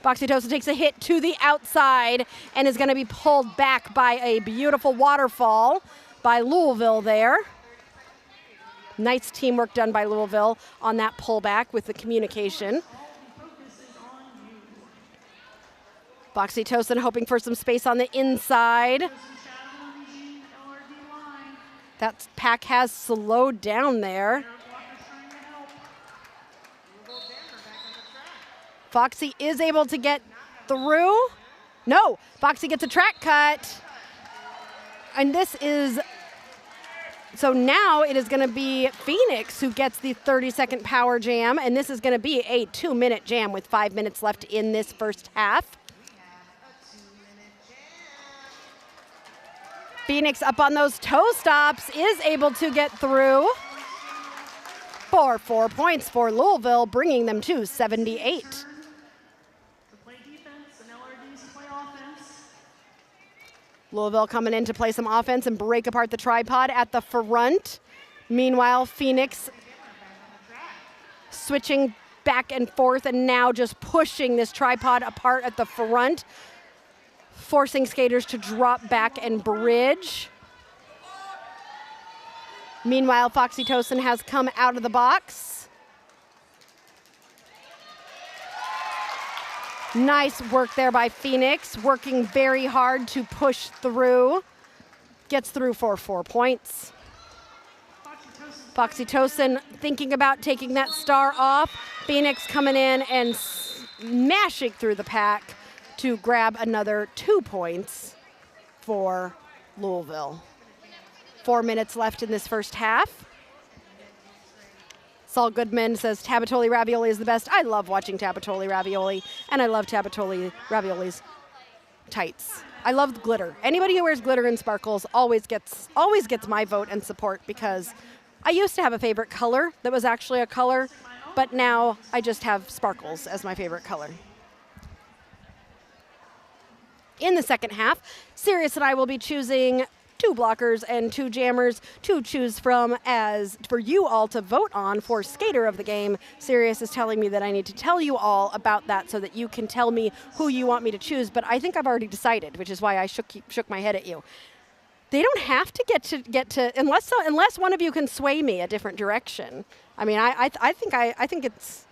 Foxytocin takes a hit to the outside and is going to be pulled back by a beautiful waterfall by Louisville there. Nice teamwork done by Louisville on that pullback with the communication. Foxytocin hoping for some space on the inside. That pack has slowed down there. Foxy is able to get through. No, Foxy gets a track cut. And so now it is going to be Phoenix who gets the 30-second power jam, and this is going to be a 2-minute jam with 5 minutes left in this first half. Phoenix up on those toe stops is able to get through for 4 points for Louisville, bringing them to 78. Louisville coming in to play some offense and break apart the tripod at the front. Meanwhile, Phoenix switching back and forth and now just pushing this tripod apart at the front, forcing skaters to drop back and bridge. Meanwhile, Foxytocin has come out of the box. Nice work there by Phoenix, working very hard to push through. Gets through for 4 points. Foxytocin thinking about taking that star off. Phoenix coming in and smashing through the pack to grab another 2 points for Louisville. 4 minutes left in this first half. Saul Goodman says Tabatoli ravioli is the best. I love watching Tabatoli ravioli, and I love Tabatoli ravioli's tights. I love glitter. Anybody who wears glitter and sparkles always gets my vote and support, because I used to have a favorite color that was actually a color, but now I just have sparkles as my favorite color. In the second half, Sirius and I will be choosing 2 blockers and 2 jammers to choose from as for you all to vote on for skater of the game. Sirius is telling me that I need to tell you all about that so that you can tell me who you want me to choose, but I think I've already decided, which is why I shook my head at you. They don't have to get to unless one of you can sway me a different direction. I mean, I think it's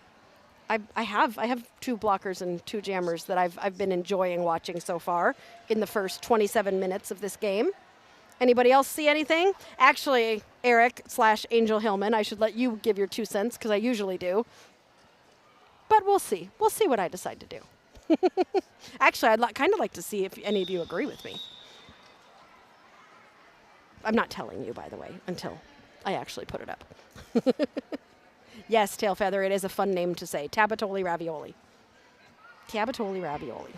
I have 2 blockers and 2 jammers that I've been enjoying watching so far in the first 27 minutes of this game. Anybody else see anything? Actually, Eric/Angel Hillman, I should let you give your 2 cents because I usually do. But we'll see. We'll see what I decide to do. Actually, I'd kind of like to see if any of you agree with me. I'm not telling you, by the way, until I actually put it up. Yes, Tail Feather, it is a fun name to say. Tabatoli Ravioli. Tabatoli Ravioli.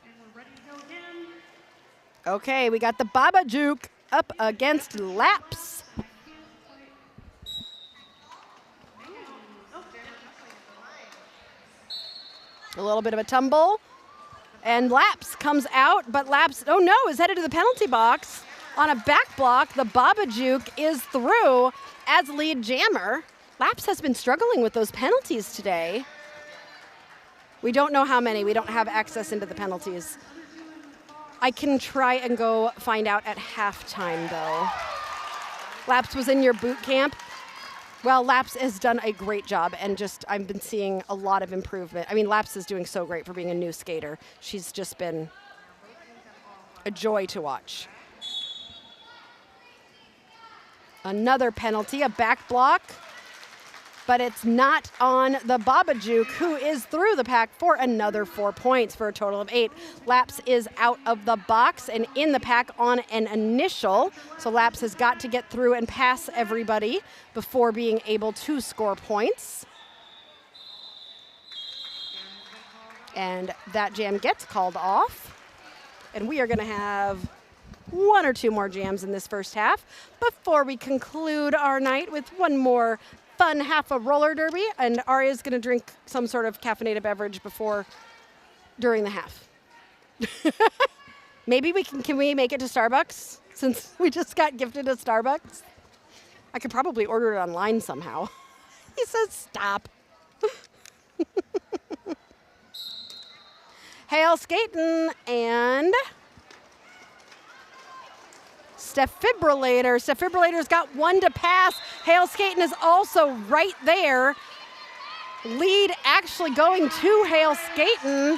And we're ready to go again. Okay, we got the Baba Juke up against Laps. A little bit of a tumble. And Laps comes out, but Laps, oh no, is headed to the penalty box. On a back block, the Baba Juke is through as lead jammer. Laps has been struggling with those penalties today. We don't know how many. We don't have access into the penalties. I can try and go find out at halftime, though. Laps was in your boot camp. Well, Laps has done a great job, and I've been seeing a lot of improvement. I mean, Laps is doing so great for being a new skater. She's just been a joy to watch. Another penalty, a back block. But it's not on the Baba Juke, who is through the pack for another 4 points for a total of 8. Laps is out of the box and in the pack on an initial. So Laps has got to get through and pass everybody before being able to score points. And that jam gets called off. And we are going to have 1 or 2 more jams in this first half before we conclude our night with one more fun half of roller derby, and Aria's going to drink some sort of caffeinated beverage during the half. Maybe can we make it to Starbucks since we just got gifted a Starbucks? I could probably order it online somehow. He says stop. Hail skating and Stephibrillator. Stephibrillator's got 1 to pass. Hail Skating is also right there. Lead actually going to Hail Skating.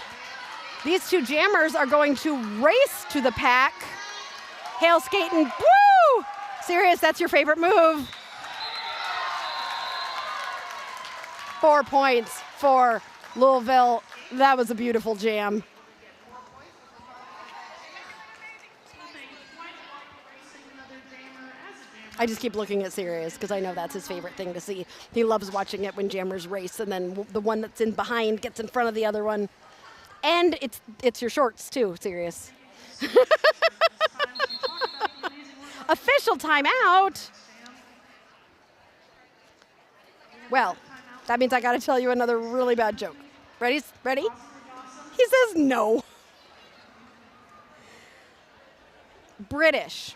These 2 jammers are going to race to the pack. Hail Skating, woo! Sirius, that's your favorite move. 4 points for Louisville. That was a beautiful jam. I just keep looking at Sirius because I know that's his favorite thing to see. He loves watching it when jammers race, and then the one that's in behind gets in front of the other one. And it's your shorts too, Sirius. Official timeout. Well, that means I got to tell you another really bad joke. Ready? He says no. British.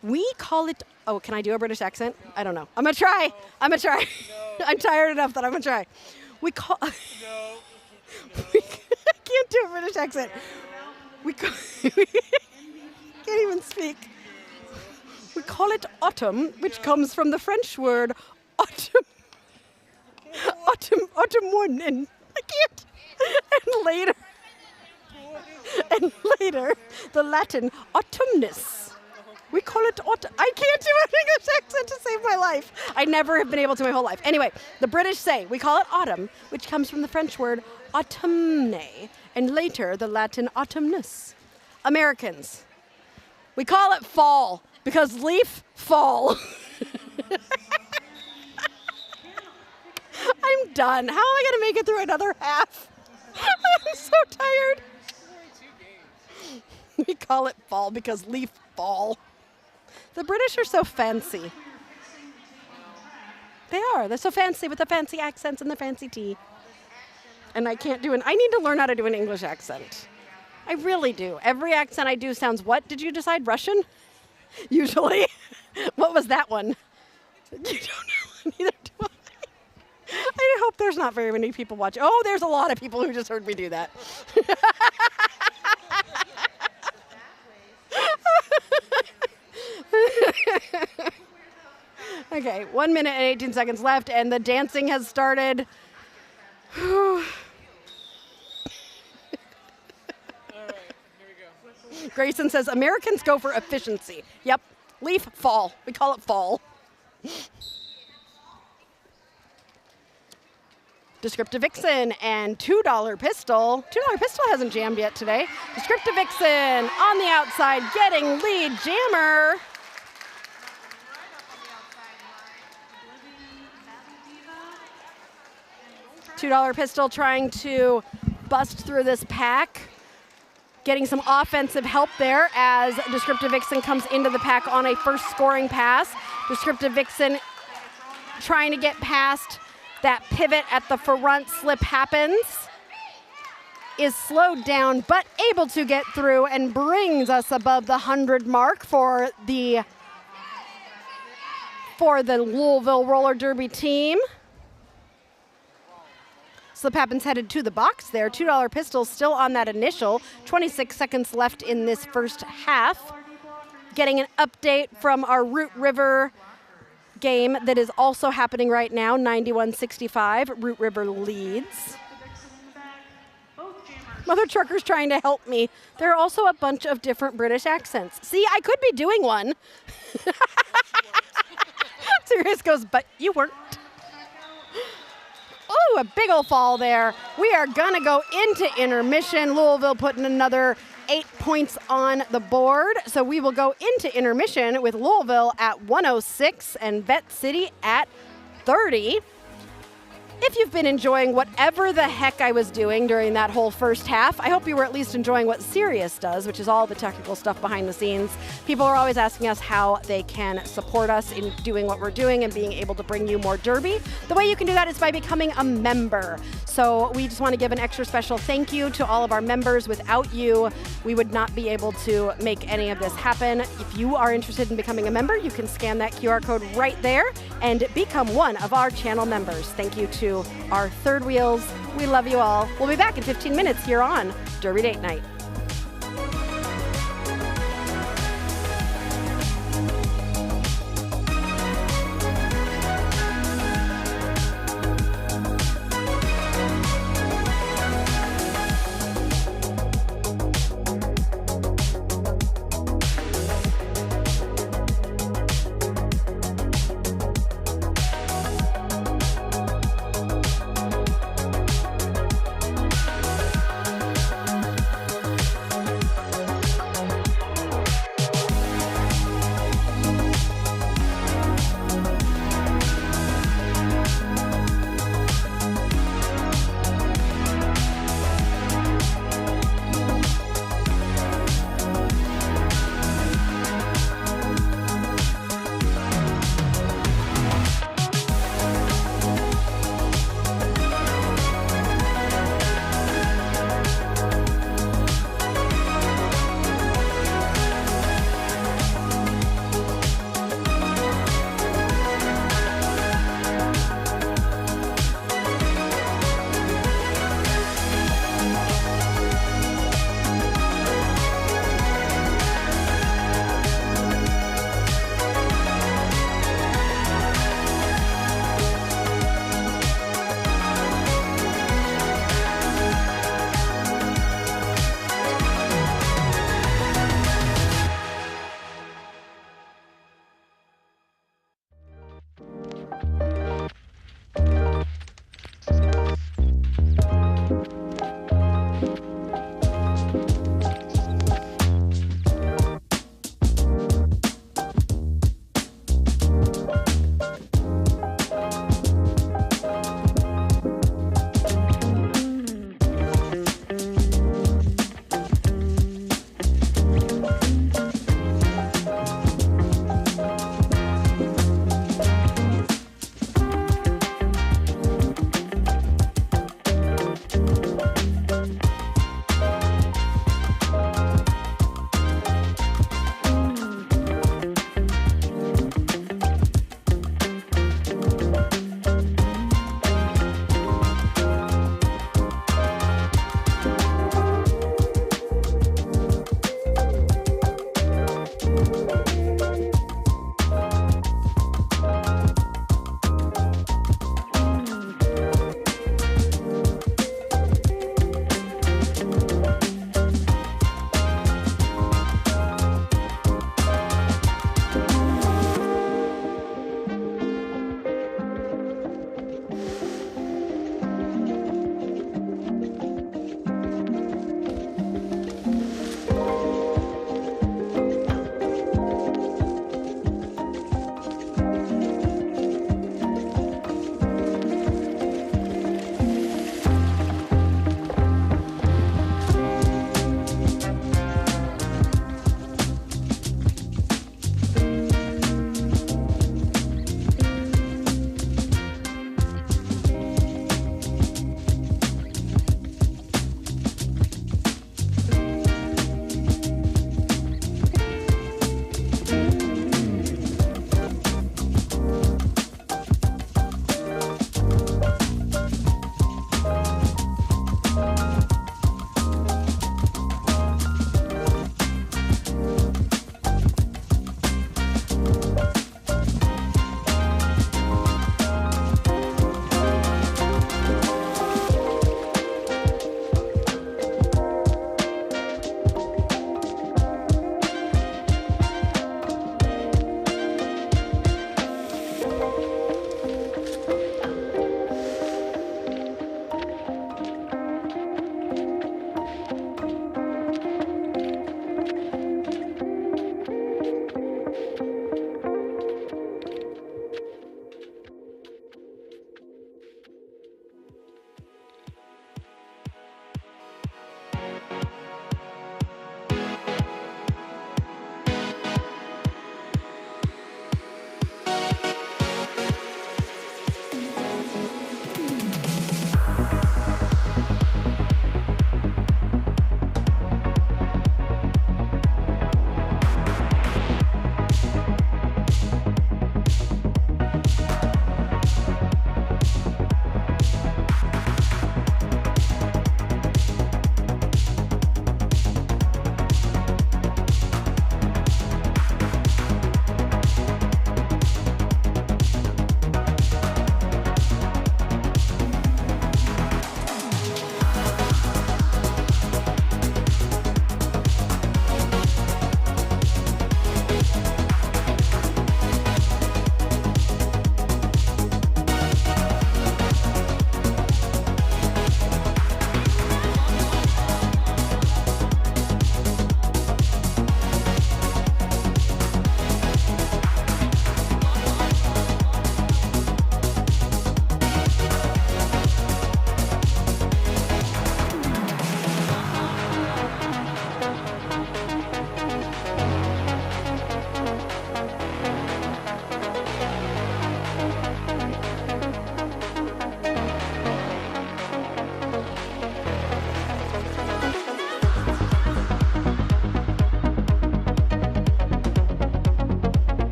We call it, oh, can I do a British accent? I don't know. I'm going to try. No. I'm tired enough that I'm going to try. We call, no. I can't do a British accent. We can't even speak. We call it autumn, which comes from the French word autumn. Autumn, and I can't. And later, the Latin autumnus. We call it autumn. I can't do an English accent to save my life. I never have been able to my whole life. Anyway, the British say we call it autumn, which comes from the French word autumne, and later the Latin autumnus. Americans, we call it fall because leaf fall. I'm done. How am I going to make it through another half? I'm so tired. We call it fall because leaf fall. The British are so fancy. They are. They're so fancy with the fancy accents and the fancy tea. And I can't do I need to learn how to do an English accent. I really do. Every accent I do sounds what? Did you decide Russian? Usually. What was that one? You don't know. Neither do I. I hope there's not very many people watching. Oh, there's a lot of people who just heard me do that. Okay, 1 minute and 18 seconds left, and the dancing has started. All right, here we go. Grayson says, Americans go for efficiency. Yep, leaf fall. We call it fall. Descriptive Vixen and $2 Pistol. $2 Pistol hasn't jammed yet today. Descriptive Vixen on the outside, getting lead jammer. $2 Pistol trying to bust through this pack. Getting some offensive help there as Descriptive Vixen comes into the pack on a first scoring pass. Descriptive Vixen trying to get past that pivot at the front, slip happens. Is slowed down, but able to get through and brings us above the 100 mark for the Louisville Roller Derby team. Slip happens headed to the box there. $2 Pistol still on that initial. 26 seconds left in this first half. Getting an update from our Root River game that is also happening right now. 91-65. Root River leads. Mother Trucker's trying to help me. There are also a bunch of different British accents. See, I could be doing one. Sirius goes, but you weren't. Oh, a big ol' fall there. We are gonna go into intermission. Louisville putting another 8 points on the board. So we will go into intermission with Louisville at 106 and Vette City at 30. If you've been enjoying whatever the heck I was doing during that whole first half, I hope you were at least enjoying what Sirius does, which is all the technical stuff behind the scenes. People are always asking us how they can support us in doing what we're doing and being able to bring you more Derby. The way you can do that is by becoming a member. So we just want to give an extra special thank you to all of our members. Without you, we would not be able to make any of this happen. If you are interested in becoming a member, you can scan that QR code right there and become one of our channel members. Thank you to our third wheels. We love you all. We'll be back in 15 minutes here on Derby Date Night.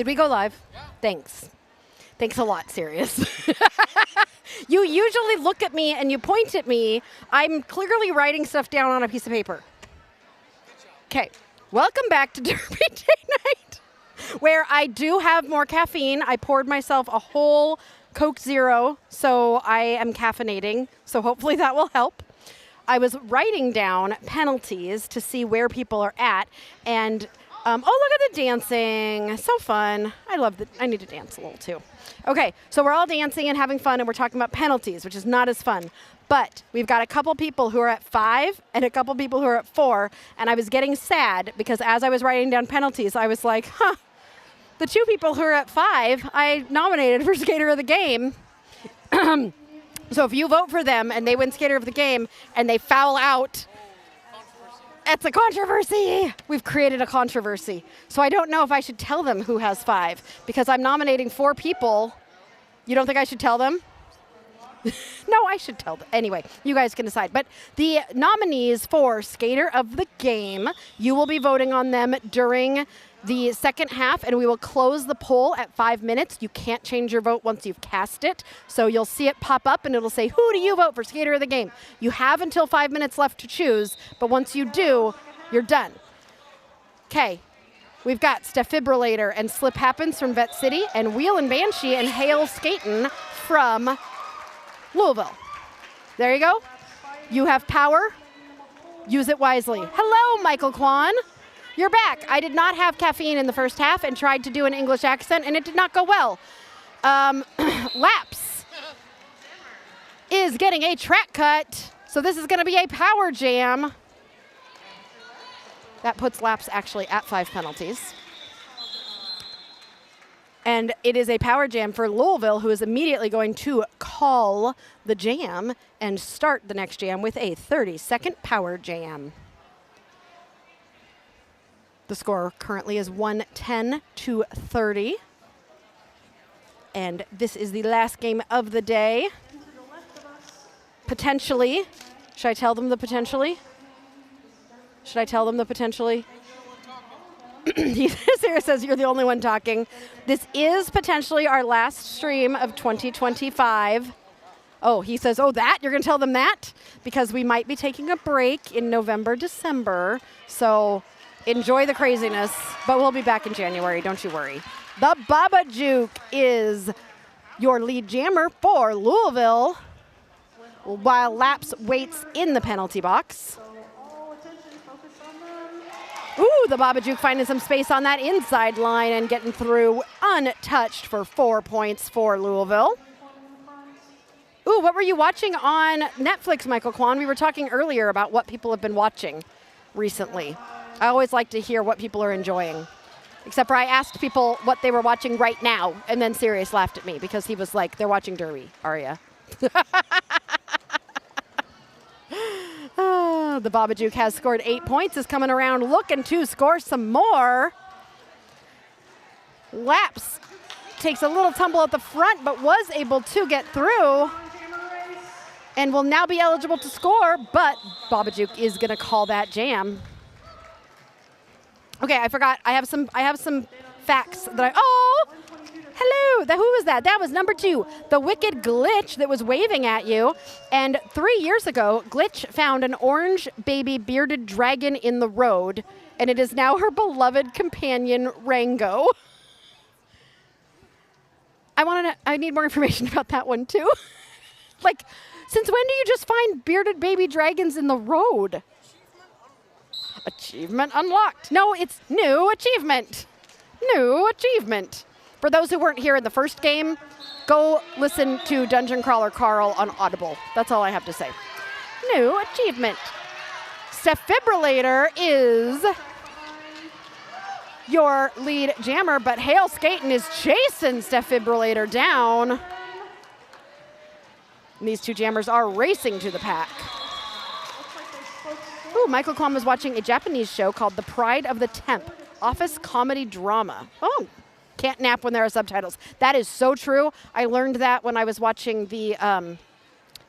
Did we go live? Yeah. Thanks. Thanks a lot, Sirius. You usually look at me and you point at me. I'm clearly writing stuff down on a piece of paper. Okay. Welcome back to Derby Day Night, where I do have more caffeine. I poured myself a whole Coke Zero, so I am caffeinating. So hopefully that will help. I was writing down penalties to see where people are at, and oh, look at the dancing. So fun. I need to dance a little too. Okay, so we're all dancing and having fun, and we're talking about penalties, which is not as fun. But we've got a couple people who are at 5 and a couple people who are at 4, and I was getting sad because as I was writing down penalties, I was like, the 2 people who are at 5, I nominated for Skater of the Game. So if you vote for them and they win Skater of the Game and they foul out, it's a controversy. We've created a controversy. So I don't know if I should tell them who has 5 because I'm nominating 4 people. You don't think I should tell them? No, I should tell them. Anyway, you guys can decide. But the nominees for Skater of the Game, you will be voting on them during the second half, and we will close the poll at 5 minutes. You can't change your vote once you've cast it. So you'll see it pop up, and it'll say, who do you vote for Skater of the Game? You have until 5 minutes left to choose, but once you do, you're done. Okay. We've got Stephibrillator and Slip Happens from Vette City, and Wheel and Banshee and Hail Skatin' from Louisville. There you go. You have power. Use it wisely. Hello, Michael Kwan. You're back. I did not have caffeine in the first half and tried to do an English accent, and it did not go well. Laps is getting a track cut, so this is going to be a power jam. That puts Laps actually at 5 penalties. And it is a power jam for Louisville, who is immediately going to call the jam and start the next jam with a 30-second power jam. The score currently is 110-30. And this is the last game of the day. Potentially. Should I tell them the potentially? Should I tell them the potentially? Sarah says you're the only one talking. This is potentially our last stream of 2025. Oh, he says, oh, that? You're going to tell them that? Because we might be taking a break in November, December. So enjoy the craziness, but we'll be back in January. Don't you worry. The Baba Juke is your lead jammer for Louisville while Laps waits in the penalty box. Ooh, the Baba Juke finding some space on that inside line and getting through untouched for 4 points for Louisville. Ooh, what were you watching on Netflix, Michael Kwan? We were talking earlier about what people have been watching recently. I always like to hear what people are enjoying. Except for I asked people what they were watching right now, and then Sirius laughed at me because he was like, they're watching Derby, Aria. The Baba Juke has scored 8 points, is coming around looking to score some more. Laps takes a little tumble at the front, but was able to get through and will now be eligible to score, but Baba Juke is going to call that jam. Okay, I forgot. I have some facts that hello. Who was that? That was number 2, the Wicked Glitch that was waving at you. And 3 years ago, Glitch found an orange baby bearded dragon in the road, and it is now her beloved companion, Rango. I need more information about that one too. Like, since when do you just find bearded baby dragons in the road? Achievement unlocked. No, it's new achievement. New achievement. For those who weren't here in the first game, go listen to Dungeon Crawler Carl on Audible. That's all I have to say. New achievement. Stephibrillator is your lead jammer, but Hail Skatin' is chasing Stephibrillator down. And these 2 jammers are racing to the pack. Ooh, Michael Klum was watching a Japanese show called The Pride of the Temp, office comedy drama. Oh, can't nap when there are subtitles. That is so true. I learned that when I was watching the,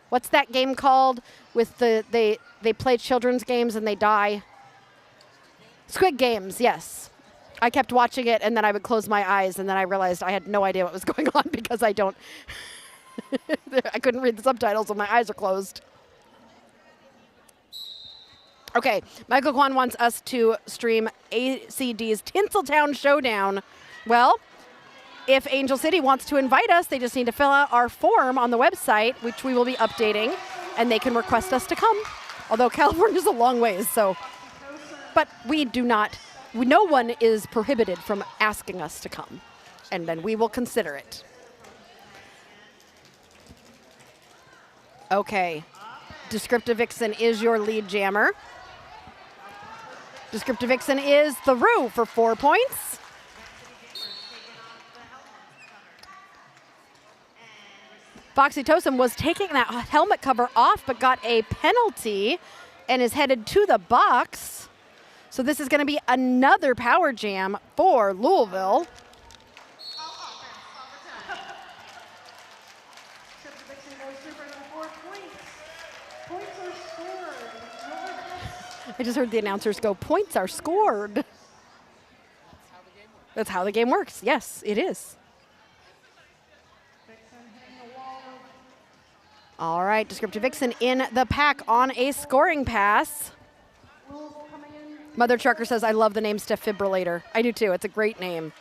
what's that game called? With they play children's games and they die. Squid Games, yes. I kept watching it, and then I would close my eyes, and then I realized I had no idea what was going on because I don't. I couldn't read the subtitles, so my eyes are closed. Okay, Michael Kwan wants us to stream ACD's Tinseltown Showdown. Well, if Angel City wants to invite us, they just need to fill out our form on the website, which we will be updating, and they can request us to come. Although California's a long ways, so. But we do not, no one is prohibited from asking us to come, and then we will consider it. Okay, Descriptive Vixen is your lead jammer. Descriptive Vixen is the Roo for 4 points. Foxy Tosin was taking that helmet cover off but got a penalty and is headed to the box. So this is going to be another power jam for Louisville. I just heard the announcers go, points are scored. That's how the game works. Yes, it is. All right, Descriptive Vixen in the pack on a scoring pass. Mother Trucker says, I love the name Steph Fibrillator. I do too. It's a great name.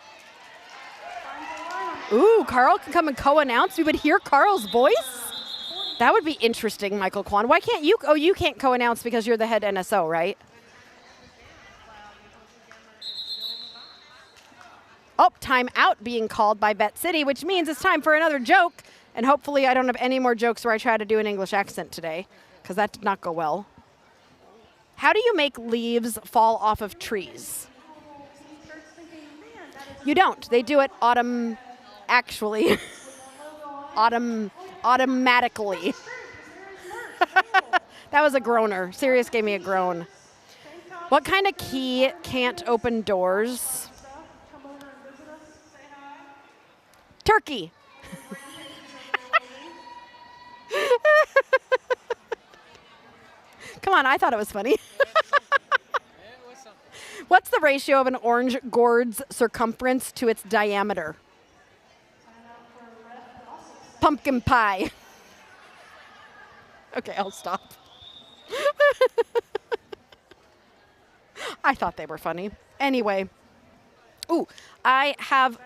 Ooh, Carl can come and co-announce. We would hear Carl's voice. That would be interesting, Michael Kwan. Why can't you? Oh, you can't co-announce because you're the head NSO, right? Oh, timeout being called by Vette City, which means it's time for another joke. And hopefully I don't have any more jokes where I try to do an English accent today, because that did not go well. How do you make leaves fall off of trees? You don't. They do it automatically. That was a groaner. Sirius gave me a groan. What kind of key can't open doors? Turkey. Come on, I thought it was funny. What's the ratio of an orange gourd's circumference to its diameter? Pumpkin pie. Okay, I'll stop. I thought they were funny. Anyway. Ooh, I have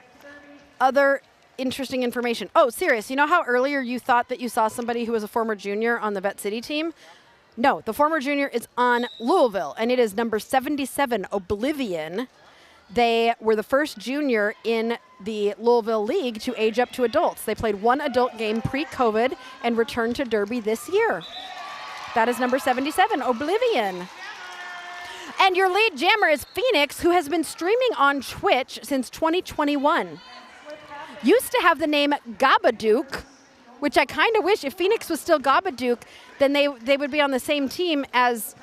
other interesting information. Oh, serious. You know how earlier you thought that you saw somebody who was a former junior on the Vette City team? No, the former junior is on Louisville, and it is number 77, Oblivion. They were the first junior in the Louisville League to age up to adults. They played one adult game pre-COVID and returned to Derby this year. That is number 77, Oblivion. And your lead jammer is Phoenix, who has been streaming on Twitch since 2021. Used to have the name Gabadook, which I kind of wish if Phoenix was still Gabadook, then they would be on the same team as,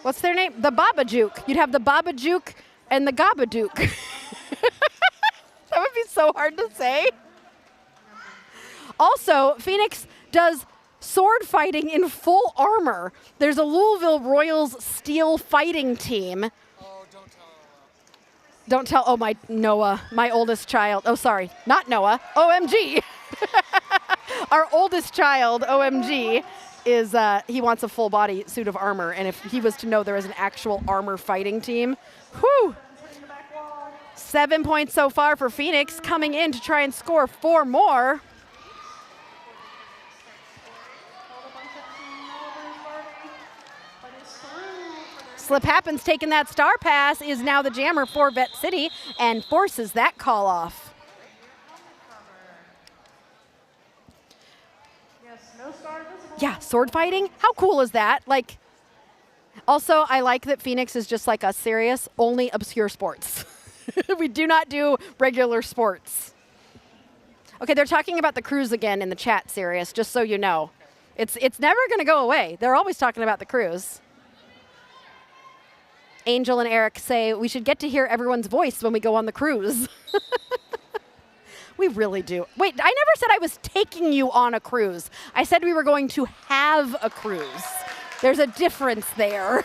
what's their name? The Babajook. You'd have the Babajook and the Gabadook. That would be so hard to say. Also, Phoenix does sword fighting in full armor. There's a Louisville Royals steel fighting team. Don't tell, oh, my Noah, my oldest child. Oh, sorry, not Noah, OMG. Our oldest child, OMG, is, he wants a full body suit of armor. And if he was to know there is an actual armor fighting team, whew. 7 points so far for Phoenix, coming in to try and score 4 more. Slip Happens taking that star pass, is now the jammer for Vette City and forces that call off. Yeah, sword fighting. How cool is that? Like, also, I like that Phoenix is just like us, serious, only obscure sports. We do not do regular sports. Okay, they're talking about the cruise again in the chat, serious, just so you know. It's never going to go away. They're always talking about the cruise. Angel and Eric say we should get to hear everyone's voice when we go on the cruise. We really do. Wait, I never said I was taking you on a cruise. I said we were going to have a cruise. There's a difference there.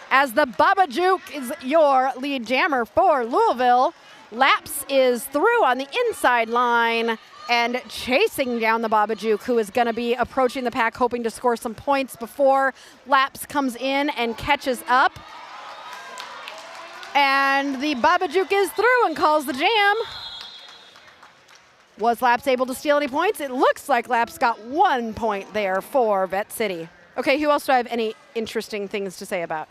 as the Baba Juke is your lead jammer for Louisville. Laps is through on the inside line and chasing down the Baba Juke, who is going to be approaching the pack, hoping to score some points before Laps comes in and catches up. And the Baba Juke is through and calls the jam. Was Laps able to steal any points? It looks like Laps got 1 point there for Vette City. Okay, who else do I have any interesting things to say about?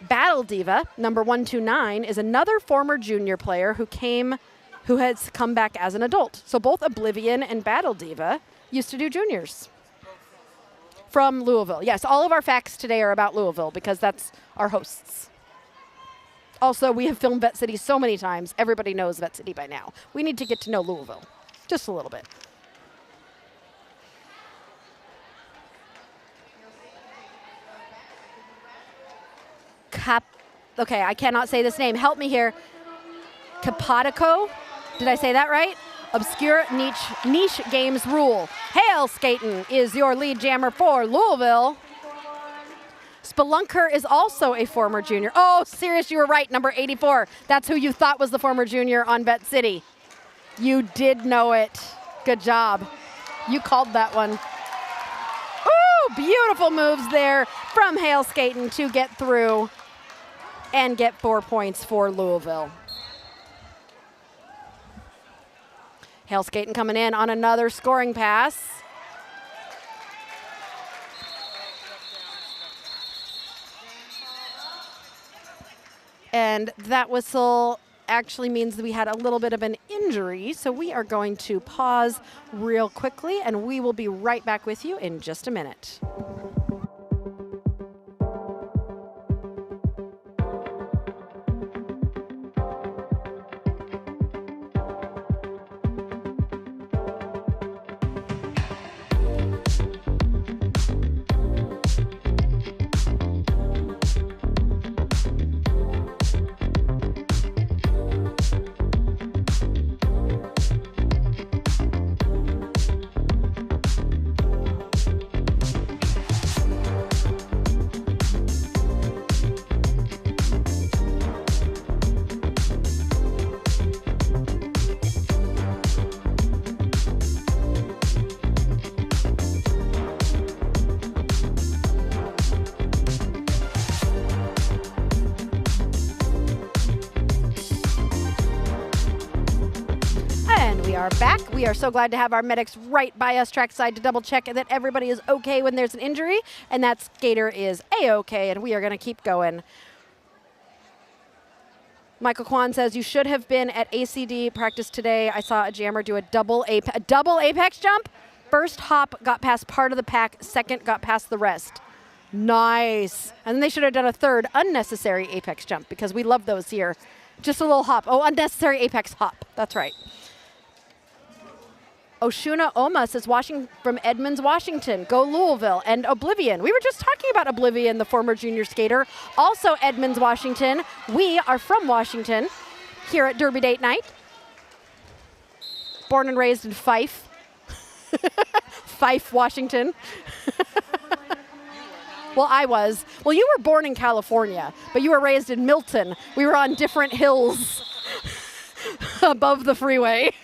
Battle Diva, number 129, is another former junior player who has come back as an adult. So both Oblivion and Battle Diva used to do juniors. From Louisville. Yes, all of our facts today are about Louisville because that's our hosts. Also, we have filmed Vette City so many times, everybody knows Vette City by now. We need to get to know Louisville, just a little bit. Okay, I cannot say this name. Help me here. Capodico? Did I say that right? Obscure niche games rule. Hail Skaten is your lead jammer for Louisville. Spelunker is also a former junior. Oh, serious, you were right, number 84. That's who you thought was the former junior on Vette City. You did know it. Good job. You called that one. Ooh, beautiful moves there from Hail Skaten to get through and get 4 points for Louisville. Hail Skaten coming in on another scoring pass. And that whistle actually means that we had a little bit of an injury, so we are going to pause real quickly, and we will be right back with you in just a minute. Are back. We are so glad to have our medics right by us trackside to double check that everybody is okay when there's an injury, and that skater is A-okay, and we are going to keep going. Michael Kwan says, you should have been at ACD practice today. I saw a jammer do a double apex jump. First hop got past part of the pack, second got past the rest. Nice. And then they should have done a third unnecessary apex jump because we love those here. Just a little hop. Oh, unnecessary apex hop. That's right. Oshuna Oma says, watching from Edmonds, Washington. Go Louisville. And Oblivion. We were just talking about Oblivion, the former junior skater. Also Edmonds, Washington. We are from Washington here at Derby Date Night. Born and raised in Fife. Fife, Washington. Well, I was. Well, you were born in California, but you were raised in Milton. We were on different hills above the freeway.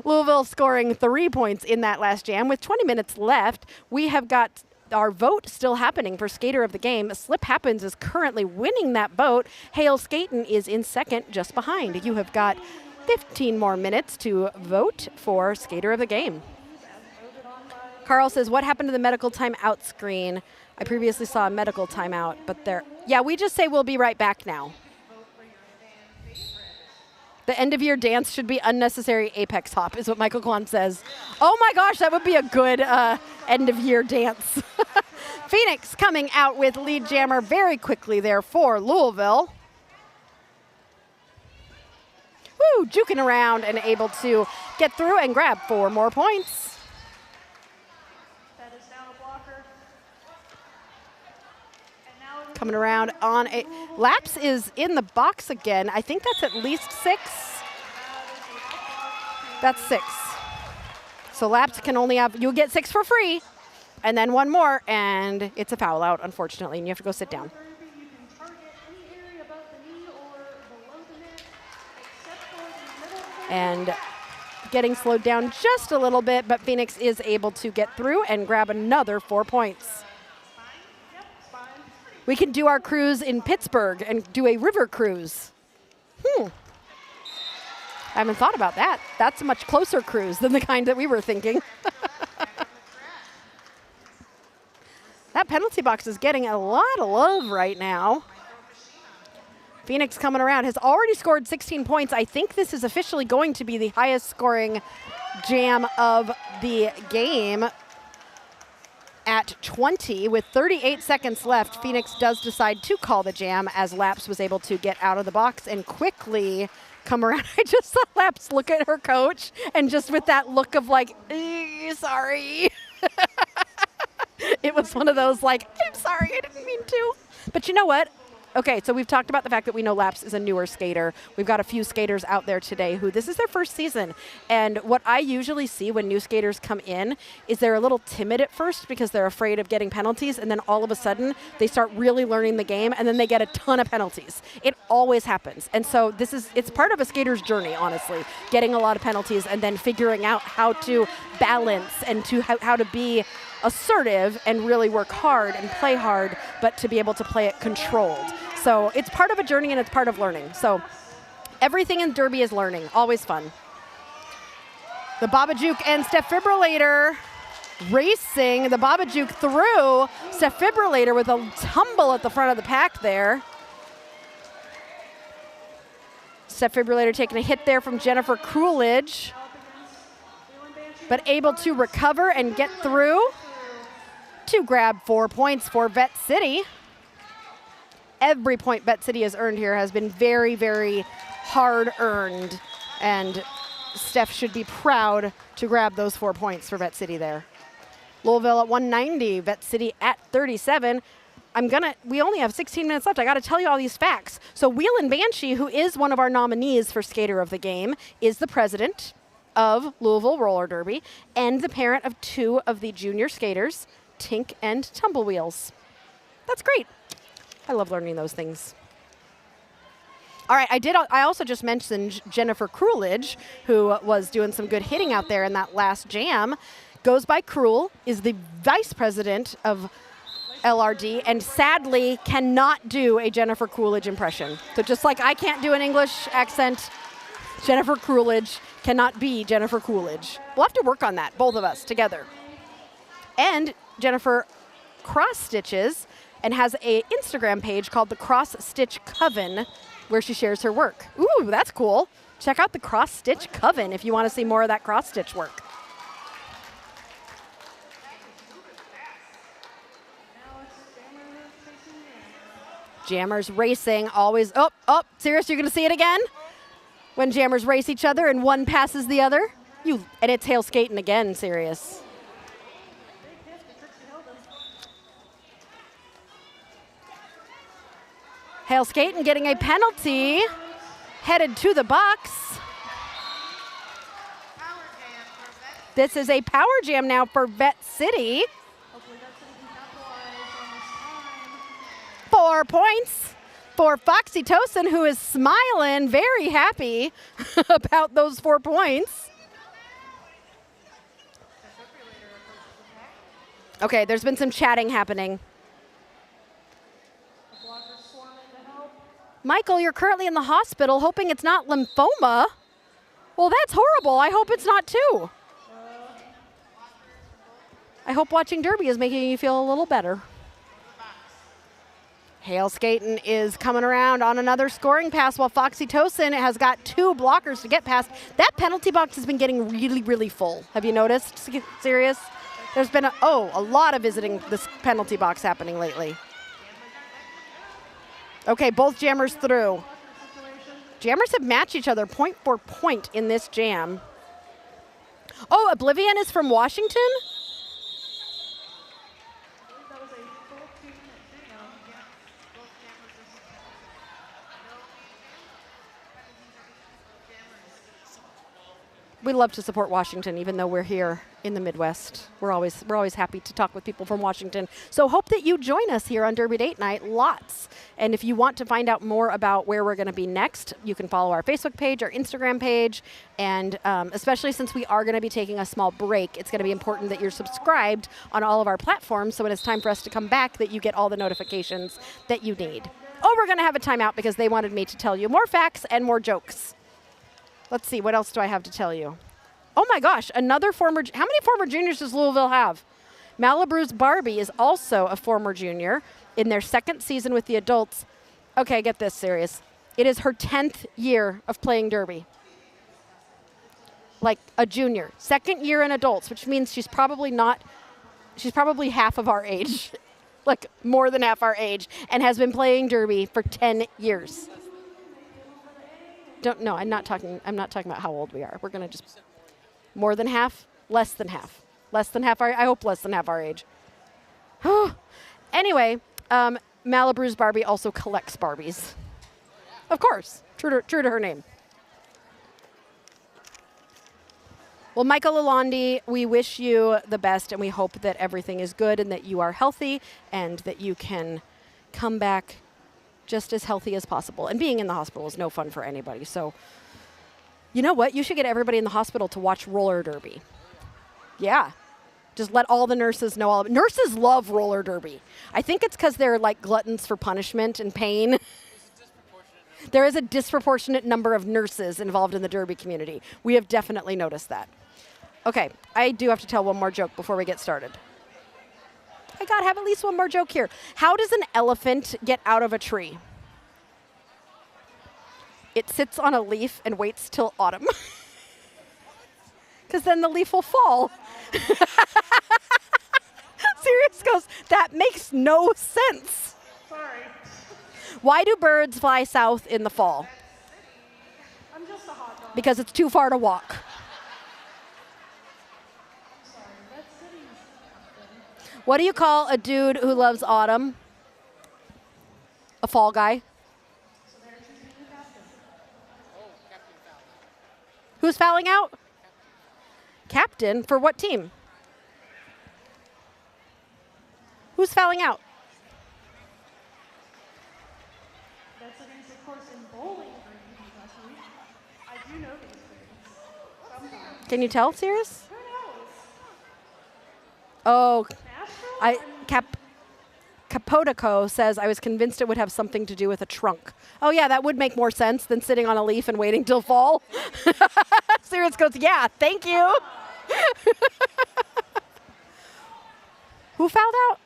Louisville scoring 3 points in that last jam. With 20 minutes left, we have got our vote still happening for Skater of the Game. Slip Happens is currently winning that vote. Hail Skaten is in second, just behind. You have got 15 more minutes to vote for Skater of the Game. Carl says, what happened to the medical timeout screen? I previously saw a medical timeout, but there. Yeah, we just say we'll be right back now. The end of year dance should be unnecessary apex hop, is what Michael Kwan says. Oh my gosh, that would be a good end of year dance. Phoenix coming out with lead jammer very quickly there for Louisville. Woo, juking around and able to get through and grab 4 more points. That is down a blocker. And now Coming around on a Laps is in the box again. I think that's at least 6. That's 6. So Laps can only have, you'll get 6 for free. And then one more, and it's a foul out, unfortunately, and you have to go sit down. Derby, you can target any area above the knee or below the net, except for the middle finger. And getting slowed down just a little bit, but Phoenix is able to get through and grab another 4 points. Yep, it's fine. We can do our cruise in Pittsburgh and do a river cruise. I haven't thought about that. That's a much closer cruise than the kind that we were thinking. That penalty box is getting a lot of love right now. Phoenix coming around has already scored 16 points. I think this is officially going to be the highest scoring jam of the game at 20. With 38 seconds left, Phoenix does decide to call the jam as Laps was able to get out of the box and quickly come around. I just saw Laps look at her coach and just with that look of like, sorry. It was one of those like, I'm sorry, I didn't mean to. But you know what? Okay, so we've talked about the fact that we know Laps is a newer skater. We've got a few skaters out there today who this is their first season. And what I usually see when new skaters come in is they're a little timid at first because they're afraid of getting penalties. And then all of a sudden they start really learning the game and then they get a ton of penalties. It always happens. And so it's part of a skater's journey, honestly, getting a lot of penalties and then figuring out how to balance and to how to be assertive and really work hard and play hard, but to be able to play it controlled. So it's part of a journey and it's part of learning. So everything in Derby is learning, always fun. The Babajuk and Defibrillator racing. The Babajuk through. Defibrillator with a tumble at the front of the pack there. Defibrillator taking a hit there from Jennifer Coolidge, but able to recover and get through to grab 4 points for Vette City. Every point Vette City has earned here has been very, very hard earned, and Steph should be proud to grab those 4 points for Vette City there. Louisville at 190, Vette City at 37. We only have 16 minutes left. I got to tell you all these facts. So Wheelin' Banshee, who is one of our nominees for Skater of the Game, is the president of Louisville Roller Derby and the parent of 2 of the junior skaters, Tink and Tumblewheels. That's great. I love learning those things. All right, I also just mentioned Jennifer Coolidge, who was doing some good hitting out there in that last jam. Goes by Cruel, is the vice president of LRD, and sadly cannot do a Jennifer Coolidge impression. So just like I can't do an English accent, Jennifer Coolidge cannot be Jennifer Coolidge. We'll have to work on that, both of us together. And Jennifer cross stitches and has an Instagram page called the Cross Stitch Coven, where she shares her work. Ooh, that's cool. Check out the Cross Stitch Coven if you want to see more of that cross stitch work. Jammers racing, always, serious, you're gonna see it again? When jammers race each other and one passes the other? And it's tail skating again, serious. Hale Skaten getting a penalty, headed to the box. This is a power jam now for Vette City. 4 points for Foxy Tosin, who is smiling, very happy about those 4 points. Okay, there's been some chatting happening. Michael, you're currently in the hospital, hoping it's not lymphoma. Well, that's horrible. I hope it's not too. I hope watching Derby is making you feel a little better. Hale Skaten is coming around on another scoring pass while Foxy Tosin has got 2 blockers to get past. That penalty box has been getting really, really full. Have you noticed? Serious? There's been a lot of visiting this penalty box happening lately. Okay, both jammers through. Jammers have matched each other point for point in this jam. Oh, Oblivion is from Washington? we love to support Washington, even though we're here in the Midwest. We're always happy to talk with people from Washington. So hope that you join us here on Derby Date Night, lots. And if you want to find out more about where we're going to be next, you can follow our Facebook page, our Instagram page, and especially since we are going to be taking a small break, it's going to be important that you're subscribed on all of our platforms, so when it's time for us to come back, that you get all the notifications that you need. Oh, we're going to have a timeout because they wanted me to tell you more facts and more jokes. Let's see, what else do I have to tell you? Oh my gosh, another former, how many former juniors does Louisville have? Malibu's Barbie is also a former junior in their second season with the adults. Okay, get this, serious. It is her 10th year of playing Derby. Like a junior. Second year in adults, which means she's probably half of our age. Like more than half our age, and has been playing Derby for 10 years. No, I'm not talking about how old we are. We're gonna just more than half, less than half, I hope less than half our age. Anyway, Malibu's Barbie also collects Barbies, of course, true to her name. Well, Michael Lalonde, we wish you the best, and we hope that everything is good and that you are healthy and that you can come back just as healthy as possible. And being in the hospital is no fun for anybody. So, you know what? You should get everybody in the hospital to watch roller derby. Yeah. Just let all the nurses know. Nurses love roller derby. I think it's because they're like gluttons for punishment and pain. There is a disproportionate number of nurses involved in the derby community. We have definitely noticed that. Okay, I do have to tell one more joke before we get started. I gotta have at least one more joke here. How does an elephant get out of a tree? It sits on a leaf and waits till autumn. Because then the leaf will fall. Sirius goes, that makes no sense. Sorry. Why do birds fly south in the fall? I'm just a hot dog. Because it's too far to walk. Sorry. Vette City. What do you call a dude who loves autumn? A fall guy. So they're choosing the captain. Who's fouling out? Captain for what team? Who's fouling out? That's against, of course, in bowling for Kentucky. I do know these things. Sometimes. Can you tell, Sirius? Who knows? Oh, Nashville? Capotico says, I was convinced it would have something to do with a trunk. Oh, yeah, that would make more sense than sitting on a leaf and waiting till fall. Sirius goes, yeah, thank you. Who fouled out?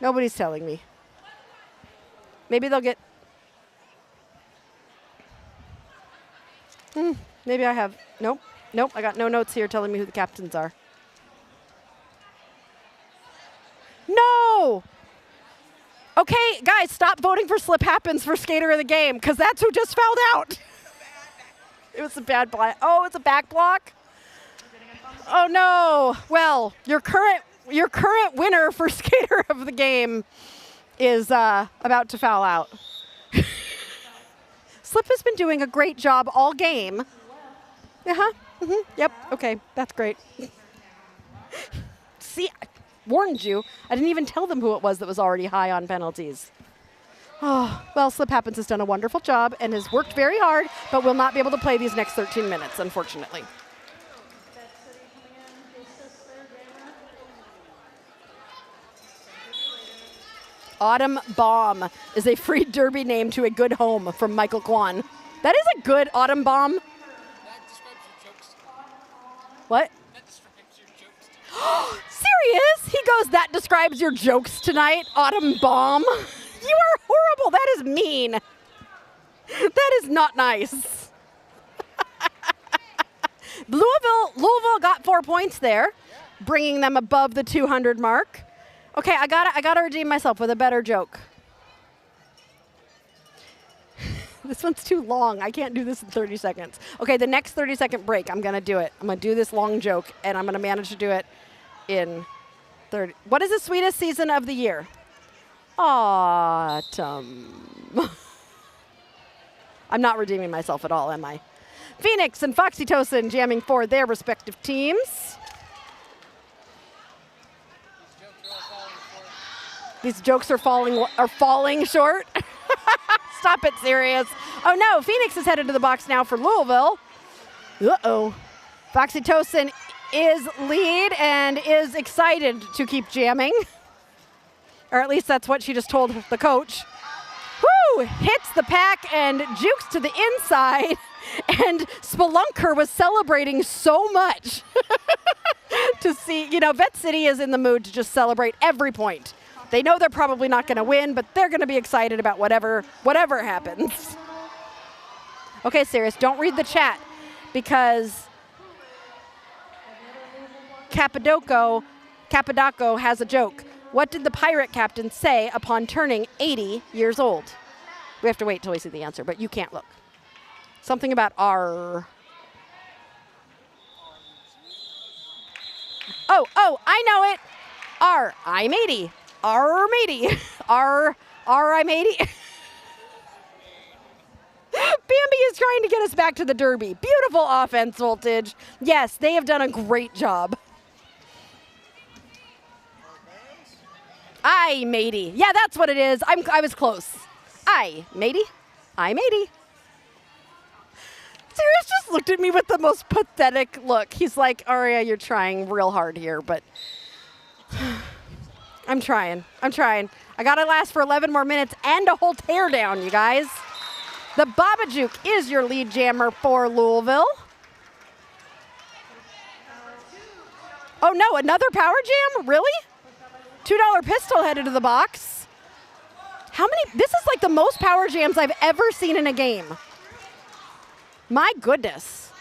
Nobody's telling me. Maybe they'll get... maybe I have... Nope, I got no notes here telling me who the captains are. No! Okay, guys, stop voting for Slip Happens for Skater of the Game, because that's who just fouled out. It was a bad block. Oh, it's a back block? Oh, no. Well, your current winner for Skater of the Game is about to foul out. Slip has been doing a great job all game. Uh-huh. Yep. Okay, that's great. See, I warned you. I didn't even tell them who it was that was already high on penalties. Oh, well, Slip Happens has done a wonderful job and has worked very hard, but will not be able to play these next 13 minutes, unfortunately. Vette City coming in. Justice there, gamer. Autumn Bomb is a free derby name to a good home from Michael Kwan. That is a good Autumn Bomb. That describes your jokes. What? That describes your jokes. Serious? He goes, that describes your jokes tonight, Autumn Bomb. You are horrible. That is mean. That is not nice. Louisville got 4 points there, bringing them above the 200 mark. Okay, I gotta redeem myself with a better joke. This one's too long. I can't do this in 30 seconds. Okay, the next 30-second break, I'm gonna do it. I'm gonna do this long joke, and I'm gonna manage to do it in 30. What is the sweetest season of the year? Autumn. I'm not redeeming myself at all, am I? Phoenix and Foxytocin jamming for their respective teams. These jokes are falling short. Stop it, serious. Oh no, Phoenix is headed to the box now for Louisville. Uh-oh. Foxytocin is lead and is excited to keep jamming. Or at least that's what she just told the coach. Woo! Hits the pack and jukes to the inside. And Spelunker was celebrating so much to see, Vette City is in the mood to just celebrate every point. They know they're probably not going to win, but they're going to be excited about whatever happens. Okay, Sirius, don't read the chat because Capodaco has a joke. What did the pirate captain say upon turning 80 years old? We have to wait till we see the answer, but you can't look. Something about R. Oh, I know it. R, I'm 80. I'm 80. I'm 80. Bambi is trying to get us back to the Derby. Beautiful offense, Voltage. Yes, they have done a great job. I'm 80. Yeah, that's what it is. I was close. I'm 80. Sirius just looked at me with the most pathetic look. He's like, Aria, you're trying real hard here, but I'm trying. I got to last for 11 more minutes and a whole teardown, you guys. The Babajuke is your lead jammer for Louisville. Oh, no, another power jam? Really? $2 pistol headed to the box. How many? This is like the most power jams I've ever seen in a game. My goodness.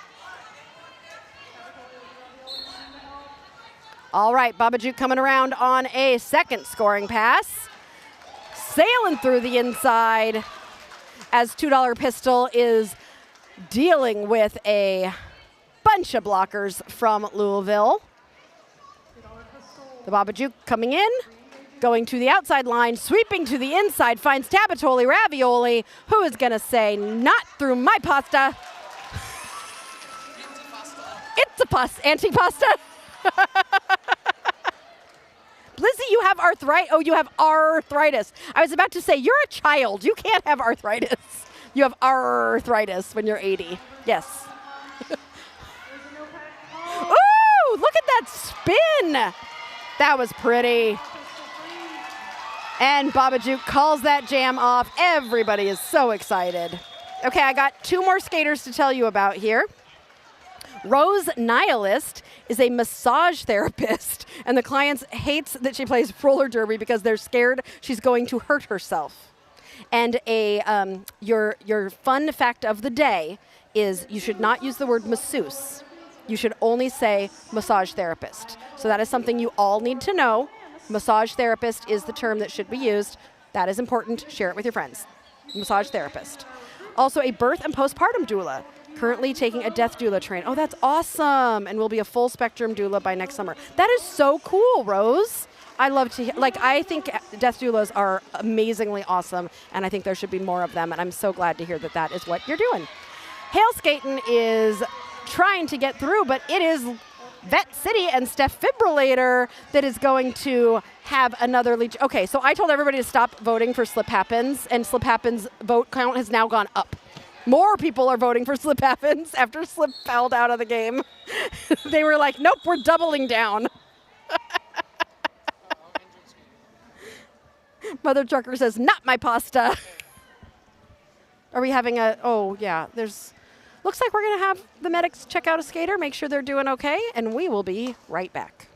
All right, Babajuke coming around on a second scoring pass. Sailing through the inside as $2 pistol is dealing with a bunch of blockers from Louisville. The Babajuke coming in, going to the outside line, sweeping to the inside, finds Tabatoli Ravioli, who is going to say, not through my pasta. It's a antipasta. Lizzie, you have arthritis. Oh, you have arthritis. I was about to say, you're a child. You can't have arthritis. You have arthritis when you're 80. Yes. Ooh, look at that spin. That was pretty. And Babajuke calls that jam off. Everybody is so excited. Okay, I got 2 more skaters to tell you about here. Rose Nihilist is a massage therapist, and the client hates that she plays roller derby because they're scared she's going to hurt herself. And your fun fact of the day is you should not use the word masseuse. You should only say massage therapist. So that is something you all need to know. Massage therapist is the term that should be used. That is important. Share it with your friends. Massage therapist. Also a birth and postpartum doula. Currently taking a death doula train. Oh, that's awesome. And will be a full spectrum doula by next summer. That is so cool, Rose. I love to I think death doulas are amazingly awesome, and I think there should be more of them, and I'm so glad to hear that that is what you're doing. Hail Skating is trying to get through, but it is Vette City and Steph Fibrillator that is going to have another lead. Okay, so I told everybody to stop voting for Slip Happens, and Slip Happens' vote count has now gone up. More people are voting for Slip Happens after Slip fouled out of the game. They were like, nope, we're doubling down. Mother Trucker says, not my pasta. Are we having oh yeah, looks like we're gonna have the medics check out a skater, make sure they're doing okay, and we will be right back.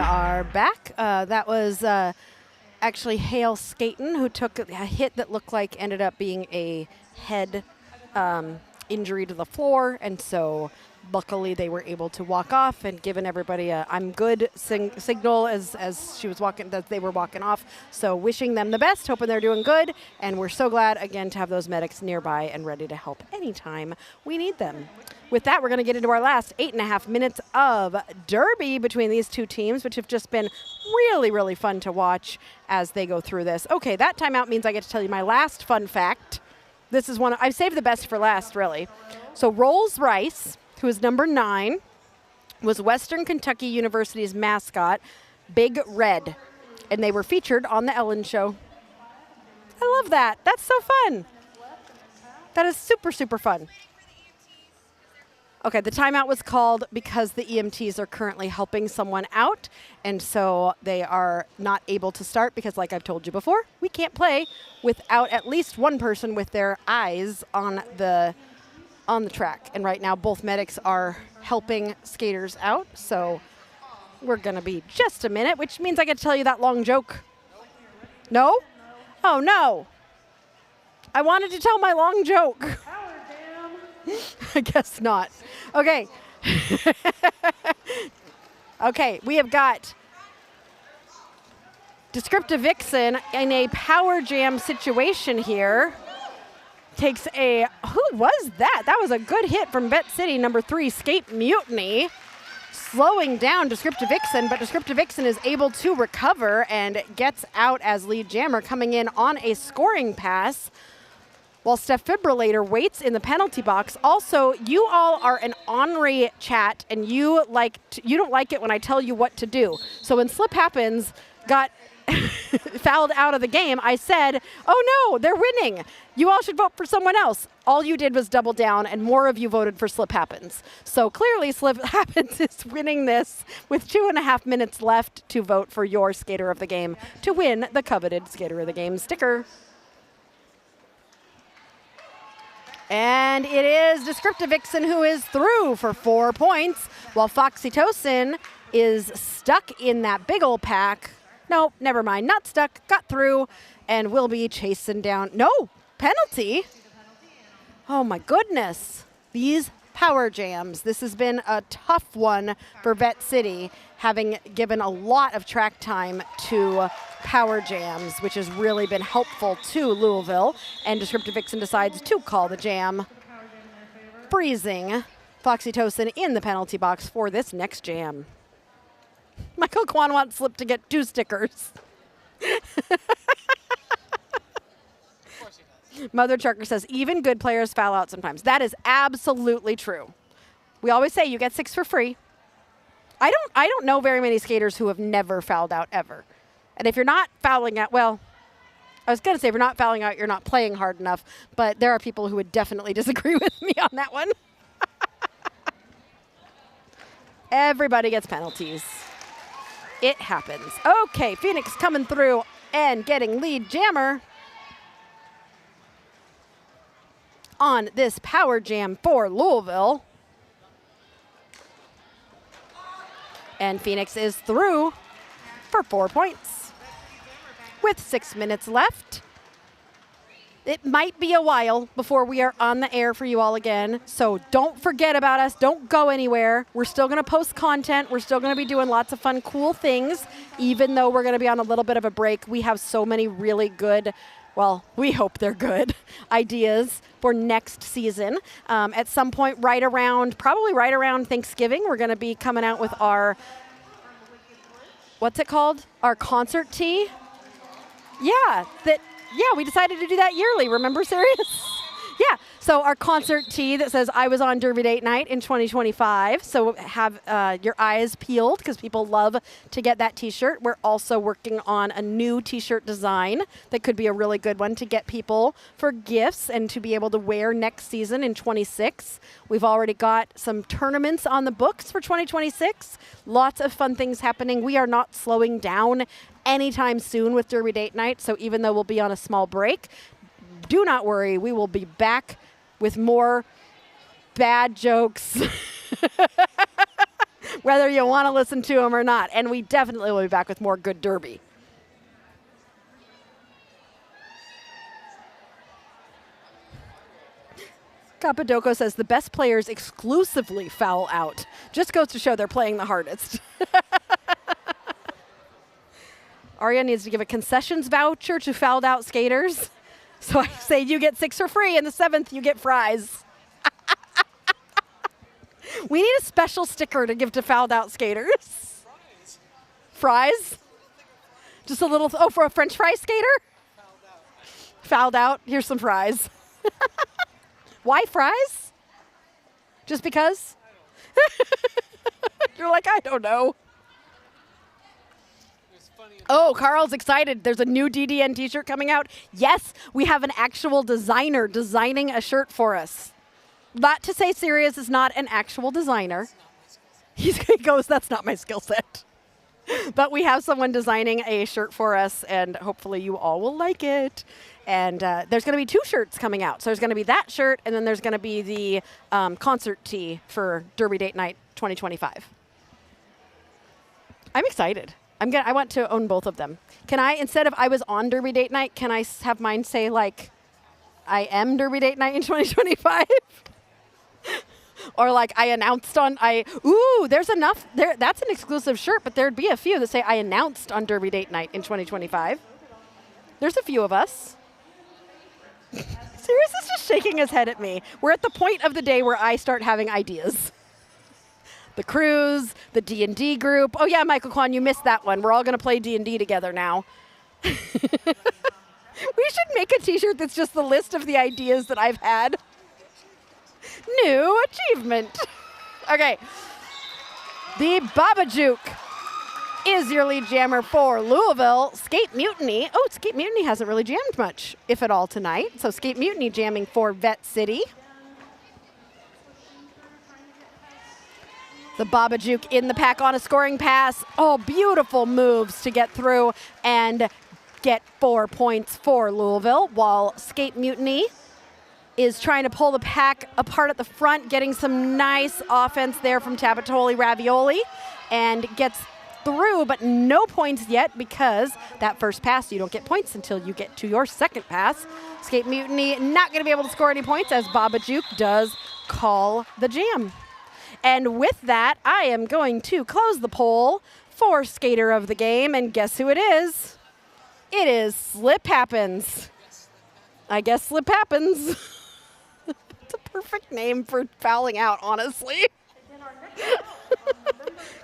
are back. That was actually Hale Skaten, who took a hit that looked like ended up being a head injury to the floor, and so luckily they were able to walk off and given everybody a I'm good signal as she was walking, that they were walking off. So wishing them the best, hoping they're doing good, and we're so glad again to have those medics nearby and ready to help anytime we need them. With that, we're going to get into our last 8.5 minutes of derby between these two teams, which have just been really, really fun to watch as they go through this. Okay, that timeout means I get to tell you my last fun fact. This is one, I've saved the best for last, really. So Rolls Rice, who is number 9, was Western Kentucky University's mascot, Big Red. And they were featured on the Ellen Show. I love that. That's so fun. That is super, super fun. Okay, the timeout was called because the EMTs are currently helping someone out, and so they are not able to start because, like I've told you before, we can't play without at least one person with their eyes on the track. And right now, both medics are helping skaters out, so we're going to be just a minute, which means I get to tell you that long joke. No? Oh, no. I wanted to tell my long joke. I guess not. Okay. Okay, we have got Descriptive Vixen in a power jam situation here. Takes a, who was that? That was a good hit from Vette City, number 3, Skate Mutiny. Slowing down Descriptive Vixen, but Descriptive Vixen is able to recover and gets out as lead jammer, coming in on a scoring pass. While Defibrillator waits in the penalty box. Also, you all are an ornery chat, and you don't like it when I tell you what to do. So when Slip Happens got fouled out of the game, I said, oh no, they're winning. You all should vote for someone else. All you did was double down, and more of you voted for Slip Happens. So clearly Slip Happens is winning this with 2.5 minutes left to vote for your Skater of the Game to win the coveted Skater of the Game sticker. And it is Descriptive Vixen who is through for 4 points, while Foxytocin is stuck in that big old pack. No, never mind, not stuck, got through, and will be chasing down. No, penalty? Oh my goodness. These power jams. This has been a tough one for Vette City, having given a lot of track time to power jams, which has really been helpful to Louisville. And Descriptive Vixen decides to call the jam, freezing Foxytocin in the penalty box for this next jam. Michael Kwan wants Slip to get 2 stickers. Mother Trucker says, even good players foul out sometimes. That is absolutely true. We always say you get 6 for free. I don't know very many skaters who have never fouled out ever. And if you're not fouling out, well, I was going to say if you're not fouling out, you're not playing hard enough. But there are people who would definitely disagree with me on that one. Everybody gets penalties. It happens. Okay, Phoenix coming through and getting lead jammer on this power jam for Louisville. And Phoenix is through for 4 points. With 6 minutes left. It might be a while before we are on the air for you all again. So don't forget about us. Don't go anywhere. We're still going to post content. We're still going to be doing lots of fun, cool things. Even though we're going to be on a little bit of a break, we have so many really good, well, we hope they're good, ideas for next season. At some point probably right around Thanksgiving, we're going to be coming out with our, what's it called? Our concert tee. Yeah, we decided to do that yearly. Remember, Sirius? Yeah. So our concert tee that says I was on Derby Date Night in 2025. So have your eyes peeled because people love to get that T-shirt. We're also working on a new T-shirt design that could be a really good one to get people for gifts and to be able to wear next season in 26. We've already got some tournaments on the books for 2026. Lots of fun things happening. We are not slowing down anytime soon with Derby Date Night. So even though we'll be on a small break, do not worry. We will be back with more bad jokes, whether you want to listen to them or not. And we definitely will be back with more good derby. Cappadoco says the best players exclusively foul out. Just goes to show they're playing the hardest. Aria needs to give a concessions voucher to fouled out skaters. So I say you get 6 for free, and the 7th you get fries. We need a special sticker to give to fouled out skaters. Fries? Just a little, for a French fry skater? Fouled out. Here's some fries. Why fries? Just because? You're like, I don't know. Oh, Carl's excited. There's a new DDN t-shirt coming out. Yes, we have an actual designer designing a shirt for us. Not to say Sirius is not an actual designer. He goes, that's not my skill set. But we have someone designing a shirt for us, and hopefully you all will like it. And there's going to be 2 shirts coming out. So there's going to be that shirt, and then there's going to be the concert tee for Derby Date Night 2025. I'm excited. I want to own both of them. Can I, instead of I was on Derby Date Night, can I have mine say, like, I am Derby Date Night in 2025? Or like I announced on, there's enough, that's an exclusive shirt, but there'd be a few that say I announced on Derby Date Night in 2025. There's a few of us. Sirius is just shaking his head at me. We're at the point of the day where I start having ideas. The cruise, the D&D group. Oh yeah, Michael Kwan, you missed that one. We're all going to play D&D together now. We should make a t-shirt that's just the list of the ideas that I've had. New achievement. Okay. The Babajuke is your lead jammer for Louisville. Skate Mutiny. Oh, Skate Mutiny hasn't really jammed much, if at all, tonight. So Skate Mutiny jamming for Vette City. The Babajuke in the pack on a scoring pass. Oh, beautiful moves to get through and get 4 points for Louisville, while Skate Mutiny is trying to pull the pack apart at the front, getting some nice offense there from Tabatoli Ravioli, and gets through, but no points yet because that first pass, you don't get points until you get to your second pass. Skate Mutiny not going to be able to score any points as Babajuke does call the jam. And with that, I am going to close the poll for Skater of the Game, and guess who it is? It is Slip Happens. I guess Slip Happens. It's a perfect name for fouling out, honestly.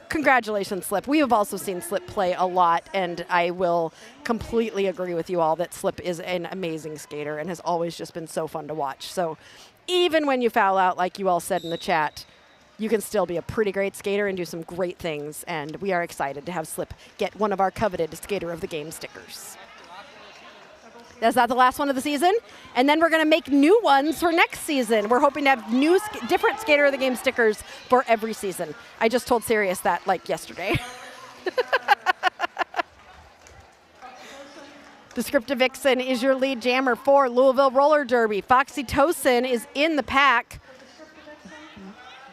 Congratulations, Slip. We have also seen Slip play a lot, and I will completely agree with you all that Slip is an amazing skater and has always just been so fun to watch. So even when you foul out, like you all said in the chat, you can still be a pretty great skater and do some great things, and we are excited to have Slip get one of our coveted Skater of the Game stickers. Is that the last one of the season? And then we're going to make new ones for next season. We're hoping to have new, different Skater of the Game stickers for every season. I just told Sirius that like yesterday. Descriptive Vixen is your lead jammer for Louisville Roller Derby. Foxy Tosin is in the pack.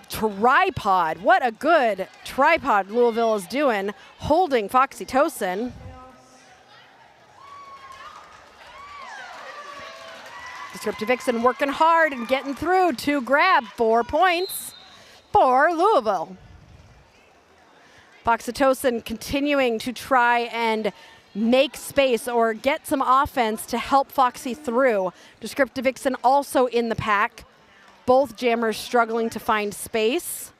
Tripod. What a good tripod Louisville is doing, holding Foxy Tosin. Descriptive Vixen working hard and getting through to grab 4 points for Louisville. Foxy Tosin continuing to try and make space or get some offense to help Foxy through. Descriptive Vixen also in the pack. Both jammers struggling to find space.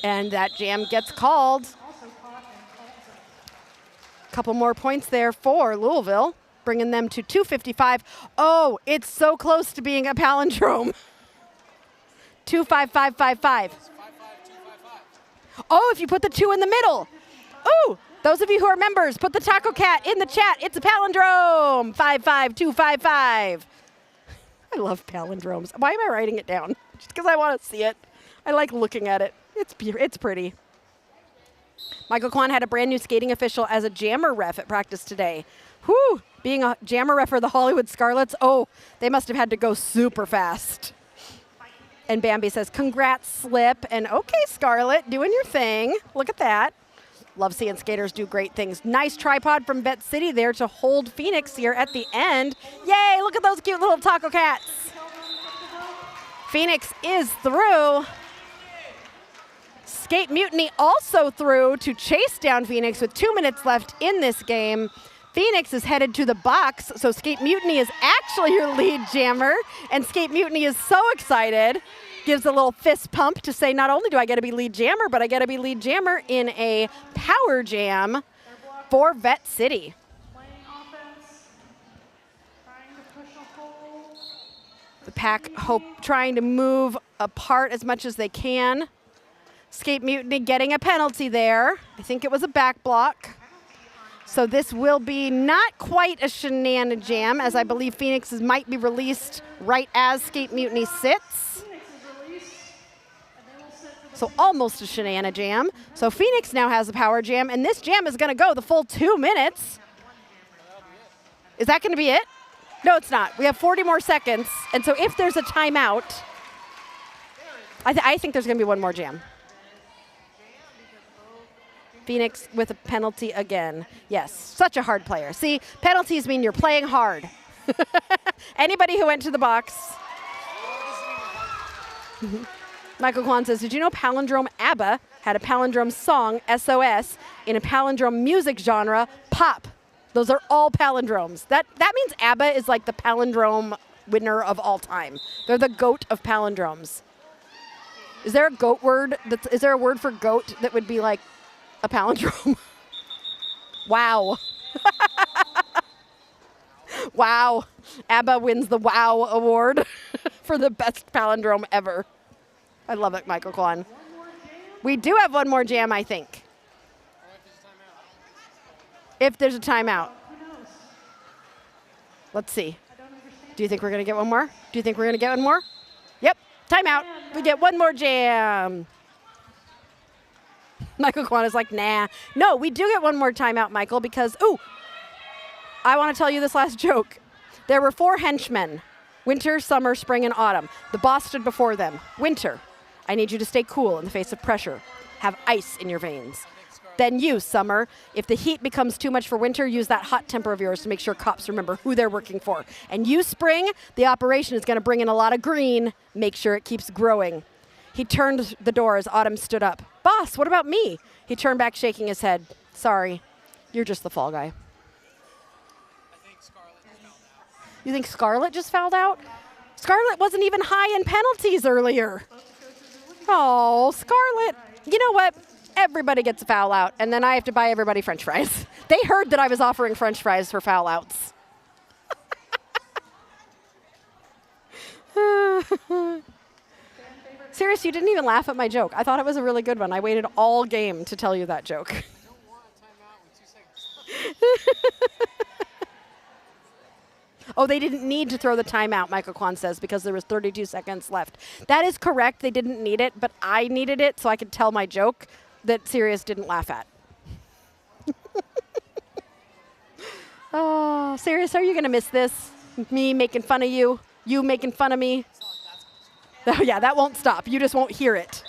And that jam gets called. Couple more points there for Louisville, bringing them to 255. Oh, it's so close to being a palindrome. 25555. Oh, if you put the 2 in the middle. Ooh, those of you who are members, put the Taco Cat in the chat. It's a palindrome. 55255. I love palindromes. Why am I writing it down? Just because I want to see it. I like looking at it. It's pretty. Michael Kwan had a brand new skating official as a jammer ref at practice today. Whew, being a jammer ref for the Hollywood Scarlets, oh, they must have had to go super fast. And Bambi says, congrats, Slip. And okay, Scarlett, doing your thing. Look at that. Love seeing skaters do great things. Nice tripod from Vette City there to hold Phoenix here at the end. Yay, look at those cute little taco cats. Phoenix is through. Skate Mutiny also through to chase down Phoenix with 2 minutes left in this game. Phoenix is headed to the box, so Skate Mutiny is actually your lead jammer, and Skate Mutiny is so excited. Gives a little fist pump to say, not only do I get to be lead jammer, but I get to be lead jammer in a power jam for Vette City. Playing offense, trying to push a hole. The pack trying to move apart as much as they can. Skate Mutiny getting a penalty there. I think it was a back block. So this will be not quite a shenanigan jam, as I believe Phoenix might be released right as Skate Mutiny sits. So almost a shenanigan jam. So Phoenix now has a power jam, and this jam is going to go the full 2 minutes. Is that going to be it? No, it's not. We have 40 more seconds, and so if there's a timeout, I think there's going to be one more jam. Phoenix with a penalty again. Yes, such a hard player. See, penalties mean you're playing hard. Anybody who went to the box. Michael Kwan says, did you know Palindrome ABBA had a palindrome song, SOS, in a palindrome music genre, pop? Those are all palindromes. That means ABBA is like the palindrome winner of all time. They're the goat of palindromes. Is there a goat word? Is there a word for goat that would be like a palindrome? Wow. Wow. ABBA wins the WOW award for the best palindrome ever. I love it, Michael Kwan. We do have one more jam, I think. If there's a timeout. Let's see. Do you think we're going to get one more? Do you think we're going to get one more? Yep, timeout. We get one more jam. Michael Kwan is like, nah. No, we do get one more timeout, Michael, because, I want to tell you this last joke. There were 4 henchmen, winter, summer, spring, and autumn. The boss stood before them. Winter, I need you to stay cool in the face of pressure. Have ice in your veins. Then you, summer, if the heat becomes too much for winter, use that hot temper of yours to make sure cops remember who they're working for. And you, spring, the operation is going to bring in a lot of green. Make sure it keeps growing. He turned the door as Autumn stood up. Boss, what about me? He turned back, shaking his head. Sorry, you're just the fall guy. I think Scarlett just fouled out. You think Scarlett just fouled out? Scarlett wasn't even high in penalties earlier. Oh, Scarlett. You know what? Everybody gets a foul out, and then I have to buy everybody French fries. They heard that I was offering French fries for foul outs. Serious, you didn't even laugh at my joke. I thought it was a really good one. I waited all game to tell you that joke. I don't want a timeout with 2 seconds. Oh, they didn't need to throw the timeout, Michael Kwan says, because there was 32 seconds left. That is correct. They didn't need it, but I needed it so I could tell my joke that Sirius didn't laugh at. Oh, Sirius, are you going to miss this? Me making fun of you? You making fun of me? Oh, yeah, that won't stop. You just won't hear it.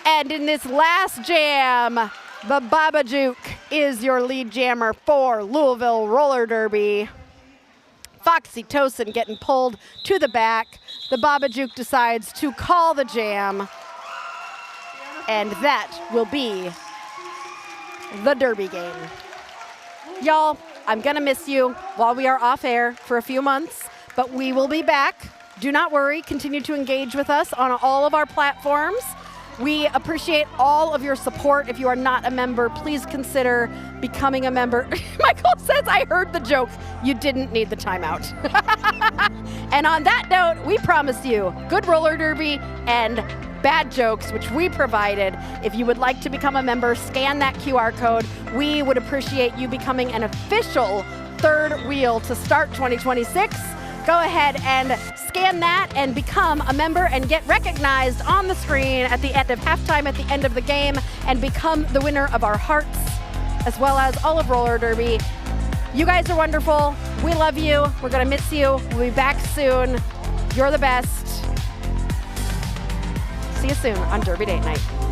And in this last jam, the Babajuke is your lead jammer for Louisville Roller Derby. Foxy Tosin getting pulled to the back. The Babajuke decides to call the jam. And that will be the Derby game. Y'all, I'm going to miss you while we are off air for a few months, but we will be back. Do not worry. Continue to engage with us on all of our platforms. We appreciate all of your support. If you are not a member, please consider becoming a member. Michael says, I heard the joke. You didn't need the timeout. And on that note, we promise you good roller derby and bad jokes, which we provided. If you would like to become a member, scan that QR code. We would appreciate you becoming an official third wheel to start 2026. Go ahead and scan that and become a member and get recognized on the screen at the end of halftime, at the end of the game, and become the winner of our hearts, as well as all of Roller Derby. You guys are wonderful. We love you. We're going to miss you. We'll be back soon. You're the best. See you soon on Derby Date Night.